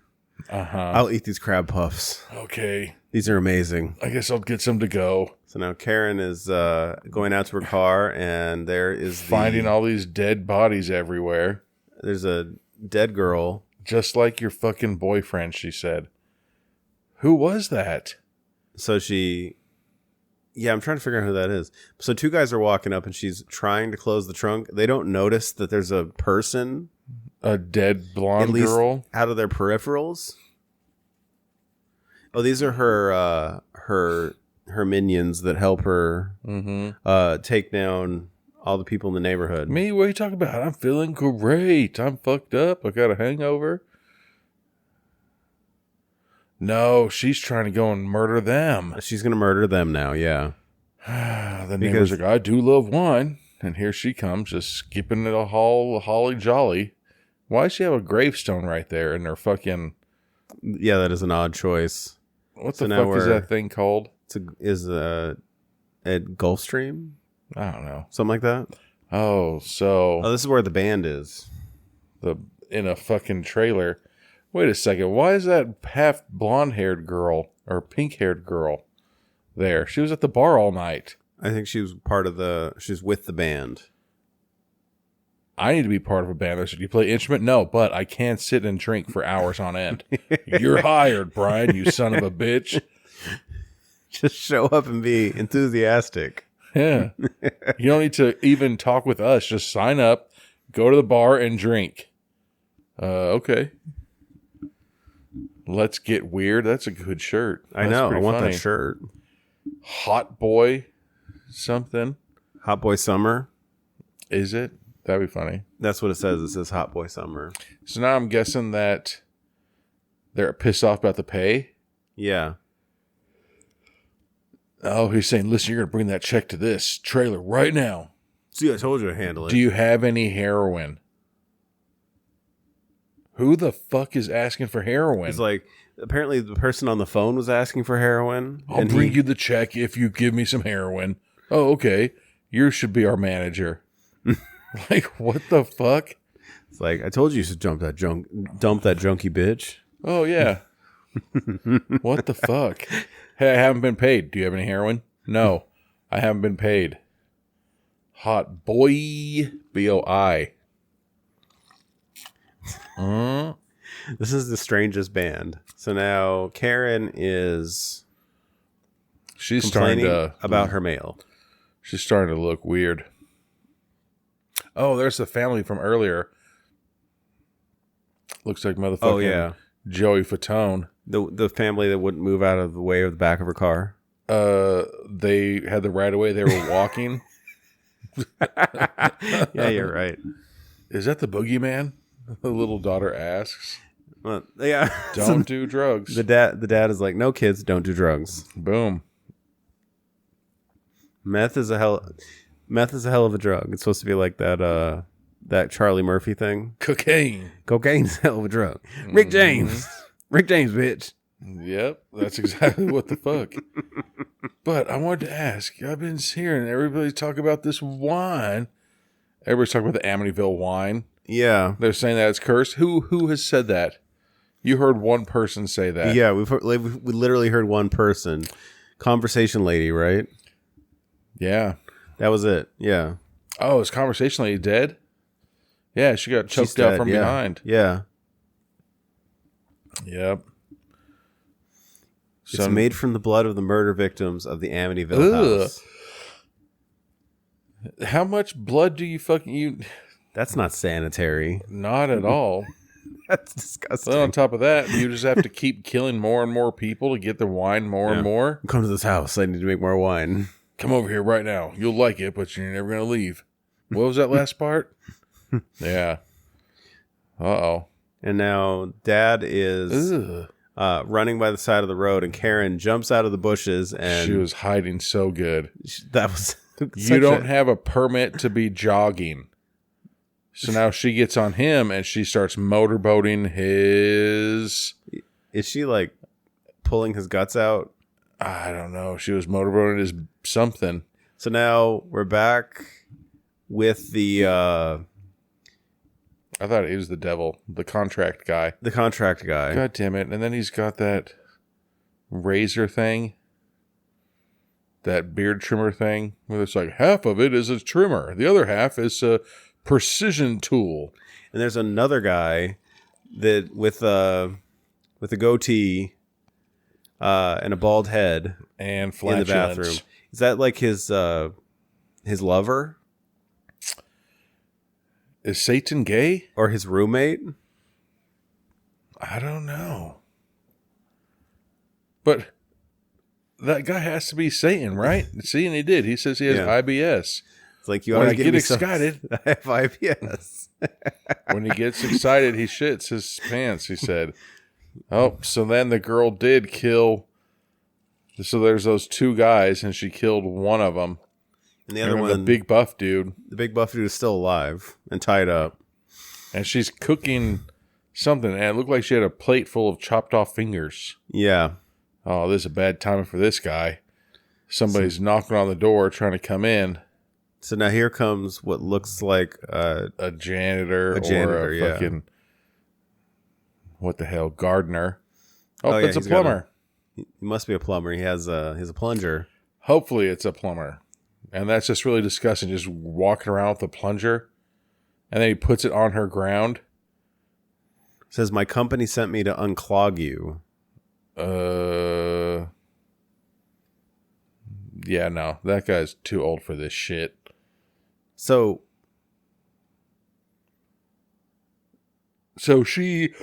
[SPEAKER 2] Uh-huh.
[SPEAKER 3] I'll eat these crab puffs.
[SPEAKER 2] Okay.
[SPEAKER 3] These are amazing.
[SPEAKER 2] I guess I'll get some to go.
[SPEAKER 3] So now Karen is going out to her car, and there is
[SPEAKER 2] finding all these dead bodies everywhere.
[SPEAKER 3] There's a dead girl.
[SPEAKER 2] Just like your fucking boyfriend, she said. Who was that?
[SPEAKER 3] So I'm trying to figure out who that is. So 2 guys are walking up and she's trying to close the trunk. They don't notice that there's a person,
[SPEAKER 2] A dead blonde
[SPEAKER 3] at least
[SPEAKER 2] girl?
[SPEAKER 3] out of their peripherals. Oh, these are her minions that help her take down all the people in the neighborhood.
[SPEAKER 2] Me? What are you talking about? I'm feeling great. I'm fucked up. I got a hangover. No, she's trying to go and murder them.
[SPEAKER 3] She's going to murder them now, yeah.
[SPEAKER 2] The neighbor's like, I do love wine. And here she comes, just skipping it a holly jolly. Why does she have a gravestone right there in her fucking...
[SPEAKER 3] Yeah, that is an odd choice.
[SPEAKER 2] What the fuck is that thing called?
[SPEAKER 3] Is a Gulfstream?
[SPEAKER 2] I don't know.
[SPEAKER 3] Something like that?
[SPEAKER 2] Oh, so...
[SPEAKER 3] Oh, this is where the band is.
[SPEAKER 2] In a fucking trailer. Wait a second. Why is that half blonde-haired girl or pink-haired girl there? She was at the bar all night.
[SPEAKER 3] I think she was she's with the band.
[SPEAKER 2] I need to be part of a band. I said, you play instrument? No, but I can't sit and drink for hours on end. You're hired, Brian, you son of a bitch.
[SPEAKER 3] Just show up and be enthusiastic.
[SPEAKER 2] Yeah. You don't need to even talk with us. Just sign up, go to the bar, and drink. Okay. Let's get weird. That's a good shirt.
[SPEAKER 3] I know. I want
[SPEAKER 2] funny.
[SPEAKER 3] that shirt.
[SPEAKER 2] Hot boy something.
[SPEAKER 3] Hot Boy Summer.
[SPEAKER 2] Is it? That'd be funny.
[SPEAKER 3] That's what it says. It says Hot Boy Summer.
[SPEAKER 2] So now I'm guessing that they're pissed off about the pay.
[SPEAKER 3] Yeah.
[SPEAKER 2] Oh, he's saying, listen, you're going to bring that check to this trailer right now.
[SPEAKER 3] See, I told you to handle it.
[SPEAKER 2] Do you have any heroin? Who the fuck is asking for heroin?
[SPEAKER 3] It's like, apparently the person on the phone was asking for heroin.
[SPEAKER 2] I'll bring you the check if you give me some heroin. Oh, okay. You should be our manager. Like, what the fuck?
[SPEAKER 3] It's like, I told you to dump that junkie bitch.
[SPEAKER 2] Oh, yeah. What the fuck? Hey, I haven't been paid. Do you have any heroin? No, I haven't been paid. Hot boy. B-O-I.
[SPEAKER 3] This is the strangest band. So now Karen is
[SPEAKER 2] She's starting to
[SPEAKER 3] about her mail.
[SPEAKER 2] She's starting to look weird. Oh, there's the family from earlier. Looks like motherfucking
[SPEAKER 3] Oh yeah,
[SPEAKER 2] Joey Fatone.
[SPEAKER 3] the family that wouldn't move out of the way of the back of her car.
[SPEAKER 2] They had the right of way. They were walking.
[SPEAKER 3] Yeah, you're right.
[SPEAKER 2] Is that the boogeyman? The little daughter asks.
[SPEAKER 3] Well, yeah.
[SPEAKER 2] Don't do drugs.
[SPEAKER 3] The dad is like, no kids, don't do drugs.
[SPEAKER 2] Boom.
[SPEAKER 3] Meth is a hell of a drug. It's supposed to be like that Charlie Murphy thing.
[SPEAKER 2] Cocaine.
[SPEAKER 3] Cocaine's a hell of a drug. Rick James. Rick James, bitch.
[SPEAKER 2] Yep, that's exactly what the fuck. But I wanted to ask, I've been hearing everybody talk about this wine. Everybody's talking about the Amityville wine.
[SPEAKER 3] Yeah.
[SPEAKER 2] They're saying that it's cursed. Who has said that? You heard one person say that.
[SPEAKER 3] Yeah, we literally heard one person. Conversation lady, right?
[SPEAKER 2] Yeah.
[SPEAKER 3] That was it. Yeah.
[SPEAKER 2] Oh, is Conversation Lady dead? Yeah, she got choked out from behind.
[SPEAKER 3] Yeah.
[SPEAKER 2] Yep.
[SPEAKER 3] It's made from the blood of the murder victims of the Amityville house.
[SPEAKER 2] How much blood do you fucking...
[SPEAKER 3] That's not sanitary.
[SPEAKER 2] Not at all.
[SPEAKER 3] That's disgusting.
[SPEAKER 2] Well, on top of that, you just have to keep killing more and more people to get the wine more and more.
[SPEAKER 3] Come to this house. I need to make more wine.
[SPEAKER 2] Come over here right now. You'll like it, but you're never going to leave. What was that last part? Yeah. Uh-oh.
[SPEAKER 3] And now Dad is running by the side of the road, and Karen jumps out of the bushes. And
[SPEAKER 2] she was hiding so good.
[SPEAKER 3] That was...
[SPEAKER 2] You don't have a permit to be jogging. So now she gets on him and she starts motorboating his...
[SPEAKER 3] Is she like pulling his guts out?
[SPEAKER 2] I don't know. She was motorboating his something.
[SPEAKER 3] So now we're back with the... I
[SPEAKER 2] thought he was the devil. The contract guy.
[SPEAKER 3] The contract guy.
[SPEAKER 2] God damn it. And then he's got that razor thing. That beard trimmer thing. Where it's like half of it is a trimmer. The other half is a... precision tool.
[SPEAKER 3] And there's another guy that with a goatee and a bald head
[SPEAKER 2] and
[SPEAKER 3] in the
[SPEAKER 2] flatulence.
[SPEAKER 3] bathroom. Is that like his lover?
[SPEAKER 2] Is Satan gay?
[SPEAKER 3] Or his roommate?
[SPEAKER 2] I don't know. But that guy has to be Satan, right? See, and he did. He says he has IBS.
[SPEAKER 3] It's like you
[SPEAKER 2] when
[SPEAKER 3] always
[SPEAKER 2] I get excited.
[SPEAKER 3] I have IBS.
[SPEAKER 2] When he gets excited, he shits his pants, he said. Oh, so then the girl did kill. So there's those two guys, and she killed one of them.
[SPEAKER 3] And the other one,
[SPEAKER 2] the big buff dude.
[SPEAKER 3] The big buff dude is still alive and tied up.
[SPEAKER 2] And she's cooking something, and it looked like she had a plate full of chopped off fingers.
[SPEAKER 3] Yeah.
[SPEAKER 2] Oh, this is a bad time for this guy. Somebody's knocking on the door trying to come in.
[SPEAKER 3] So now here comes what looks like
[SPEAKER 2] a janitor or a fucking, what the hell, gardener. Oh, it's a plumber.
[SPEAKER 3] He must be a plumber. He has a plunger.
[SPEAKER 2] Hopefully it's a plumber. And that's just really disgusting, just walking around with a plunger. And then he puts it on her ground.
[SPEAKER 3] It says, my company sent me to unclog you.
[SPEAKER 2] Yeah, no. That guy's too old for this shit.
[SPEAKER 3] So
[SPEAKER 2] she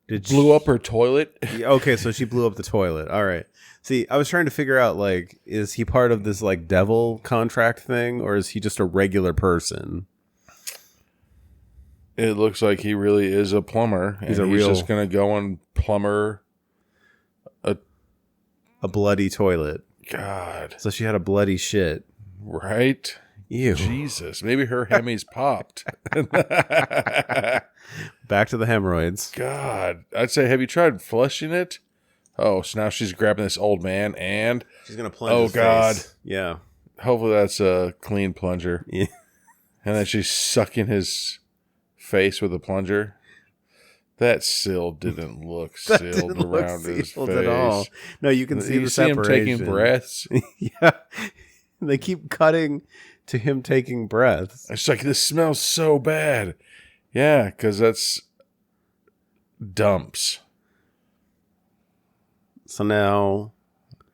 [SPEAKER 2] blew up her toilet.
[SPEAKER 3] Okay, so she blew up the toilet. All right. See, I was trying to figure out, like, is he part of this, like, devil contract thing, or is he just a regular person?
[SPEAKER 2] It looks like he really is a plumber. He's just going to go and plumber a
[SPEAKER 3] bloody toilet.
[SPEAKER 2] God.
[SPEAKER 3] So she had a bloody shit.
[SPEAKER 2] Right?
[SPEAKER 3] Ew.
[SPEAKER 2] Jesus. Maybe her Hemi's popped.
[SPEAKER 3] Back to the hemorrhoids.
[SPEAKER 2] God. I'd say, have you tried flushing it? Oh, so now she's grabbing this old man and...
[SPEAKER 3] she's going to plunge his
[SPEAKER 2] God.
[SPEAKER 3] face. Yeah.
[SPEAKER 2] Hopefully that's a clean plunger.
[SPEAKER 3] Yeah.
[SPEAKER 2] And then she's sucking his face with a plunger. That sill didn't look sealed around his face
[SPEAKER 3] at all. No, you can see the separation.
[SPEAKER 2] You see him taking breaths?
[SPEAKER 3] Yeah. They keep cutting to him taking breaths.
[SPEAKER 2] It's like, this smells so bad. Yeah, because that's dumps.
[SPEAKER 3] So now...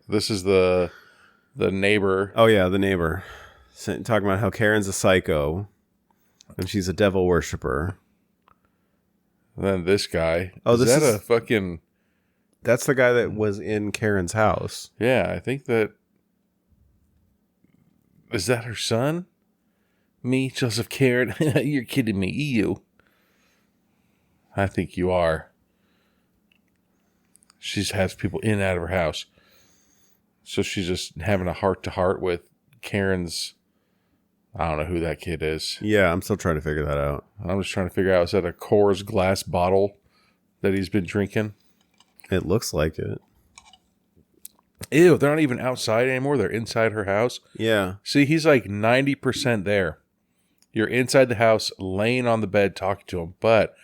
[SPEAKER 2] this is the neighbor.
[SPEAKER 3] Oh, yeah, the neighbor. So, talking about how Karen's a psycho. And she's a devil worshiper.
[SPEAKER 2] And then this guy.
[SPEAKER 3] Oh,
[SPEAKER 2] is that a fucking...
[SPEAKER 3] that's the guy that was in Karen's house.
[SPEAKER 2] Yeah, I think that... is that her son? Me, Joseph Karen? You're kidding me. You. I think you are. She has people in and out of her house. So she's just having a heart-to-heart with Karen's... I don't know who that kid is.
[SPEAKER 3] Yeah, I'm still trying to figure that out.
[SPEAKER 2] I'm just trying to figure out, is that a Coors glass bottle that he's been drinking?
[SPEAKER 3] It looks like it.
[SPEAKER 2] Ew, they're not even outside anymore. They're inside her house.
[SPEAKER 3] Yeah.
[SPEAKER 2] See, he's like 90% there. You're inside the house, laying on the bed, talking to him. But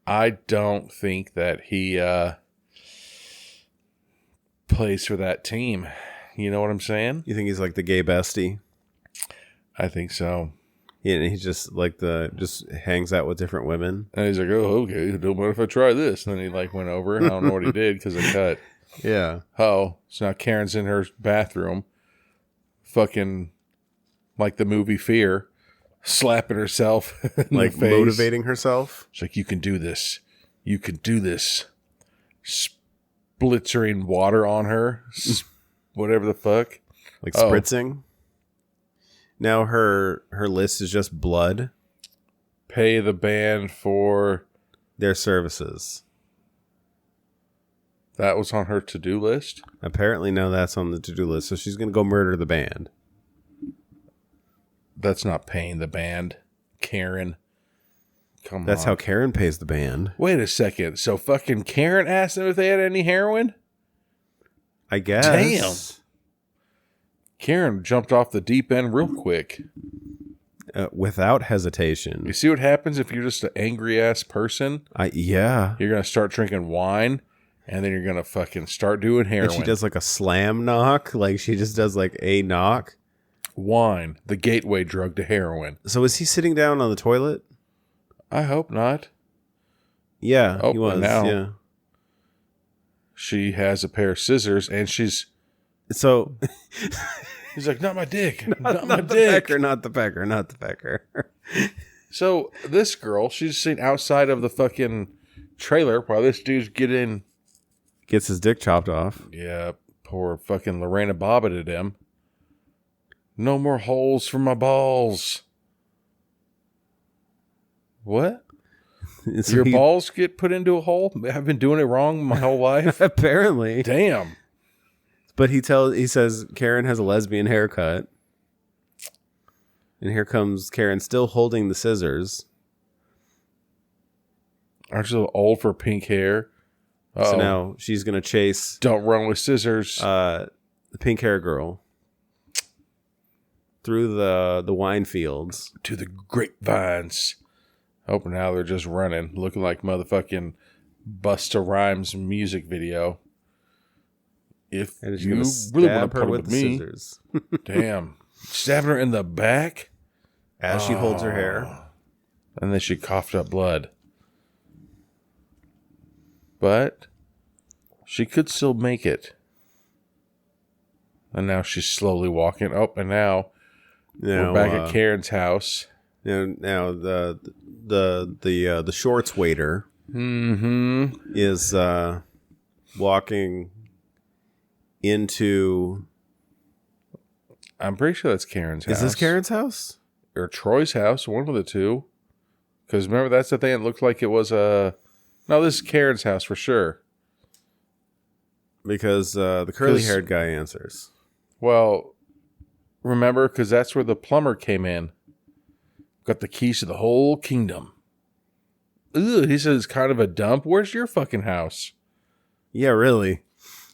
[SPEAKER 2] I don't think that he plays for that team. You know what I'm saying?
[SPEAKER 3] You think he's like the gay bestie?
[SPEAKER 2] I think so.
[SPEAKER 3] Yeah, and he just like just hangs out with different women.
[SPEAKER 2] And he's like, oh, okay, don't mind if I try this. And then he like went over. I don't know what he did because I cut.
[SPEAKER 3] Yeah.
[SPEAKER 2] Oh, so now Karen's in her bathroom, fucking like the movie Fear, slapping herself in
[SPEAKER 3] like
[SPEAKER 2] the face.
[SPEAKER 3] Motivating herself.
[SPEAKER 2] She's like, you can do this. You can do this. Splitzering water on her. Whatever the fuck.
[SPEAKER 3] Like spritzing. Now her list is just blood.
[SPEAKER 2] Pay the band for
[SPEAKER 3] their services.
[SPEAKER 2] That was on her to-do list?
[SPEAKER 3] Apparently now that's on the to-do list. So she's going to go murder the band.
[SPEAKER 2] That's not paying the band, Karen. Come on.
[SPEAKER 3] That's how Karen pays the band.
[SPEAKER 2] Wait a second. So fucking Karen asked them if they had any heroin?
[SPEAKER 3] I guess.
[SPEAKER 2] Damn. Karen jumped off the deep end real quick.
[SPEAKER 3] Without hesitation.
[SPEAKER 2] You see what happens if you're just an angry-ass person?
[SPEAKER 3] Yeah.
[SPEAKER 2] You're going to start drinking wine, and then you're going to fucking start doing heroin.
[SPEAKER 3] And she does like a slam knock. Like she just does like a knock.
[SPEAKER 2] Wine, the gateway drug to heroin.
[SPEAKER 3] So is he sitting down on the toilet?
[SPEAKER 2] I hope not.
[SPEAKER 3] Yeah,
[SPEAKER 2] Oh,
[SPEAKER 3] he was.
[SPEAKER 2] now.
[SPEAKER 3] Yeah.
[SPEAKER 2] she has a pair of scissors, and he's like, not my dick. Not my dick.
[SPEAKER 3] Not the pecker.
[SPEAKER 2] So this girl, she's sitting outside of the fucking trailer while this dude's
[SPEAKER 3] gets his dick chopped off.
[SPEAKER 2] Yeah, poor fucking Lorena bobbited him. No more holes for my balls. What?
[SPEAKER 3] So
[SPEAKER 2] Your balls get put into a hole? I've been doing it wrong my whole life.
[SPEAKER 3] Apparently.
[SPEAKER 2] Damn.
[SPEAKER 3] But he says Karen has a lesbian haircut. And here comes Karen still holding the scissors.
[SPEAKER 2] Aren't you a little old for pink hair? Uh-oh.
[SPEAKER 3] So now she's going to chase...
[SPEAKER 2] Don't run with scissors.
[SPEAKER 3] The pink hair girl. Through the wine fields.
[SPEAKER 2] To the grapevines. Oh, now they're just running. Looking like motherfucking Busta Rhymes music video. If you really want to put with me... Scissors. Damn. Stabbing her in the back?
[SPEAKER 3] As she holds her hair.
[SPEAKER 2] And then she coughed up blood. But she could still make it. And now she's slowly walking. Oh, and now we're back at Karen's house.
[SPEAKER 3] Now the shorts waiter is walking into...
[SPEAKER 2] I'm pretty sure that's Karen's house.
[SPEAKER 3] Is this Karen's house?
[SPEAKER 2] Or Troy's house, one of the two. Because remember, that's the thing. It looked like it was a... No, this is Karen's house for sure.
[SPEAKER 3] Because the curly-haired guy answers.
[SPEAKER 2] Well, remember, because that's where the plumber came in. Got the keys to the whole kingdom. Ugh, he says it's kind of a dump. Where's your fucking house?
[SPEAKER 3] Yeah, really.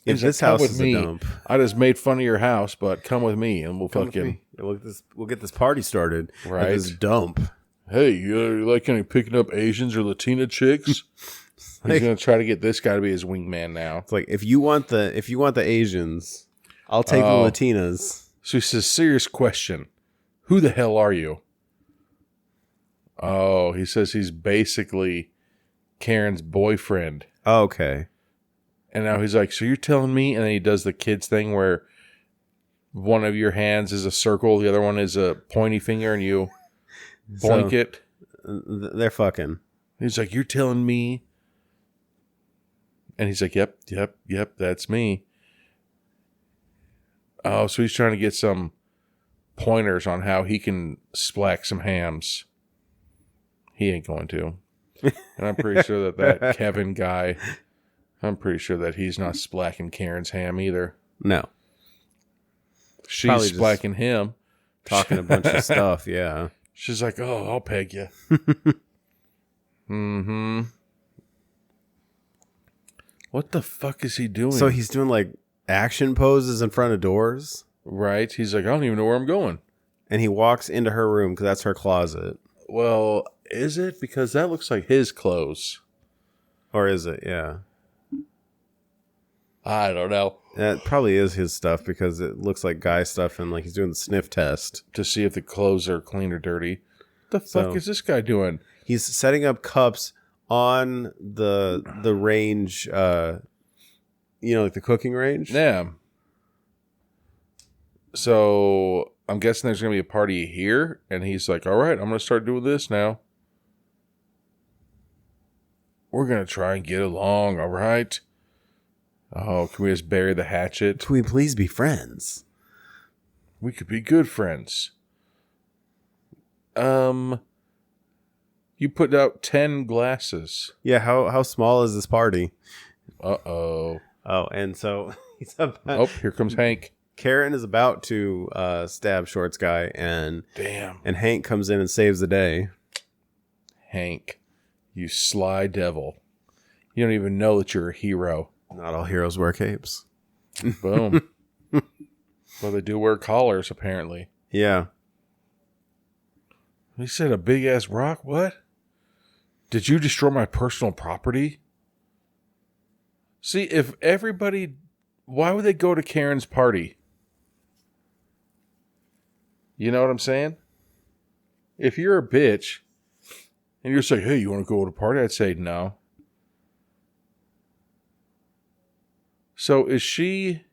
[SPEAKER 3] If this house is a dump.
[SPEAKER 2] I just made fun of your house, but come with me and we'll fucking...
[SPEAKER 3] We'll get this party started.
[SPEAKER 2] Right.
[SPEAKER 3] At this dump.
[SPEAKER 2] Hey, you like any picking up Asians or Latina chicks? He's going to try to get this guy to be his wingman now.
[SPEAKER 3] It's like, if you want the Asians, I'll take the Latinas.
[SPEAKER 2] So he says, serious question. Who the hell are you? Oh, he says he's basically Karen's boyfriend.
[SPEAKER 3] Oh, okay.
[SPEAKER 2] And now he's like, so you're telling me? And then he does the kids thing where one of your hands is a circle, the other one is a pointy finger, and you boink it.
[SPEAKER 3] They're fucking.
[SPEAKER 2] He's like, you're telling me? And he's like, yep, that's me. Oh, so he's trying to get some pointers on how he can splack some hams. He ain't going to. And I'm pretty sure that Kevin guy, I'm pretty sure that he's not splacking Karen's ham either.
[SPEAKER 3] No.
[SPEAKER 2] She's splacking him.
[SPEAKER 3] Talking a bunch of stuff, yeah.
[SPEAKER 2] She's like, oh, I'll peg you. Mm-hmm. What the fuck is he doing?
[SPEAKER 3] So he's doing like action poses in front of doors?
[SPEAKER 2] Right. He's like, I don't even know where I'm going.
[SPEAKER 3] And he walks into her room because that's her closet.
[SPEAKER 2] Well, is it? Because that looks like his clothes.
[SPEAKER 3] Or is it? Yeah.
[SPEAKER 2] I don't know.
[SPEAKER 3] That probably is his stuff because it looks like guy stuff and like he's doing the sniff test.
[SPEAKER 2] To see if the clothes are clean or dirty. The fuck is this guy doing?
[SPEAKER 3] He's setting up cups on the range, like the cooking range.
[SPEAKER 2] Yeah. So I'm guessing there's going to be a party here. And he's like, all right, I'm going to start doing this now. We're going to try and get along, all right? Oh, can we just bury the hatchet?
[SPEAKER 3] Can we please be friends?
[SPEAKER 2] We could be good friends. You put out 10 glasses.
[SPEAKER 3] Yeah, how small is this party?
[SPEAKER 2] Uh-oh.
[SPEAKER 3] Oh, and so he's about...
[SPEAKER 2] Oh, here comes Hank.
[SPEAKER 3] Karen is about to stab Shorts guy, and
[SPEAKER 2] damn,
[SPEAKER 3] and Hank comes in and saves the day.
[SPEAKER 2] Hank, you sly devil. You don't even know that you're a hero.
[SPEAKER 3] Not all heroes wear capes.
[SPEAKER 2] Boom. Well, they do wear collars, apparently.
[SPEAKER 3] Yeah.
[SPEAKER 2] He said a big-ass rock? What? Did you destroy my personal property? See, if everybody... Why would they go to Karen's party? You know what I'm saying? If you're a bitch, and you're just like, hey, you want to go to a party? I'd say no. So is she...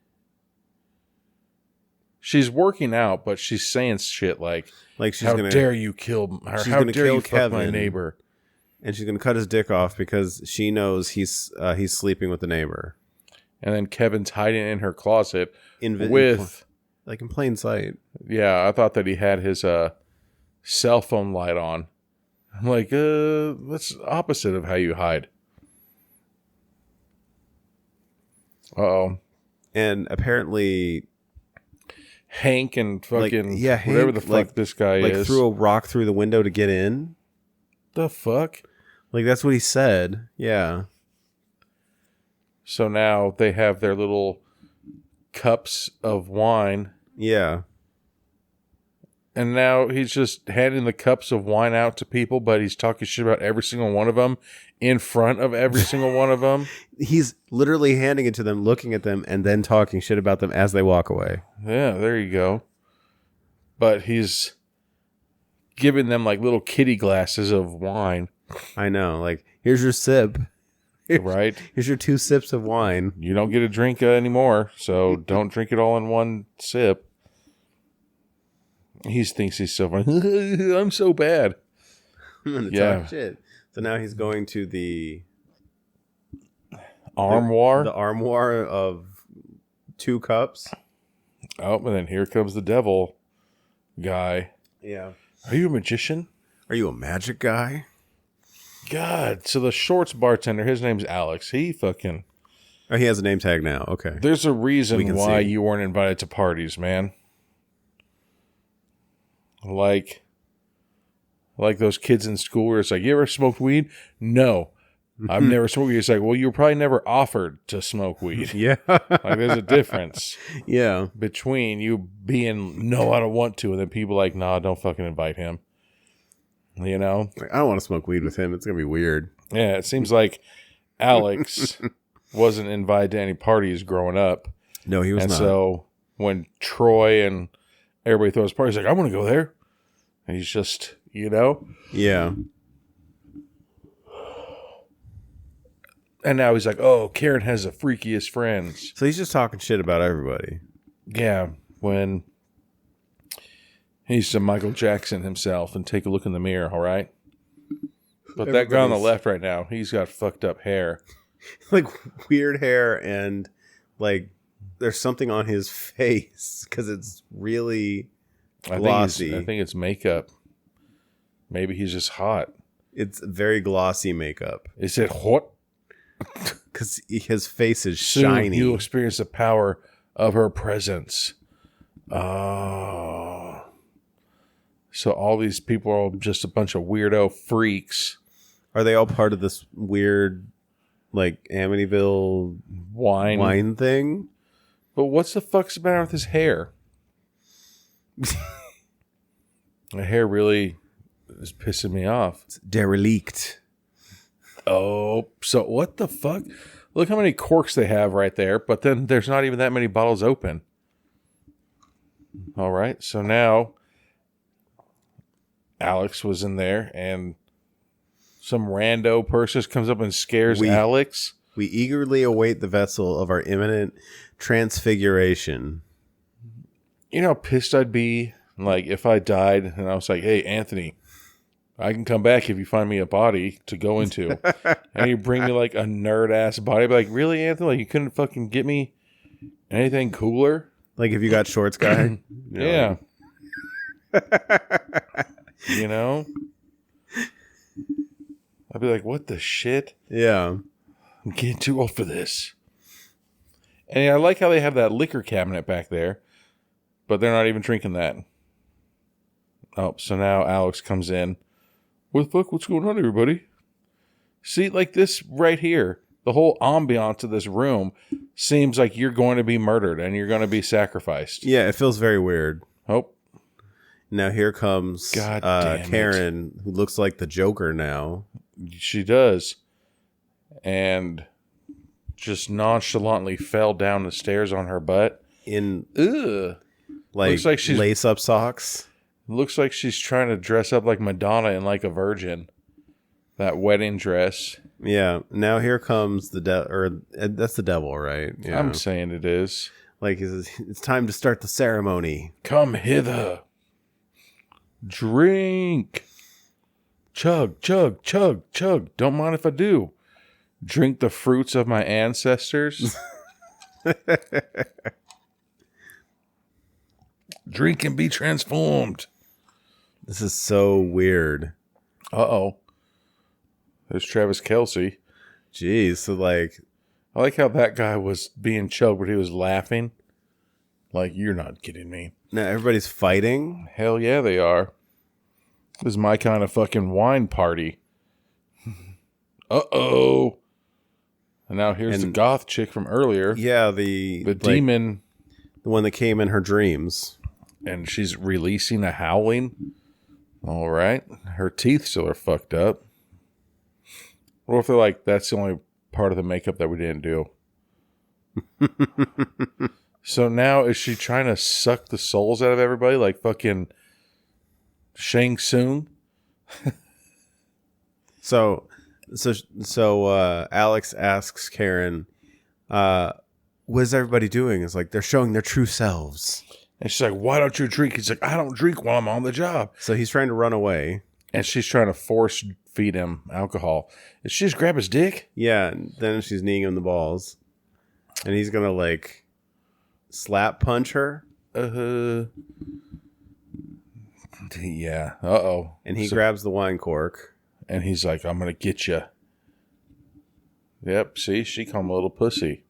[SPEAKER 2] She's working out, but she's saying shit like
[SPEAKER 3] she's
[SPEAKER 2] how
[SPEAKER 3] gonna,
[SPEAKER 2] dare you kill her?
[SPEAKER 3] She's
[SPEAKER 2] How
[SPEAKER 3] gonna
[SPEAKER 2] dare
[SPEAKER 3] kill
[SPEAKER 2] you fuck my
[SPEAKER 3] Kevin.
[SPEAKER 2] neighbor?
[SPEAKER 3] And she's gonna cut his dick off because she knows he's sleeping with the neighbor.
[SPEAKER 2] And then Kevin's hiding in her closet
[SPEAKER 3] In plain sight.
[SPEAKER 2] Yeah, I thought that he had his cell phone light on. I'm like, that's opposite of how you hide. Uh-oh.
[SPEAKER 3] And apparently
[SPEAKER 2] Hank and fucking
[SPEAKER 3] Hank,
[SPEAKER 2] whatever the fuck this guy is.
[SPEAKER 3] threw a rock through the window to get in.
[SPEAKER 2] The fuck?
[SPEAKER 3] Like, that's what he said. Yeah.
[SPEAKER 2] So now they have their little cups of wine.
[SPEAKER 3] Yeah.
[SPEAKER 2] And now he's just handing the cups of wine out to people, but he's talking shit about every single one of them in front of every single one of them.
[SPEAKER 3] He's literally handing it to them, looking at them, and then talking shit about them as they walk away.
[SPEAKER 2] Yeah, there you go. But he's giving them like little kitty glasses of wine.
[SPEAKER 3] I know. Like, here's your sip.
[SPEAKER 2] Right?
[SPEAKER 3] Here's your 2 sips of wine.
[SPEAKER 2] You don't get a drink anymore, so don't drink it all in one sip. He thinks he's so funny. I'm so bad.
[SPEAKER 3] I'm gonna talk shit. So now he's going to the
[SPEAKER 2] armoire.
[SPEAKER 3] The armoire of 2 cups.
[SPEAKER 2] Oh, and then here comes the devil guy.
[SPEAKER 3] Yeah.
[SPEAKER 2] Are you a magician?
[SPEAKER 3] Are you a magic guy?
[SPEAKER 2] God. So the Shorts bartender, his name's Alex. He fucking...
[SPEAKER 3] Oh, he has a name tag now. Okay.
[SPEAKER 2] There's a reason why
[SPEAKER 3] see.
[SPEAKER 2] You weren't invited to parties, man. Like those kids in school where it's like, you ever smoked weed? No. I've never smoked weed. It's like, well, you were probably never offered to smoke weed.
[SPEAKER 3] Yeah.
[SPEAKER 2] Like, there's a difference.
[SPEAKER 3] Yeah.
[SPEAKER 2] Between you being, no, I don't want to, and then people like, nah, don't fucking invite him. You know?
[SPEAKER 3] Like, I don't want to smoke weed with him. It's going to be weird.
[SPEAKER 2] Yeah, it seems like Alex wasn't invited to any parties growing up.
[SPEAKER 3] No, he was
[SPEAKER 2] and
[SPEAKER 3] not.
[SPEAKER 2] So when Troy and everybody throws parties, like, I want to go there. And he's just, you know?
[SPEAKER 3] Yeah.
[SPEAKER 2] And now he's like, oh, Karen has the freakiest friends.
[SPEAKER 3] So he's just talking shit about everybody.
[SPEAKER 2] Yeah, when he's to Michael Jackson himself and take a look in the mirror, all right? But that guy on the left right now, he's got fucked up hair.
[SPEAKER 3] Like weird hair and like there's something on his face because it's really glossy.
[SPEAKER 2] I think it's makeup. Maybe he's just hot.
[SPEAKER 3] It's very glossy makeup.
[SPEAKER 2] Is it hot?
[SPEAKER 3] Because his face is
[SPEAKER 2] Soon
[SPEAKER 3] shiny.
[SPEAKER 2] you'll experience the power of her presence. Oh. So all these people are just a bunch of weirdo freaks.
[SPEAKER 3] Are they all part of this weird, like, Amityville wine thing?
[SPEAKER 2] But what's the fuck's the matter with his hair? The hair really is pissing me off.
[SPEAKER 3] It's derelict.
[SPEAKER 2] Oh, so what the fuck? Look how many corks they have right there, but then there's not even that many bottles open. All right, so now Alex was in there, and some rando person comes up and scares Alex.
[SPEAKER 3] We eagerly await the vessel of our imminent transfiguration.
[SPEAKER 2] You know how pissed I'd be, like, if I died, and I was like, hey, Anthony, I can come back if you find me a body to go into. And you bring me, like, a nerd-ass body. I'd be like, really, Anthony? Like, you couldn't fucking get me anything cooler?
[SPEAKER 3] Like, if you got Shorts guy?
[SPEAKER 2] Yeah. You know? I'd be like, what the shit?
[SPEAKER 3] Yeah.
[SPEAKER 2] I'm getting too old for this. And I like how they have that liquor cabinet back there, but they're not even drinking that. Oh, so now Alex comes in. What the fuck? What's going on, everybody? See, like this right here, the whole ambiance of this room seems like you're going to be murdered and you're going to be sacrificed.
[SPEAKER 3] Yeah, it feels very weird.
[SPEAKER 2] Oh.
[SPEAKER 3] Now here comes Karen, who looks like the Joker now.
[SPEAKER 2] She does. And just nonchalantly fell down the stairs on her butt.
[SPEAKER 3] In
[SPEAKER 2] looks like she's
[SPEAKER 3] lace-up socks.
[SPEAKER 2] Looks like she's trying to dress up like Madonna and like a virgin. That wedding dress.
[SPEAKER 3] Yeah. Now here comes the devil, or that's the devil, right? Yeah.
[SPEAKER 2] I'm saying it is.
[SPEAKER 3] Like it's time to start the ceremony.
[SPEAKER 2] Come hither. Drink. Chug, chug, chug, chug. Don't mind if I do. Drink the fruits of my ancestors. Drink and be transformed.
[SPEAKER 3] This is so weird.
[SPEAKER 2] Uh-oh. There's Travis Kelce.
[SPEAKER 3] Jeez. So like,
[SPEAKER 2] I like how that guy was being chugged, but he was laughing. Like, you're not kidding me.
[SPEAKER 3] now everybody's fighting.
[SPEAKER 2] Hell yeah, they are. This is my kind of fucking wine party. Uh-oh. And now here's the goth chick from earlier.
[SPEAKER 3] Yeah, the
[SPEAKER 2] demon.
[SPEAKER 3] the one that came in her dreams.
[SPEAKER 2] And she's releasing a howling. All right. Her teeth still are fucked up. Or if they're like, that's the only part of the makeup that we didn't do. So now is she trying to suck the souls out of everybody like fucking Shang Tsung?
[SPEAKER 3] So Alex asks Karen, what is everybody doing? It's like they're showing their true selves.
[SPEAKER 2] And she's like, why don't you drink? He's like, I don't drink while I'm on the job.
[SPEAKER 3] So he's trying to run away.
[SPEAKER 2] And she's trying to force feed him alcohol. Did she just grab his dick?
[SPEAKER 3] Yeah, and then she's kneeing him the balls. And he's going to like slap punch her.
[SPEAKER 2] Yeah. Uh-oh.
[SPEAKER 3] And he grabs the wine cork.
[SPEAKER 2] And he's like, I'm going to get you. Yep. See, she called him a little pussy.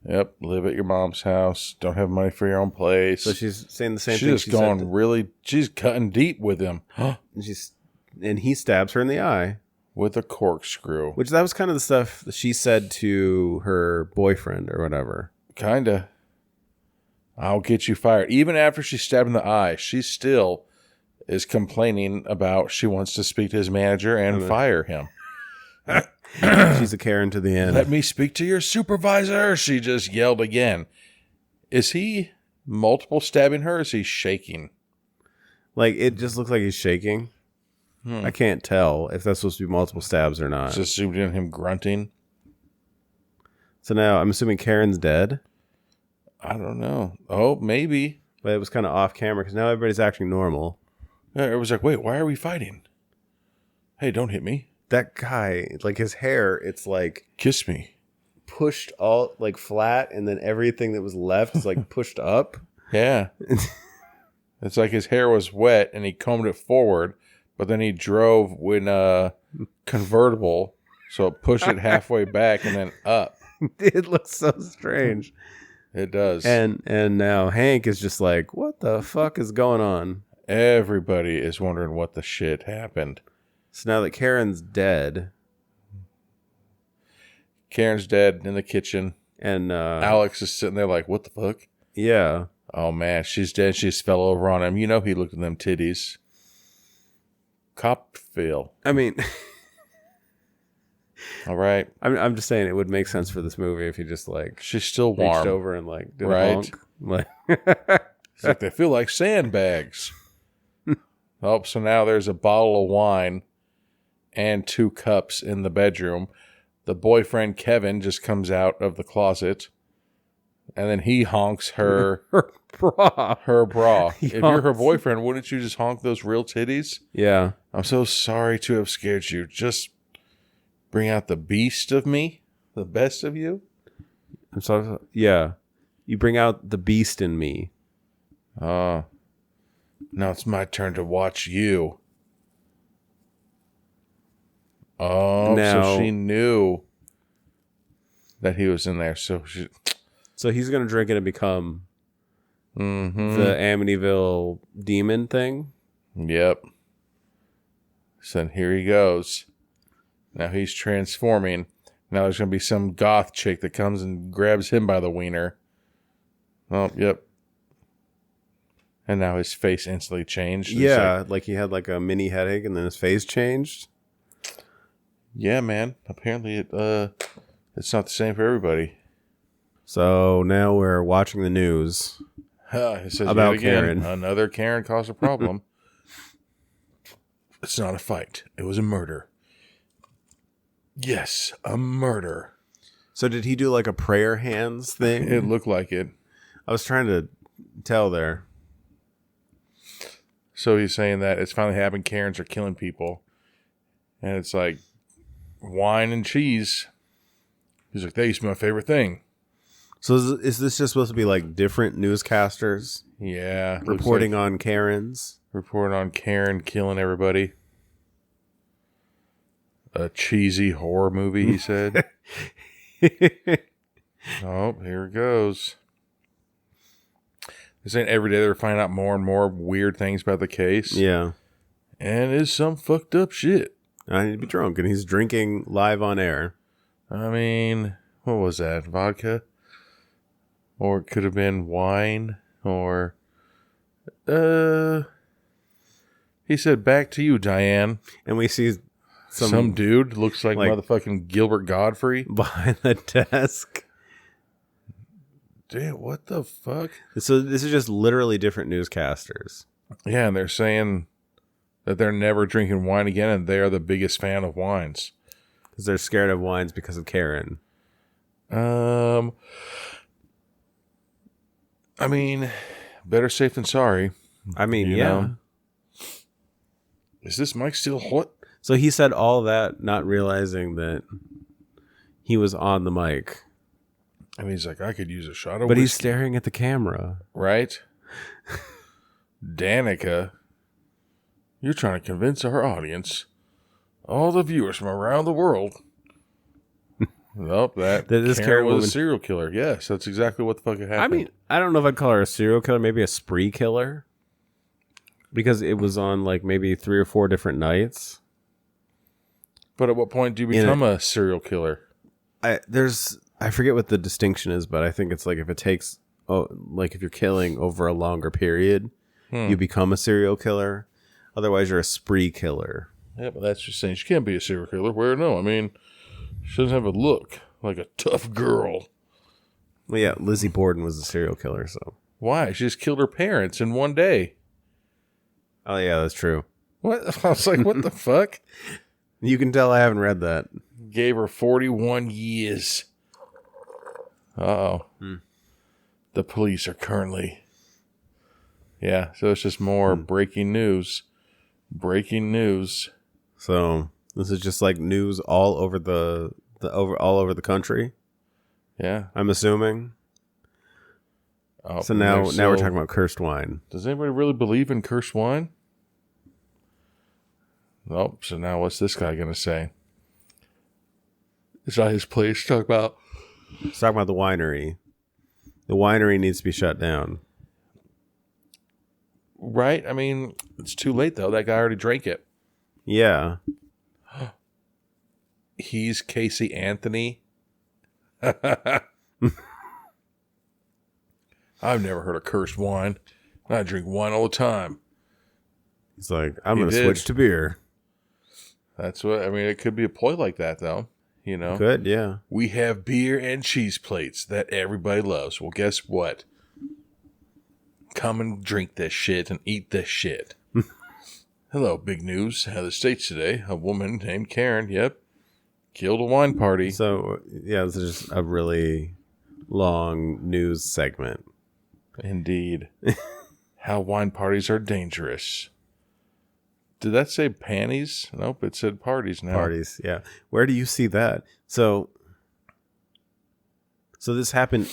[SPEAKER 2] Yep. Live at your mom's house. Don't have money for your own place.
[SPEAKER 3] So she's saying the same
[SPEAKER 2] thing. She's going really, she's cutting deep with him.
[SPEAKER 3] And he stabs her in the eye.
[SPEAKER 2] With a corkscrew.
[SPEAKER 3] Which that was kind of the stuff that she said to her boyfriend or whatever.
[SPEAKER 2] Kinda. I'll get you fired. Even after she stabbed in the eye, she still is complaining about she wants to speak to his manager and fire him.
[SPEAKER 3] She's a Karen to the end.
[SPEAKER 2] Let me speak to your supervisor. She just yelled again. Is he multiple stabbing her or is he shaking?
[SPEAKER 3] Like, it just looks like he's shaking. I can't tell if that's supposed to be multiple stabs or not.
[SPEAKER 2] Just zoomed in him grunting.
[SPEAKER 3] So now I'm assuming Karen's dead.
[SPEAKER 2] I don't know. Oh, maybe.
[SPEAKER 3] But it was kind of off camera because now everybody's acting normal.
[SPEAKER 2] Yeah, it was like, wait, why are we fighting? Hey, don't hit me.
[SPEAKER 3] That guy, like his hair, it's like
[SPEAKER 2] kiss me.
[SPEAKER 3] Pushed all like flat, and then everything that was left is like pushed up.
[SPEAKER 2] Yeah. It's like his hair was wet and he combed it forward. But then he drove in a convertible, so it pushed it halfway back and then up.
[SPEAKER 3] It looks so strange.
[SPEAKER 2] It does.
[SPEAKER 3] And now Hank is just like, what the fuck is going on?
[SPEAKER 2] Everybody is wondering what the shit happened.
[SPEAKER 3] So now that Karen's dead.
[SPEAKER 2] Karen's dead in the kitchen.
[SPEAKER 3] And
[SPEAKER 2] Alex is sitting there like, what the fuck?
[SPEAKER 3] Yeah.
[SPEAKER 2] Oh, man, she's dead. She just fell over on him. You know he looked at them titties. Cop feel.
[SPEAKER 3] I mean,
[SPEAKER 2] all right.
[SPEAKER 3] I'm just saying it would make sense for this movie if he just like
[SPEAKER 2] she's still warm,
[SPEAKER 3] reached over and like did a
[SPEAKER 2] right.
[SPEAKER 3] Like,
[SPEAKER 2] it's like they feel like sandbags. Oh, so now there's a bottle of wine and 2 cups in the bedroom. The boyfriend Kevin just comes out of the closet, and then he honks her
[SPEAKER 3] bra.
[SPEAKER 2] Her bra. If you're her boyfriend, wouldn't you just honk those real titties?
[SPEAKER 3] Yeah.
[SPEAKER 2] I'm so sorry to have scared you. Just bring out the beast of me, the best of you.
[SPEAKER 3] I'm sorry. Yeah. You bring out the beast in me.
[SPEAKER 2] Now it's my turn to watch you. Oh,
[SPEAKER 3] now,
[SPEAKER 2] so she knew that he was in there. So
[SPEAKER 3] he's going to drink it and become the Amityville demon thing?
[SPEAKER 2] Yep. So then here he goes. Now he's transforming. Now there's going to be some goth chick that comes and grabs him by the wiener. Oh, yep. And now his face instantly changed.
[SPEAKER 3] Yeah, like he had like a mini headache and then his face changed.
[SPEAKER 2] Yeah, man. Apparently it's not the same for everybody.
[SPEAKER 3] So now we're watching the news
[SPEAKER 2] It says
[SPEAKER 3] about
[SPEAKER 2] yet again,
[SPEAKER 3] Karen.
[SPEAKER 2] Another Karen caused a problem. It's not a fight. It was a murder. Yes, a murder.
[SPEAKER 3] So did he do like a prayer hands thing?
[SPEAKER 2] It looked like it.
[SPEAKER 3] I was trying to tell there.
[SPEAKER 2] So he's saying that it's finally happened. Karens are killing people. And it's like wine and cheese. He's like, that used to be my favorite thing.
[SPEAKER 3] So is this just supposed to be like different newscasters?
[SPEAKER 2] Yeah.
[SPEAKER 3] Reporting on Karens?
[SPEAKER 2] Reporting on Karen killing everybody. A cheesy horror movie, he said. Oh, here it goes. They're saying every day they're finding out more and more weird things about the case.
[SPEAKER 3] Yeah.
[SPEAKER 2] And it's some fucked up shit.
[SPEAKER 3] I need to be drunk, and he's drinking live on air.
[SPEAKER 2] I mean, what was that? Vodka? Or it could have been wine? Or, he said, back to you, Diane.
[SPEAKER 3] And we see
[SPEAKER 2] some dude looks like motherfucking Gilbert Godfrey
[SPEAKER 3] behind the desk.
[SPEAKER 2] Damn, what the fuck?
[SPEAKER 3] So this is just literally different newscasters.
[SPEAKER 2] Yeah, and they're saying that they're never drinking wine again, and they are the biggest fan of wines.
[SPEAKER 3] Because they're scared of wines because of Karen.
[SPEAKER 2] I mean, better safe than sorry.
[SPEAKER 3] I mean,
[SPEAKER 2] you
[SPEAKER 3] yeah.
[SPEAKER 2] know? Is this mic still hot?
[SPEAKER 3] So he said all that, not realizing that he was on the mic.
[SPEAKER 2] I mean, he's like, I could use a shot of
[SPEAKER 3] But
[SPEAKER 2] whiskey.
[SPEAKER 3] he's staring at the camera.
[SPEAKER 2] Right? Danica, you're trying to convince our audience, all the viewers from around the world. Nope, that
[SPEAKER 3] this
[SPEAKER 2] Karen was
[SPEAKER 3] woman,
[SPEAKER 2] a serial killer. Yes, that's exactly what the fuck happened.
[SPEAKER 3] I mean, I don't know if I'd call her a serial killer, maybe a spree killer. Because it was on like maybe 3 or 4 different nights.
[SPEAKER 2] But at what point do you become a serial killer?
[SPEAKER 3] I forget what the distinction is, but I think it's like if it takes, like if you're killing over a longer period, you become a serial killer. Otherwise, you're a spree killer.
[SPEAKER 2] Yeah, but that's just saying she can't be a serial killer. Where no, I mean, she doesn't have a look like a tough girl.
[SPEAKER 3] Well, yeah, Lizzie Borden was a serial killer, so.
[SPEAKER 2] Why? She just killed her parents in one day.
[SPEAKER 3] Oh, yeah, that's true.
[SPEAKER 2] What? I was like, what the fuck?
[SPEAKER 3] You can tell I haven't read that.
[SPEAKER 2] Gave her 41 years. Uh-oh. The police are currently... Yeah, so it's just more breaking news. Breaking news.
[SPEAKER 3] So, this is just like news all over all over the country?
[SPEAKER 2] Yeah.
[SPEAKER 3] I'm assuming.
[SPEAKER 2] Oh,
[SPEAKER 3] so now we're talking about cursed wine.
[SPEAKER 2] Does anybody really believe in cursed wine? Nope. So now what's this guy going to say? It's not his place to talk about.
[SPEAKER 3] Let's talk about the winery. The winery needs to be shut down.
[SPEAKER 2] Right? I mean, it's too late, though. That guy already drank it.
[SPEAKER 3] Yeah.
[SPEAKER 2] He's Casey Anthony. I've never heard of cursed wine. I drink wine all the time.
[SPEAKER 3] He's like, I'm going to switch to beer.
[SPEAKER 2] That's what, I mean, it could be a ploy like that, though. You know?
[SPEAKER 3] Good, yeah.
[SPEAKER 2] We have beer and cheese plates that everybody loves. Well, guess what? Come and drink this shit and eat this shit. Hello, big news. Out of the States today, a woman named Karen, killed a wine party.
[SPEAKER 3] So, yeah, this is just a really long news segment.
[SPEAKER 2] Indeed. How wine parties are dangerous. Did that say panties? Nope, it said parties now.
[SPEAKER 3] Parties, yeah. Where do you see that? So this happened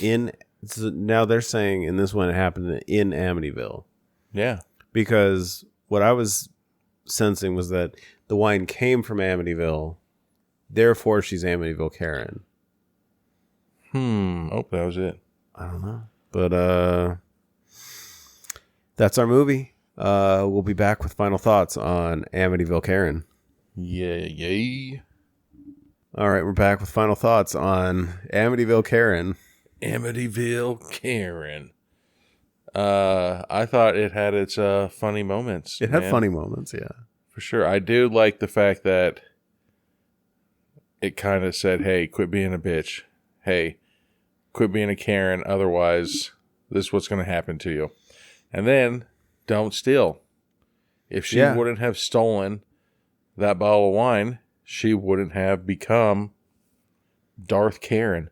[SPEAKER 3] so now they're saying in this one it happened in Amityville.
[SPEAKER 2] Yeah.
[SPEAKER 3] Because what I was sensing was that the wine came from Amityville, therefore she's Amityville Karen.
[SPEAKER 2] Oh, that was it.
[SPEAKER 3] I don't know. But that's our movie. We'll be back with final thoughts on Amityville Karen.
[SPEAKER 2] Yay.
[SPEAKER 3] All right, we're back with final thoughts on Amityville Karen.
[SPEAKER 2] Amityville Karen. I thought it had its funny moments.
[SPEAKER 3] It had funny moments, yeah.
[SPEAKER 2] For sure. I do like the fact that it kind of said, hey, quit being a bitch. Hey, quit being a Karen. Otherwise, this is what's going to happen to you. And then, don't steal. If she wouldn't have stolen that bottle of wine, she wouldn't have become Darth Karen.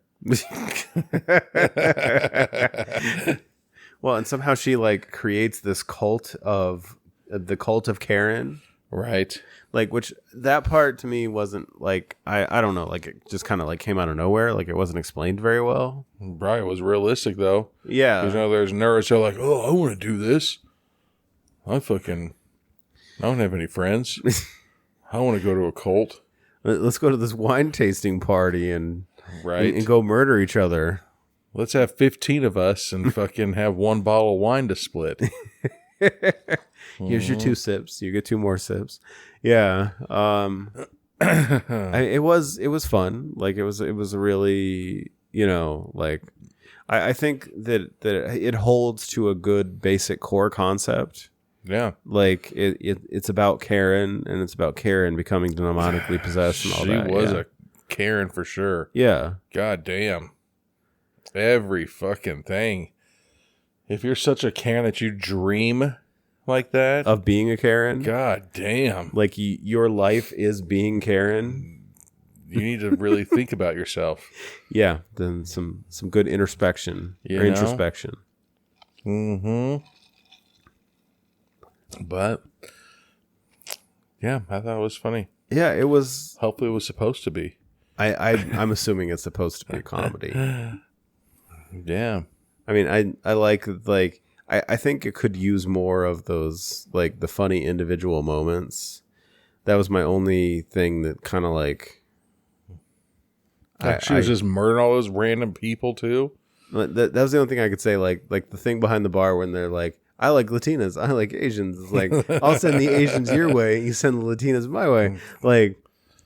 [SPEAKER 3] Well, and somehow she like creates this cult of the cult of Karen.
[SPEAKER 2] Right.
[SPEAKER 3] Like, which that part to me wasn't like, I don't know, like it just kind of like came out of nowhere. Like it wasn't explained very well.
[SPEAKER 2] Right. It was realistic though.
[SPEAKER 3] Yeah.
[SPEAKER 2] Because, there's nerds who are like, oh, I want to do this. I don't have any friends. I want to go to a cult.
[SPEAKER 3] Let's go to this wine tasting party and
[SPEAKER 2] right.
[SPEAKER 3] go murder each other.
[SPEAKER 2] Let's have 15 of us and fucking have one bottle of wine to split.
[SPEAKER 3] Here's your 2 sips. You get 2 more sips. Yeah. It was fun. Like it was a really, like I think that it holds to a good basic core concept.
[SPEAKER 2] Yeah.
[SPEAKER 3] Like it's about Karen, and it's about Karen becoming demonically possessed and all that.
[SPEAKER 2] She was a Karen for sure.
[SPEAKER 3] Yeah.
[SPEAKER 2] God damn. Every fucking thing. If you're such a Karen that you dream like that
[SPEAKER 3] of being a Karen,
[SPEAKER 2] God damn.
[SPEAKER 3] Like your life is being Karen.
[SPEAKER 2] You need to really think about yourself.
[SPEAKER 3] Yeah. Then some good introspection.
[SPEAKER 2] Mm-hmm. But yeah, I thought it was funny.
[SPEAKER 3] Yeah, it was.
[SPEAKER 2] Hopefully, it was supposed to be.
[SPEAKER 3] I'm assuming it's supposed to be a comedy.
[SPEAKER 2] Yeah.
[SPEAKER 3] I mean, I like I think it could use more of those, like the funny individual moments. That was my only thing that kind of like.
[SPEAKER 2] She was just murdering all those random people too.
[SPEAKER 3] That was the only thing I could say. Like the thing behind the bar when they're like, I like Latinas, I like Asians. It's like, I'll send the Asians your way, you send the Latinas my way. Like,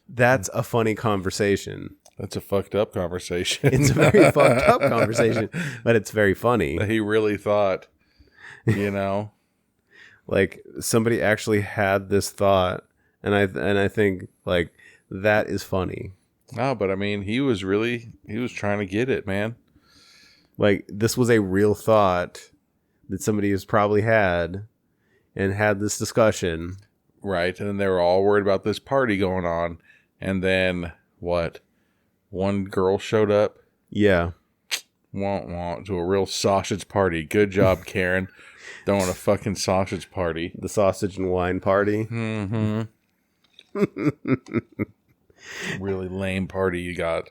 [SPEAKER 3] that's a funny conversation.
[SPEAKER 2] That's a fucked up conversation.
[SPEAKER 3] It's a very fucked up conversation, but it's very funny.
[SPEAKER 2] He really thought,
[SPEAKER 3] like somebody actually had this thought, and I think like that is funny.
[SPEAKER 2] No, but I mean, he was trying to get it, man.
[SPEAKER 3] Like this was a real thought that somebody has probably had and had this discussion.
[SPEAKER 2] Right. And then they were all worried about this party going on. And then what? One girl showed up.
[SPEAKER 3] Yeah.
[SPEAKER 2] To a real sausage party. Good job, Karen. Don't want a fucking sausage party.
[SPEAKER 3] The sausage and wine party.
[SPEAKER 2] Mm-hmm. Really lame party you got.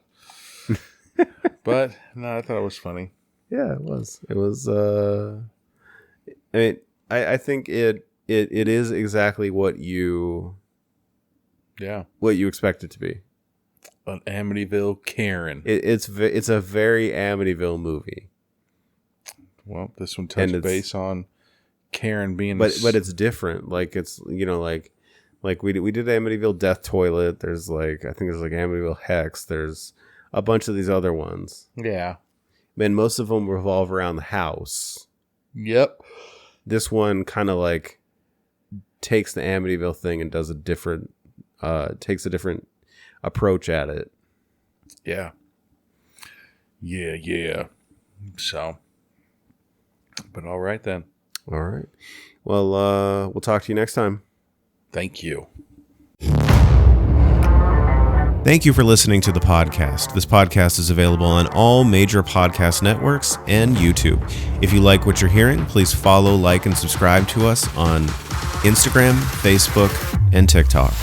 [SPEAKER 2] But no, I thought it was funny.
[SPEAKER 3] Yeah, it was. It was I mean, I think it is exactly what you expect it to be.
[SPEAKER 2] An Amityville Karen.
[SPEAKER 3] It's a very Amityville movie.
[SPEAKER 2] Well, this one touched base on Karen being,
[SPEAKER 3] but it's different. Like it's like we did Amityville Death Toilet. There's like I think there's like Amityville Hex. There's a bunch of these other ones.
[SPEAKER 2] Yeah,
[SPEAKER 3] and most of them revolve around the house.
[SPEAKER 2] Yep.
[SPEAKER 3] This one kind of like takes the Amityville thing and does takes a different approach at it.
[SPEAKER 2] Yeah. Yeah. So, but all right then.
[SPEAKER 3] All right. Well, we'll talk to you next time.
[SPEAKER 2] Thank you.
[SPEAKER 3] Thank you for listening to the podcast. This podcast is available on all major podcast networks and YouTube. If you like what you're hearing, please follow, like, and subscribe to us on Instagram, Facebook, and TikTok.